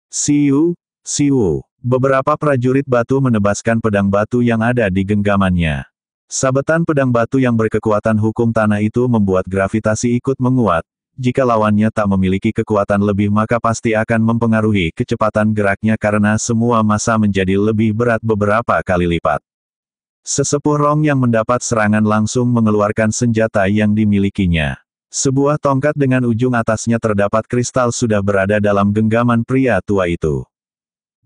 Siu, siu, beberapa prajurit batu menebaskan pedang batu yang ada di genggamannya. Sabetan pedang batu yang berkekuatan hukum tanah itu membuat gravitasi ikut menguat, jika lawannya tak memiliki kekuatan lebih maka pasti akan mempengaruhi kecepatan geraknya karena semua massa menjadi lebih berat beberapa kali lipat. Sesepuh Rong yang mendapat serangan langsung mengeluarkan senjata yang dimilikinya. Sebuah tongkat dengan ujung atasnya terdapat kristal sudah berada dalam genggaman pria tua itu.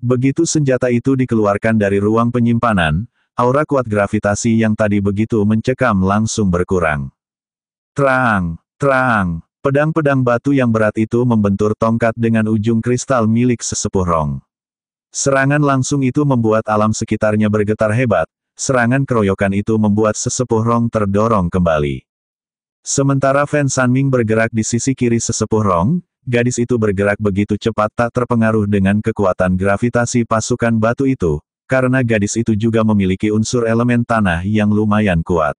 Begitu senjata itu dikeluarkan dari ruang penyimpanan, aura kuat gravitasi yang tadi begitu mencekam langsung berkurang. Terang, terang, pedang-pedang batu yang berat itu membentur tongkat dengan ujung kristal milik sesepuh Rong. Serangan langsung itu membuat alam sekitarnya bergetar hebat, serangan keroyokan itu membuat sesepuh Rong terdorong kembali. Sementara Fan Sanming bergerak di sisi kiri sesepuh Rong, gadis itu bergerak begitu cepat tak terpengaruh dengan kekuatan gravitasi pasukan batu itu. Karena gadis itu juga memiliki unsur elemen tanah yang lumayan kuat.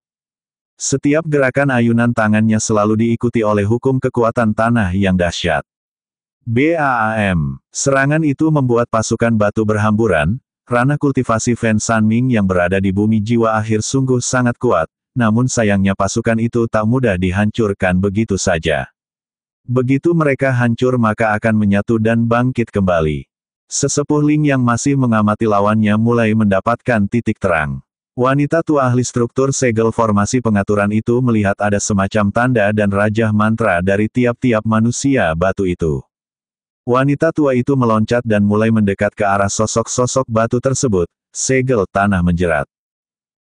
Setiap gerakan ayunan tangannya selalu diikuti oleh hukum kekuatan tanah yang dahsyat. BAAM. Serangan itu membuat pasukan batu berhamburan, ranah kultivasi Fan Sanming yang berada di bumi jiwa akhir sungguh sangat kuat, namun sayangnya pasukan itu tak mudah dihancurkan begitu saja. Begitu mereka hancur maka akan menyatu dan bangkit kembali. Sesepuh Ling yang masih mengamati lawannya mulai mendapatkan titik terang. Wanita tua ahli struktur segel formasi pengaturan itu melihat ada semacam tanda dan rajah mantra dari tiap-tiap manusia batu itu. Wanita tua itu meloncat dan mulai mendekat ke arah sosok-sosok batu tersebut, segel tanah menjerat.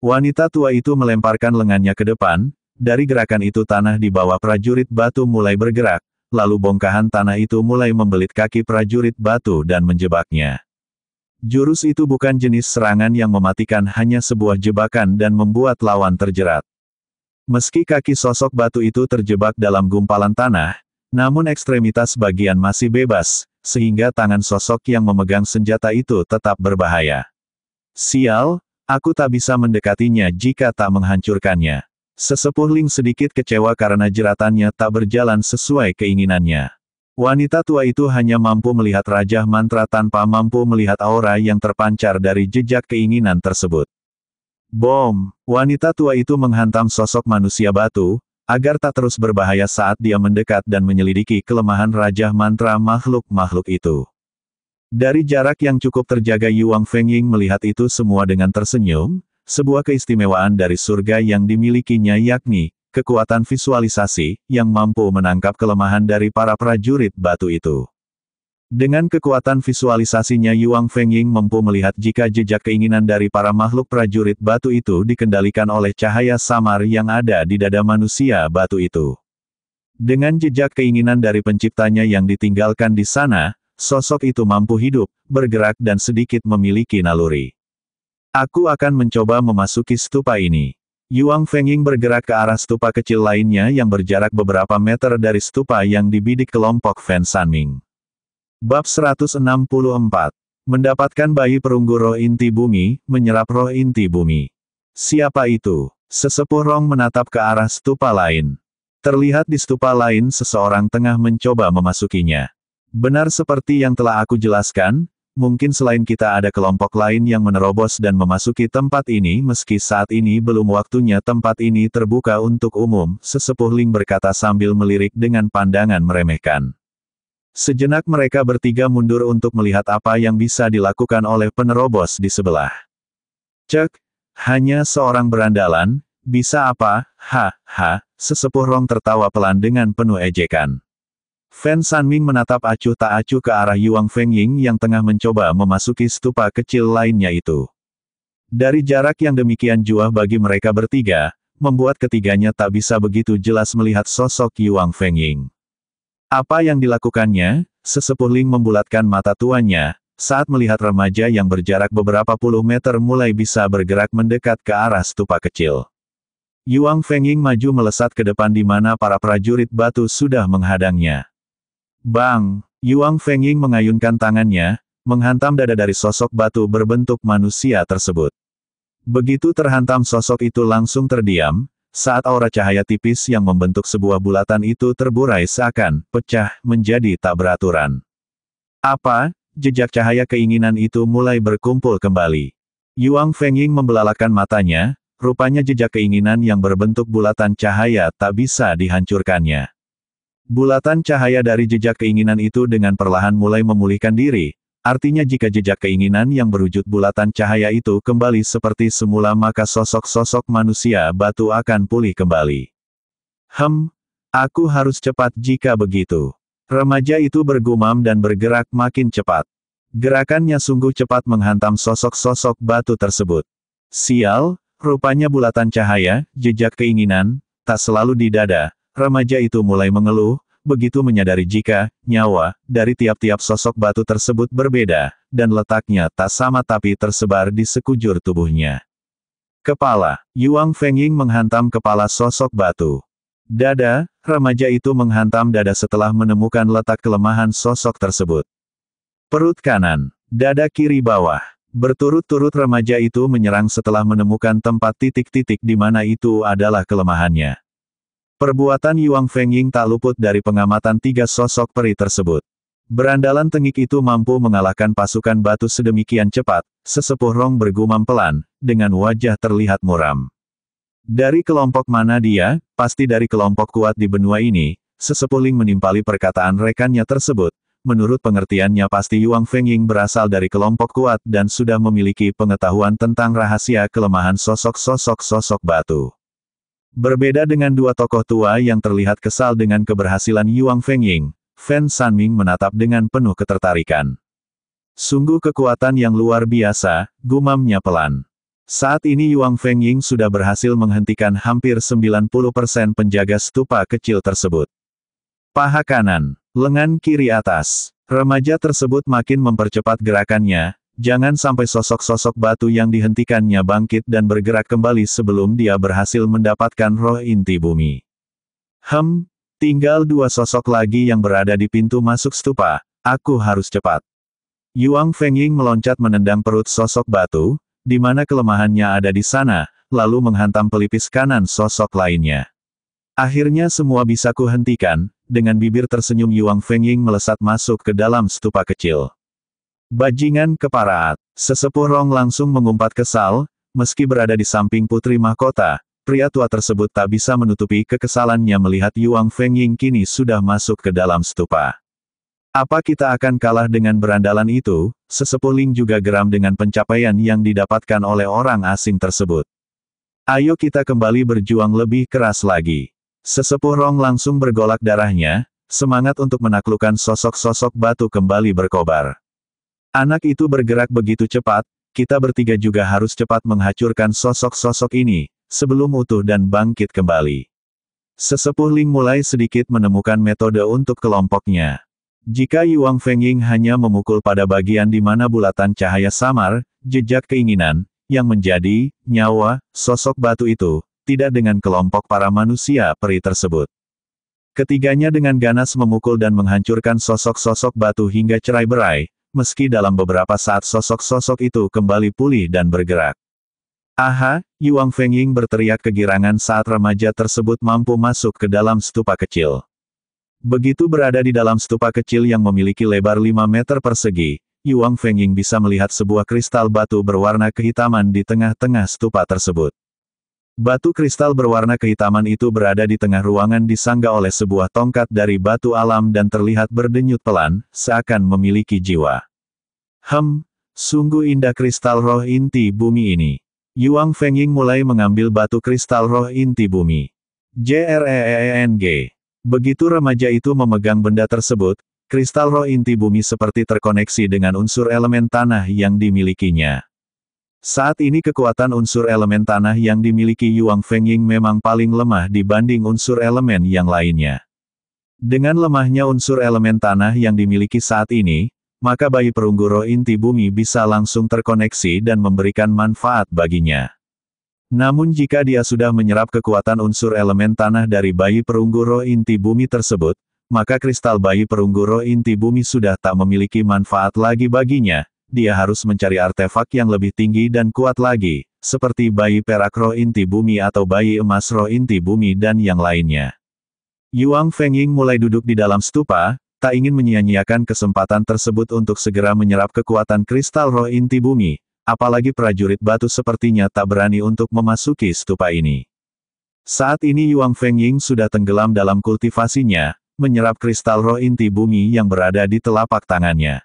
Wanita tua itu melemparkan lengannya ke depan, dari gerakan itu tanah di bawah prajurit batu mulai bergerak. Lalu bongkahan tanah itu mulai membelit kaki prajurit batu dan menjebaknya. Jurus itu bukan jenis serangan yang mematikan, hanya sebuah jebakan dan membuat lawan terjerat. Meski kaki sosok batu itu terjebak dalam gumpalan tanah, namun ekstremitas bagian masih bebas, sehingga tangan sosok yang memegang senjata itu tetap berbahaya. Sial, aku tak bisa mendekatinya jika tak menghancurkannya. Sesepuh Ling sedikit kecewa karena jeratannya tak berjalan sesuai keinginannya. Wanita tua itu hanya mampu melihat rajah mantra tanpa mampu melihat aura yang terpancar dari jejak keinginan tersebut. Bom! Wanita tua itu menghantam sosok manusia batu, agar tak terus berbahaya saat dia mendekat dan menyelidiki kelemahan rajah mantra makhluk-makhluk itu. Dari jarak yang cukup terjaga Yuang Fengying melihat itu semua dengan tersenyum. Sebuah keistimewaan dari surga yang dimilikinya yakni, kekuatan visualisasi, yang mampu menangkap kelemahan dari para prajurit batu itu. Dengan kekuatan visualisasinya Yuang Fengying mampu melihat jika jejak keinginan dari para makhluk prajurit batu itu dikendalikan oleh cahaya samar yang ada di dada manusia batu itu. Dengan jejak keinginan dari penciptanya yang ditinggalkan di sana, sosok itu mampu hidup, bergerak dan sedikit memiliki naluri. Aku akan mencoba memasuki stupa ini. Yuang Fengying bergerak ke arah stupa kecil lainnya yang berjarak beberapa meter dari stupa yang dibidik kelompok Fan Sanming. Bab 164. Mendapatkan bayi perunggu roh inti bumi, menyerap roh inti bumi. Siapa itu? Sesepuh Rong menatap ke arah stupa lain. Terlihat di stupa lain seseorang tengah mencoba memasukinya. Benar seperti yang telah aku jelaskan, mungkin selain kita ada kelompok lain yang menerobos dan memasuki tempat ini meski saat ini belum waktunya tempat ini terbuka untuk umum, sesepuh Ling berkata sambil melirik dengan pandangan meremehkan. Sejenak mereka bertiga mundur untuk melihat apa yang bisa dilakukan oleh penerobos di sebelah. Cek, hanya seorang berandalan, bisa apa, sesepuh Rong tertawa pelan dengan penuh ejekan. Fan Sanming menatap acuh tak acuh ke arah Yuang Fengying yang tengah mencoba memasuki stupa kecil lainnya itu. Dari jarak yang demikian jauh bagi mereka bertiga, membuat ketiganya tak bisa begitu jelas melihat sosok Yuang Fengying. Apa yang dilakukannya? Sesepuh Ling membulatkan mata tuannya, saat melihat remaja yang berjarak beberapa puluh meter mulai bisa bergerak mendekat ke arah stupa kecil. Yuang Fengying maju melesat ke depan di mana para prajurit batu sudah menghadangnya. Bang! Yuang Fengying mengayunkan tangannya, menghantam dada dari sosok batu berbentuk manusia tersebut. Begitu terhantam sosok itu langsung terdiam, saat aura cahaya tipis yang membentuk sebuah bulatan itu terburai seakan pecah menjadi tak beraturan. Apa? Jejak cahaya keinginan itu mulai berkumpul kembali. Yuang Fengying membelalakan matanya, rupanya jejak keinginan yang berbentuk bulatan cahaya tak bisa dihancurkannya. Bulatan cahaya dari jejak keinginan itu dengan perlahan mulai memulihkan diri, artinya jika jejak keinginan yang berwujud bulatan cahaya itu kembali seperti semula maka sosok-sosok manusia batu akan pulih kembali. Aku harus cepat jika begitu. Remaja itu bergumam dan bergerak makin cepat. Gerakannya sungguh cepat menghantam sosok-sosok batu tersebut. Sial! Rupanya bulatan cahaya, jejak keinginan, tak selalu di dada. Remaja itu mulai mengeluh, begitu menyadari jika nyawa dari tiap-tiap sosok batu tersebut berbeda, dan letaknya tak sama tapi tersebar di sekujur tubuhnya. Kepala, Yuang Fengying menghantam kepala sosok batu. Dada, remaja itu menghantam dada setelah menemukan letak kelemahan sosok tersebut. Perut kanan, dada kiri bawah. Berturut-turut remaja itu menyerang setelah menemukan tempat titik-titik di mana itu adalah kelemahannya. Perbuatan Yuang Fengying tak luput dari pengamatan tiga sosok peri tersebut. Berandalan tengik itu mampu mengalahkan pasukan batu sedemikian cepat, sesepuh Rong bergumam pelan, dengan wajah terlihat muram. Dari kelompok mana dia? Pasti dari kelompok kuat di benua ini, sesepuh Ling menimpali perkataan rekannya tersebut. Menurut pengertiannya pasti Yuang Fengying berasal dari kelompok kuat dan sudah memiliki pengetahuan tentang rahasia kelemahan sosok batu. Berbeda dengan dua tokoh tua yang terlihat kesal dengan keberhasilan Yuang Fengying, Fan Sanming menatap dengan penuh ketertarikan. Sungguh kekuatan yang luar biasa, gumamnya pelan. Saat ini Yuang Fengying sudah berhasil menghentikan hampir 90% penjaga stupa kecil tersebut. Paha kanan, lengan kiri atas. Remaja tersebut makin mempercepat gerakannya, jangan sampai sosok-sosok batu yang dihentikannya bangkit dan bergerak kembali sebelum dia berhasil mendapatkan roh inti bumi. Tinggal dua sosok lagi yang berada di pintu masuk stupa, aku harus cepat. Yuang Fengying meloncat menendang perut sosok batu, di mana kelemahannya ada di sana, lalu menghantam pelipis kanan sosok lainnya. Akhirnya semua bisa kuhentikan, dengan bibir tersenyum Yuang Fengying melesat masuk ke dalam stupa kecil. Bajingan keparaat, sesepuh Rong langsung mengumpat kesal, meski berada di samping putri mahkota, pria tua tersebut tak bisa menutupi kekesalannya melihat Yuang Fengying kini sudah masuk ke dalam stupa. Apa kita akan kalah dengan berandalan itu? Sesepuh Ling juga geram dengan pencapaian yang didapatkan oleh orang asing tersebut. Ayo kita kembali berjuang lebih keras lagi. Sesepuh Rong langsung bergolak darahnya, semangat untuk menaklukkan sosok-sosok batu kembali berkobar. Anak itu bergerak begitu cepat, kita bertiga juga harus cepat menghancurkan sosok-sosok ini, sebelum utuh dan bangkit kembali. Sesepuh Ling mulai sedikit menemukan metode untuk kelompoknya. Jika Yuang Fengying hanya memukul pada bagian di mana bulatan cahaya samar, jejak keinginan, yang menjadi nyawa sosok batu itu, tidak dengan kelompok para manusia peri tersebut. Ketiganya dengan ganas memukul dan menghancurkan sosok-sosok batu hingga cerai-berai, meski dalam beberapa saat sosok-sosok itu kembali pulih dan bergerak. Aha, Yuang Fengying berteriak kegirangan saat remaja tersebut mampu masuk ke dalam stupa kecil. Begitu berada di dalam stupa kecil yang memiliki lebar 5 meter persegi, Yuang Fengying bisa melihat sebuah kristal batu berwarna kehitaman di tengah-tengah stupa tersebut. Batu kristal berwarna kehitaman itu berada di tengah ruangan disangga oleh sebuah tongkat dari batu alam dan terlihat berdenyut pelan, seakan memiliki jiwa. Sungguh indah kristal roh inti bumi ini. Yuang Fengying mulai mengambil batu kristal roh inti bumi. JREENG. Begitu remaja itu memegang benda tersebut, kristal roh inti bumi seperti terkoneksi dengan unsur elemen tanah yang dimilikinya. Saat ini kekuatan unsur elemen tanah yang dimiliki Yuang Fengying memang paling lemah dibanding unsur elemen yang lainnya. Dengan lemahnya unsur elemen tanah yang dimiliki saat ini, maka bayi perunggu roh inti bumi bisa langsung terkoneksi dan memberikan manfaat baginya. Namun jika dia sudah menyerap kekuatan unsur elemen tanah dari bayi perunggu roh inti bumi tersebut, maka kristal bayi perunggu roh inti bumi sudah tak memiliki manfaat lagi baginya. Dia harus mencari artefak yang lebih tinggi dan kuat lagi, seperti bayi perak roh inti bumi atau bayi emas roh inti bumi dan yang lainnya. Yuang Fengying mulai duduk di dalam stupa, tak ingin menyia-nyiakan kesempatan tersebut untuk segera menyerap kekuatan kristal roh inti bumi, apalagi prajurit batu sepertinya tak berani untuk memasuki stupa ini. Saat ini Yuang Fengying sudah tenggelam dalam kultivasinya, menyerap kristal roh inti bumi yang berada di telapak tangannya.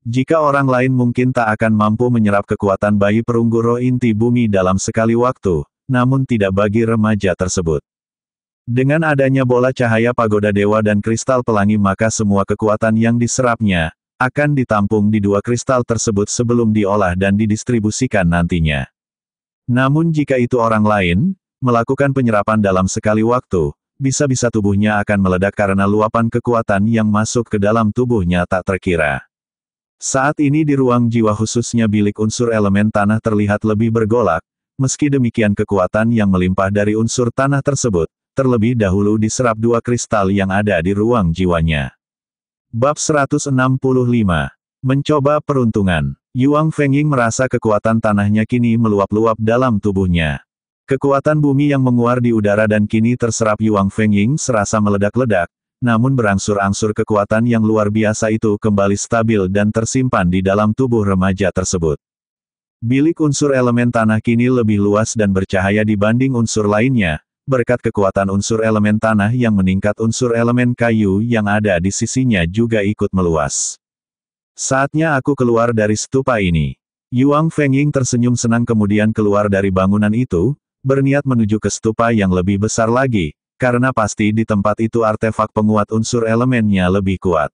Jika orang lain mungkin tak akan mampu menyerap kekuatan bayi perunggu roh inti bumi dalam sekali waktu, namun tidak bagi remaja tersebut. Dengan adanya bola cahaya pagoda dewa dan kristal pelangi maka semua kekuatan yang diserapnya, akan ditampung di dua kristal tersebut sebelum diolah dan didistribusikan nantinya. Namun jika itu orang lain, melakukan penyerapan dalam sekali waktu, bisa-bisa tubuhnya akan meledak karena luapan kekuatan yang masuk ke dalam tubuhnya tak terkira. Saat ini di ruang jiwa khususnya bilik unsur elemen tanah terlihat lebih bergolak, meski demikian kekuatan yang melimpah dari unsur tanah tersebut, terlebih dahulu diserap dua kristal yang ada di ruang jiwanya. Bab 165. Mencoba peruntungan. Yuang Fengying merasa kekuatan tanahnya kini meluap-luap dalam tubuhnya. Kekuatan bumi yang menguar di udara dan kini terserap Yuang Fengying serasa meledak-ledak, namun berangsur-angsur kekuatan yang luar biasa itu kembali stabil dan tersimpan di dalam tubuh remaja tersebut. Bilik unsur elemen tanah kini lebih luas dan bercahaya dibanding unsur lainnya, berkat kekuatan unsur elemen tanah yang meningkat unsur elemen kayu yang ada di sisinya juga ikut meluas. Saatnya aku keluar dari stupa ini. Yuang Fengying tersenyum senang kemudian keluar dari bangunan itu, berniat menuju ke stupa yang lebih besar lagi, karena pasti di tempat itu artefak penguat unsur elemennya lebih kuat.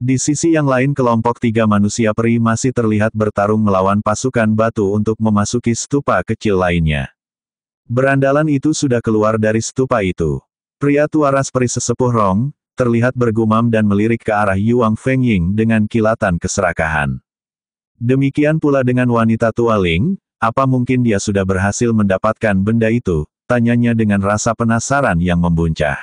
Di sisi yang lain kelompok tiga manusia peri masih terlihat bertarung melawan pasukan batu untuk memasuki stupa kecil lainnya. Berandalan itu sudah keluar dari stupa itu. Pria tua ras peri sesepuh Rong, terlihat bergumam dan melirik ke arah Yuang Fengying dengan kilatan keserakahan. Demikian pula dengan wanita tua Ling, apa mungkin dia sudah berhasil mendapatkan benda itu? Tanyanya dengan rasa penasaran yang membuncah.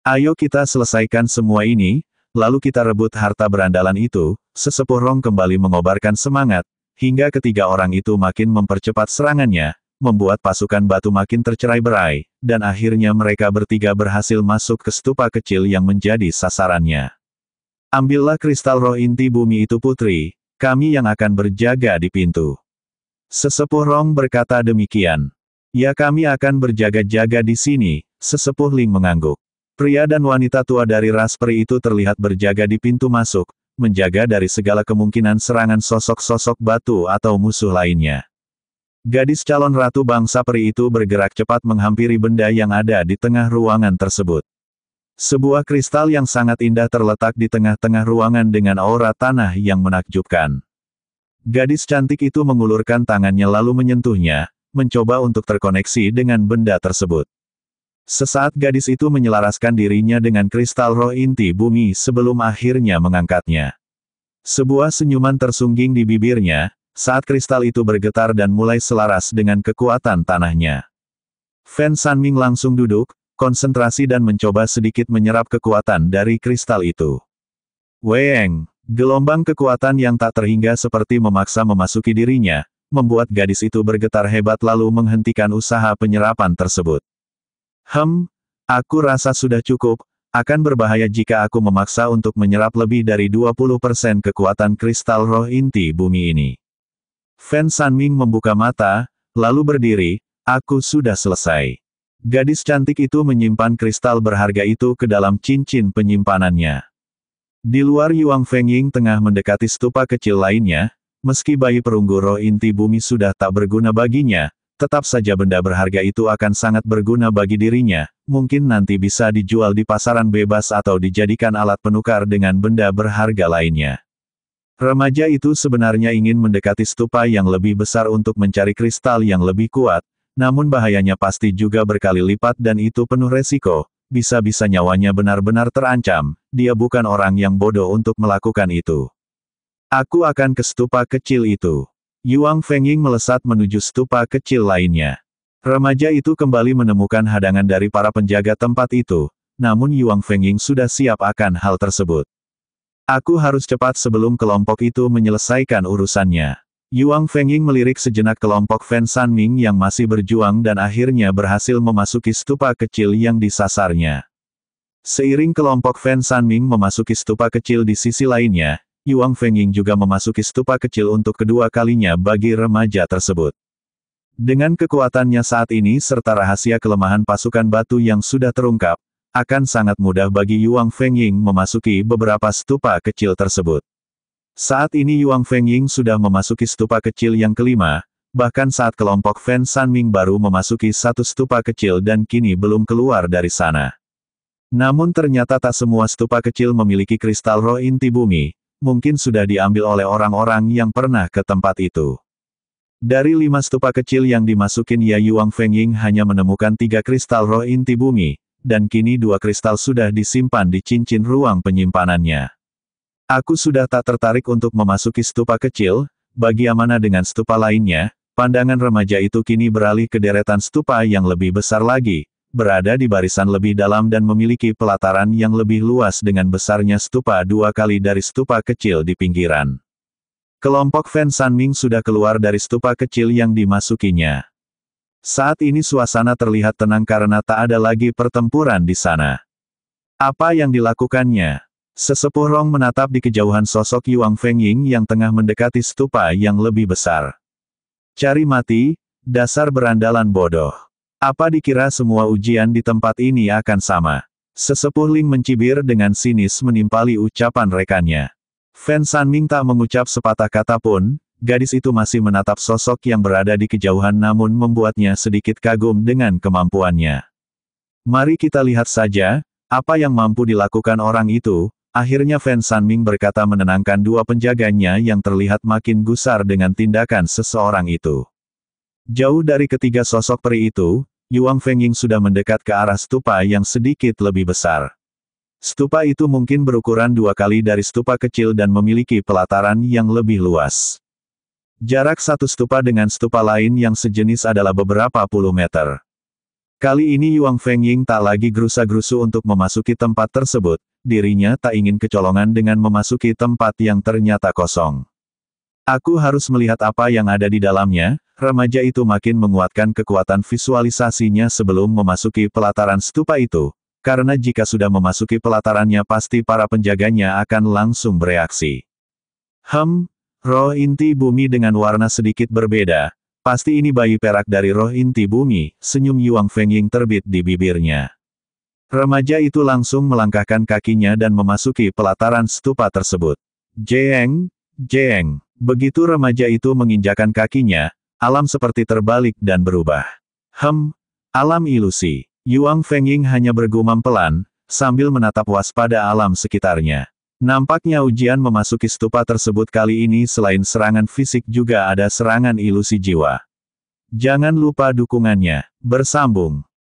Ayo kita selesaikan semua ini, lalu kita rebut harta berandalan itu. Sesepuh Rong kembali mengobarkan semangat, hingga ketiga orang itu makin mempercepat serangannya, membuat pasukan batu makin tercerai-berai, dan akhirnya mereka bertiga berhasil masuk ke stupa kecil yang menjadi sasarannya. Ambillah kristal roh inti bumi itu putri, kami yang akan berjaga di pintu. Sesepuh Rong berkata demikian. Ya kami akan berjaga-jaga di sini, sesepuh Ling mengangguk. Pria dan wanita tua dari ras peri itu terlihat berjaga di pintu masuk, menjaga dari segala kemungkinan serangan sosok-sosok batu atau musuh lainnya. Gadis calon ratu bangsa peri itu bergerak cepat menghampiri benda yang ada di tengah ruangan tersebut. Sebuah kristal yang sangat indah terletak di tengah-tengah ruangan dengan aura tanah yang menakjubkan. Gadis cantik itu mengulurkan tangannya lalu menyentuhnya, mencoba untuk terkoneksi dengan benda tersebut. Sesaat gadis itu menyelaraskan dirinya dengan kristal roh inti bumi sebelum akhirnya mengangkatnya. Sebuah senyuman tersungging di bibirnya, saat kristal itu bergetar dan mulai selaras dengan kekuatan tanahnya. Fan Sanming langsung duduk, konsentrasi dan mencoba sedikit menyerap kekuatan dari kristal itu. Weng, gelombang kekuatan yang tak terhingga seperti memaksa memasuki dirinya, membuat gadis itu bergetar hebat lalu menghentikan usaha penyerapan tersebut. Aku rasa sudah cukup, akan berbahaya jika aku memaksa untuk menyerap lebih dari 20% kekuatan kristal roh inti bumi ini. Fan Sanming membuka mata, lalu berdiri, Aku sudah selesai. Gadis cantik itu menyimpan kristal berharga itu ke dalam cincin penyimpanannya. Di luar Yuang Fengying tengah mendekati stupa kecil lainnya, meski bayi perunggu roh inti bumi sudah tak berguna baginya, tetap saja benda berharga itu akan sangat berguna bagi dirinya, mungkin nanti bisa dijual di pasaran bebas atau dijadikan alat penukar dengan benda berharga lainnya. Remaja itu sebenarnya ingin mendekati stupa yang lebih besar untuk mencari kristal yang lebih kuat, namun bahayanya pasti juga berkali lipat dan itu penuh resiko, bisa-bisa nyawanya benar-benar terancam, dia bukan orang yang bodoh untuk melakukan itu. Aku akan ke stupa kecil itu. Yuang Fengying melesat menuju stupa kecil lainnya. Remaja itu kembali menemukan hadangan dari para penjaga tempat itu, namun Yuang Fengying sudah siap akan hal tersebut. Aku harus cepat sebelum kelompok itu menyelesaikan urusannya. Yuang Fengying melirik sejenak kelompok Fan Sanming yang masih berjuang dan akhirnya berhasil memasuki stupa kecil yang disasarnya. Seiring kelompok Fan Sanming memasuki stupa kecil di sisi lainnya, Yuang Fengying juga memasuki stupa kecil untuk kedua kalinya bagi remaja tersebut. Dengan kekuatannya saat ini serta rahasia kelemahan pasukan batu yang sudah terungkap, akan sangat mudah bagi Yuang Fengying memasuki beberapa stupa kecil tersebut. Saat ini Yuang Fengying sudah memasuki stupa kecil yang kelima, bahkan saat kelompok Fan Sanming baru memasuki satu stupa kecil dan kini belum keluar dari sana. Namun ternyata tak semua stupa kecil memiliki kristal roh inti bumi, mungkin sudah diambil oleh orang-orang yang pernah ke tempat itu. Dari 5 stupa kecil yang dimasukin Yuang Fengying hanya menemukan 3 kristal roh inti bumi, dan kini 2 kristal sudah disimpan di cincin ruang penyimpanannya. Aku sudah tak tertarik untuk memasuki stupa kecil, bagaimana dengan stupa lainnya? Pandangan remaja itu kini beralih ke deretan stupa yang lebih besar lagi, berada di barisan lebih dalam dan memiliki pelataran yang lebih luas dengan besarnya stupa 2 kali dari stupa kecil di pinggiran. Kelompok Fan Sanming sudah keluar dari stupa kecil yang dimasukinya. Saat ini suasana terlihat tenang karena tak ada lagi pertempuran di sana. Apa yang dilakukannya? Sesepuh Rong menatap di kejauhan sosok Yuang Fengying yang tengah mendekati stupa yang lebih besar. Cari mati, dasar berandalan bodoh. Apa dikira semua ujian di tempat ini akan sama? Sesepuh Ling mencibir dengan sinis menimpali ucapan rekannya. Fan Sanming tak mengucap sepatah kata pun, gadis itu masih menatap sosok yang berada di kejauhan namun membuatnya sedikit kagum dengan kemampuannya. Mari kita lihat saja, apa yang mampu dilakukan orang itu. Akhirnya Fan Sanming berkata menenangkan 2 penjaganya yang terlihat makin gusar dengan tindakan seseorang itu. Jauh dari ketiga sosok peri itu, Yuang Fengying sudah mendekat ke arah stupa yang sedikit lebih besar. Stupa itu mungkin berukuran 2 kali dari stupa kecil dan memiliki pelataran yang lebih luas. Jarak satu stupa dengan stupa lain yang sejenis adalah beberapa puluh meter. Kali ini Yuang Fengying tak lagi gerusa-gerusu untuk memasuki tempat tersebut, dirinya tak ingin kecolongan dengan memasuki tempat yang ternyata kosong. Aku harus melihat apa yang ada di dalamnya, remaja itu makin menguatkan kekuatan visualisasinya sebelum memasuki pelataran stupa itu, karena jika sudah memasuki pelatarannya pasti para penjaganya akan langsung bereaksi. Roh inti bumi dengan warna sedikit berbeda. Pasti ini bayi perak dari roh inti bumi, senyum Yuang Fengying terbit di bibirnya. Remaja itu langsung melangkahkan kakinya dan memasuki pelataran stupa tersebut. Jeng, jeng. Begitu remaja itu menginjakan kakinya, alam seperti terbalik dan berubah. Alam ilusi. Yuang Fengying hanya bergumam pelan, sambil menatap waspada alam sekitarnya. Nampaknya ujian memasuki stupa tersebut kali ini selain serangan fisik juga ada serangan ilusi jiwa. Jangan lupa dukungannya. Bersambung.